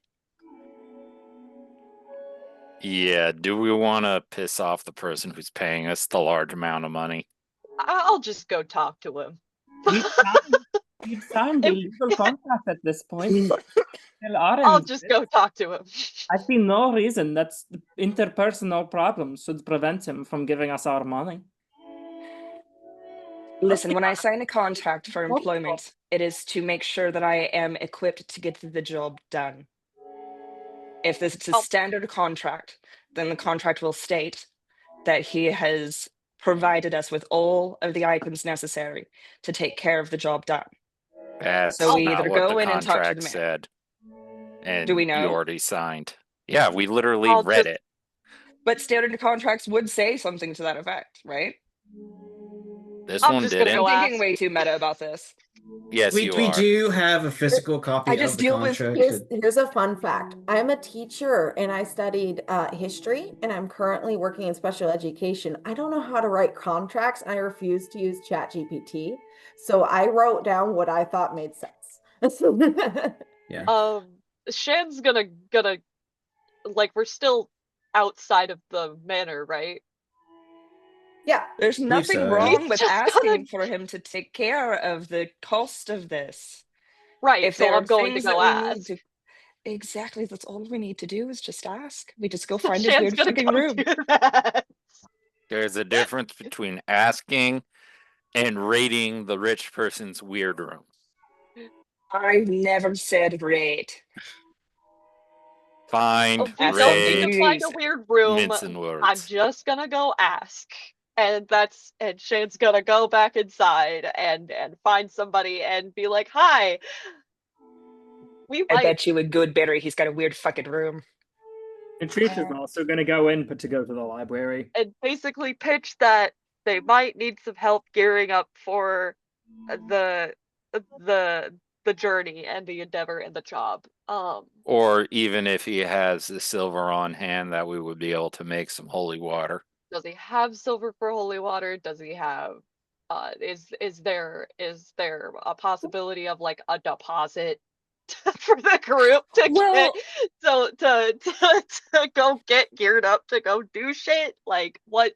Yeah, do we want to piss off the person who's paying us the large amount of money? I'll just go talk to him. We've signed a legal contract at this point. I'll just go talk to him. I see no reason that interpersonal problems should prevent him from giving us our money. Listen, when I sign a contract for employment, it is to make sure that I am equipped to get the job done. If this is a standard contract, then the contract will state that he has provided us with all of the items necessary to take care of the job done. That's So we not either what go the in and talk to the contract man. said. And Do we know? you already signed. Yeah, we literally I'll read just- it. But standard contracts would say something to that effect, right? This I'm one just gonna didn't. I'm go thinking ask. way too meta about this. Yes, We you we are. do have a physical copy I of just the deal with- contract. Here's a fun fact. I'm a teacher and I studied history, and I'm currently working in special education. I don't know how to write contracts. I refuse to use ChatGPT. So I wrote down what I thought made sense. Yeah. Shan's gonna like, we're still outside of the manor, right? Yeah. There's Believe nothing so, yeah. wrong He's with just asking gonna- for him to take care of the cost of this. Right, If so there are I'm going to things go that we ask. need to, exactly, that's all we need to do is just ask. We just go find his Shan's weird gonna fucking go room. do that. There's a difference between asking and raiding the rich person's weird room. I never said rate. Find, If we Ask don't need raid, to find a something weird room, mincing I'm words. just gonna go ask. And Shane's gonna go back inside and find somebody and be like, hi. We I might bet you a good berry he's got a weird fucking room. And Trish is also going to go in, but to go to the library. and basically pitch that they might need some help gearing up for the journey and the endeavor and the job. Or even if he has the silver on hand, that we would be able to make some holy water. Does he have silver for holy water? Does he have is there a possibility of like a deposit for the group to Well- get to go get geared up to go do shit? Like what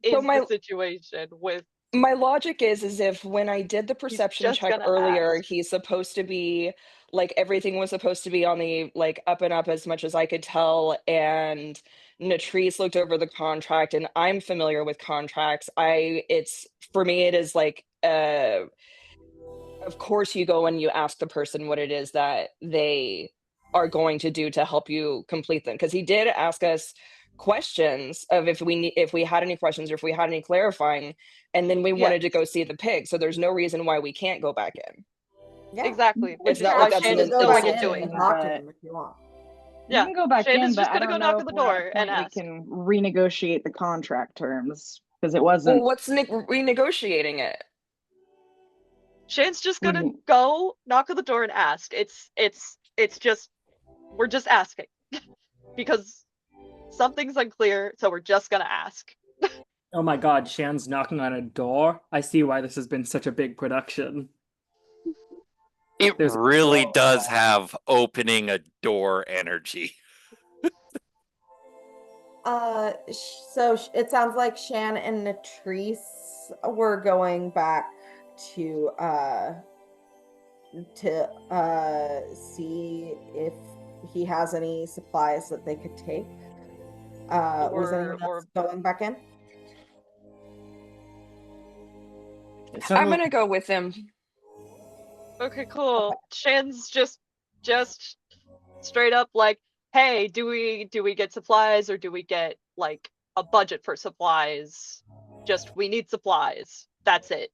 is my- the situation with My logic is if when I did the perception just check gonna earlier, ask. he's supposed to be like everything was supposed to be on the like up and up as much as I could tell, and Natrice looked over the contract, and I'm familiar with contracts. It's for me it is like of course you go and you ask the person what it is that they are going to do to help you complete them, because he did ask us questions of if we had any questions or if we had any clarifying, and then we wanted to go see the pig, so there's no reason why we can't go back in. Yeah. Which It's is not why like that's Shane an is still back going in to and doing. talk to but- him if you want. You Yeah, can go back Shane in, is but just I gonna don't go know knock if on the we're at a door and point we ask. can renegotiate the contract terms because it Well, wasn't. what's renegotiating it? Shane's just What do gonna you- go knock on the door and ask. It's just we're just asking because something's unclear, so we're just gonna ask. Oh my god, Shan's knocking on a door. I see why this has been such a big production. It There's really does have opening a door energy. So it sounds like Shan and Natrice were going back to see if he has any supplies that they could take. Was anyone else going back in? I'm gonna go with him. Okay, cool. Shan's just straight up like, hey, do we get supplies or do we get like a budget for supplies? Just we need supplies. That's it.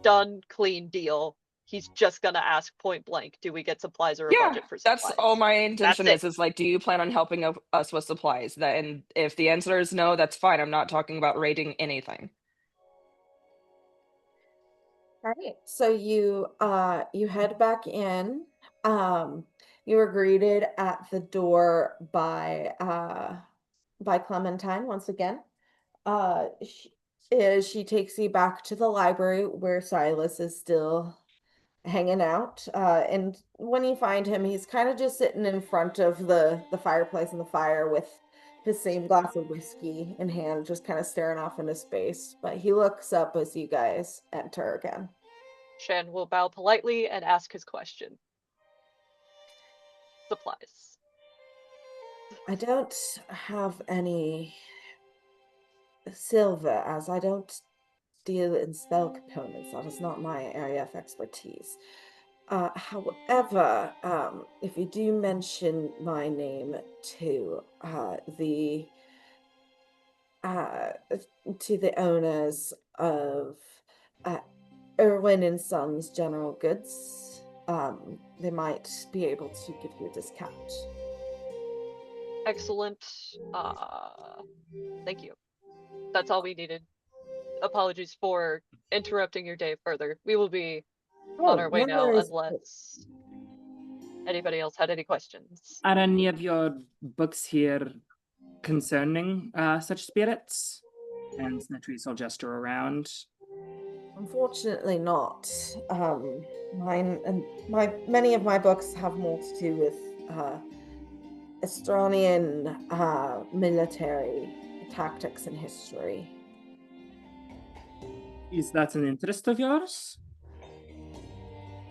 Done, clean deal. He's just gonna ask point blank, do we get supplies or a Yeah, budget for that's supplies? all my intention That's is like, do you plan on helping us with supplies? And if the answer is no, that's fine. I'm not talking about raiding anything. All right. So you head back in. You were greeted at the door by Clementine once again. She takes you back to the library where Silas is still hanging out. And when you find him, he's kind of just sitting in front of the fireplace and the fire with his same glass of whiskey in hand, just kind of staring off into space. But he looks up as you guys enter again. Shan will bow politely and ask his question. Supplies. I don't have any silver, as I don't deal in spell components. That is not my area of expertise. However, if you do mention my name uh, to the owners of Irwin and Sons General Goods, they might be able to give you a discount. Excellent. Thank you. That's all we needed. Apologies for interrupting your day further. We will be on our way no now worries. unless anybody else had any questions. Are any of your books here concerning such spirits? And Natrice will gesture around. Unfortunately not. Many of my books have more to do with Estronian military tactics and history. Is that an interest of yours?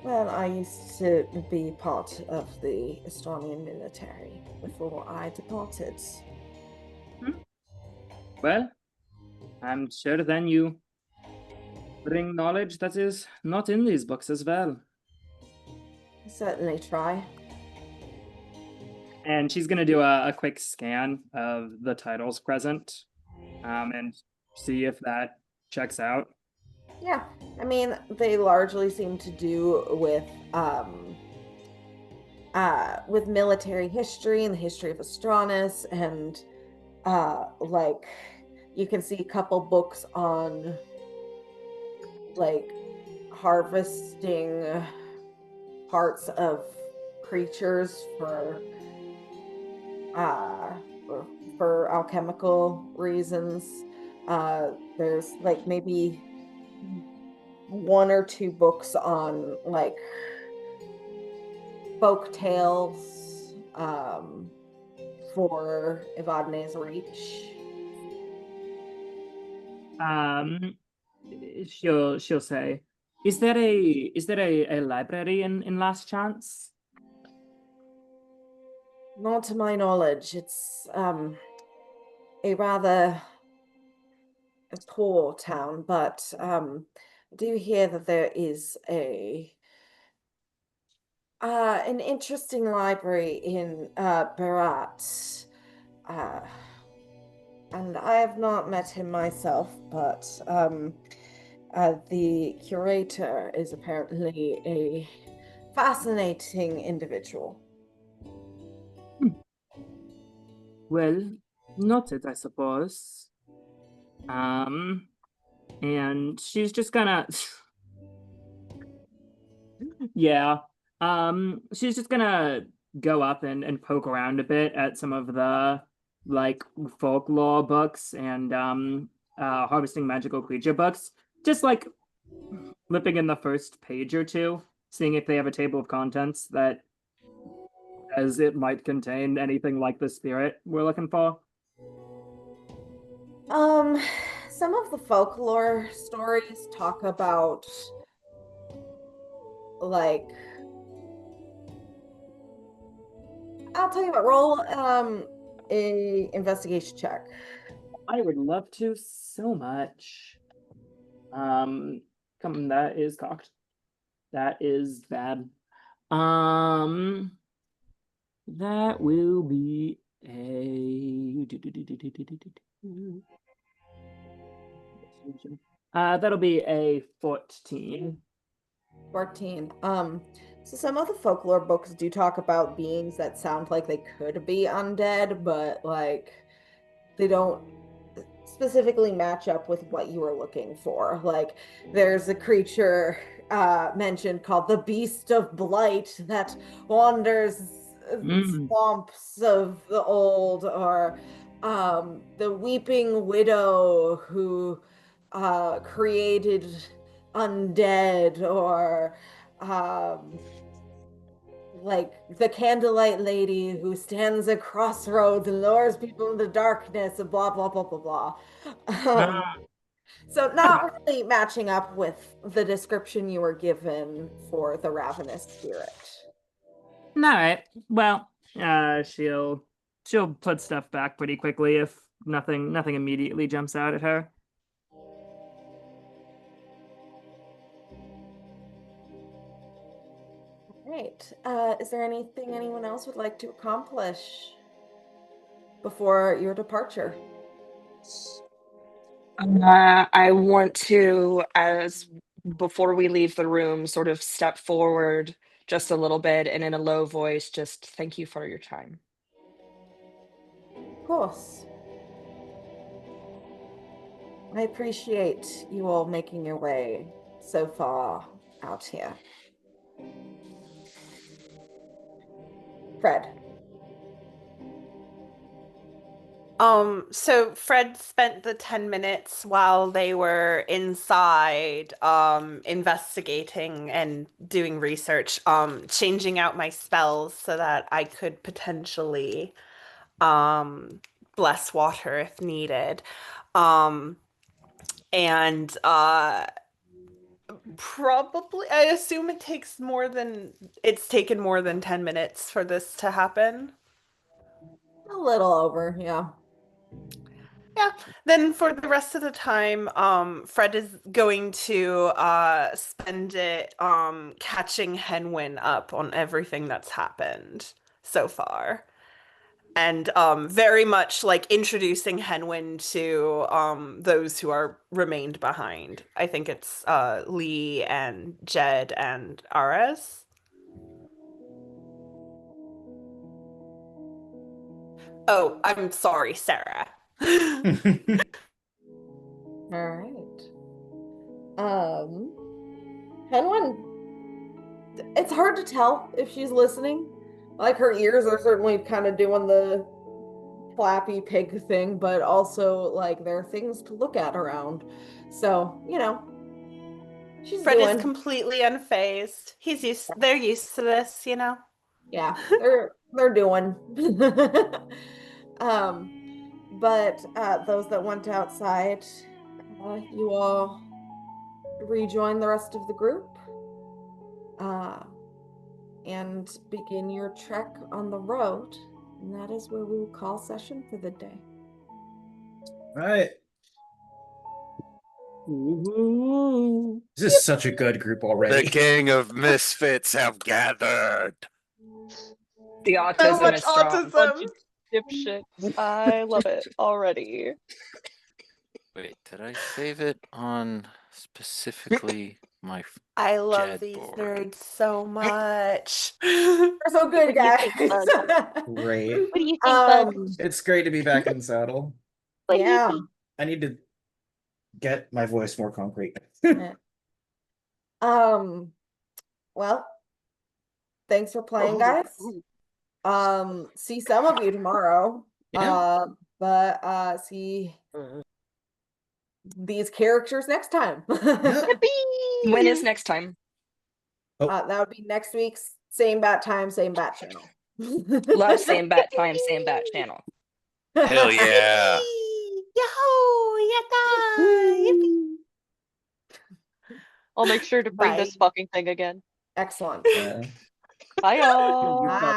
Well, I used to be part of the Estronian military before I departed. Well, I'm sure then you bring knowledge that is not in these books as well. I certainly try. And she's going to do a quick scan of the titles present and see if that checks out. Yeah, I mean, they largely seem to do with military history and the history of Astronus, and like you can see a couple books on like harvesting parts of creatures for alchemical reasons. There's like maybe one or two books on like folk tales for Evadne's Reach. She'll say, is there a library in Last Chance? Not to my knowledge. It's a rather poor town, but I do hear that there is an interesting library in Barat. And I have not met him myself, but the curator is apparently a fascinating individual. Well, noted, I suppose. And she's just gonna yeah. She's just gonna go up and poke around a bit at some of the like folklore books and harvesting magical creature books. Just like flipping in the first page or two, seeing if they have a table of contents that as it might contain anything like the spirit we're looking for. Some of the folklore stories talk about like I'll tell you what, roll a investigation check. I would love to so much. Come that is cocked. That is bad. That will be a that'll be a 14. 14. So some of the folklore books do talk about beings that sound like they could be undead, but like they don't specifically match up with what you were looking for. Like there's a creature mentioned called the Beast of Blight that wanders swamps of the old, or the Weeping Widow who created undead, or like the Candlelight Lady who stands at crossroads and lures people into darkness, and blah blah blah blah blah. So not really matching up with the description you were given for the ravenous spirit. All right. Well, she'll put stuff back pretty quickly if nothing immediately jumps out at her. Right. Is there anything anyone else would like to accomplish before your departure? I want to, as before we leave the room, sort of step forward just a little bit and in a low voice, just thank you for your time. Of course. I appreciate you all making your way so far out here. Fred. So Fred spent the 10 minutes while they were inside, investigating and doing research, changing out my spells so that I could potentially, bless water if needed. And probably, I assume it's taken more than 10 minutes for this to happen. A little over, yeah. Yeah, then for the rest of the time, Fred is going to spend it catching Henwin up on everything that's happened so far. And very much like introducing Henwin to those who are remained behind. I think it's Lee and Jed and Ares. Oh, I'm sorry, Sarah. All right. Henwin, it's hard to tell if she's listening. Like her ears are certainly kind of doing the flappy pig thing, but also like there are things to look at around. So, she's Fred doing. is completely unfazed. They're used to this, Yeah, they're doing. But those that went outside, you all rejoin the rest of the group and begin your trek on the road. And that is where we will call session for the day. All right. Ooh. This is such a good group already. The gang of misfits have gathered. The So autism much is strong. autism. Dipshits. I love it already. Wait, did I save it on specifically my I love Jed these board? nerds so much. We're so good, What do you think, guys. Great. What do you think, bud? It's great to be back in the saddle. What do you Yeah. think? I need to get my voice more concrete. Well, thanks for playing, guys. See some of you tomorrow. Yeah. But see these characters next time. Yippee! When is next time? Oh. That would be next week's same bat time, same bat channel. Love same bat time, same bat channel. Hell yeah. Yahoo! Yatta! Yippee! I'll make sure to bring this Bye. fucking thing again. Excellent. Yeah. Bye, y'all. Bye.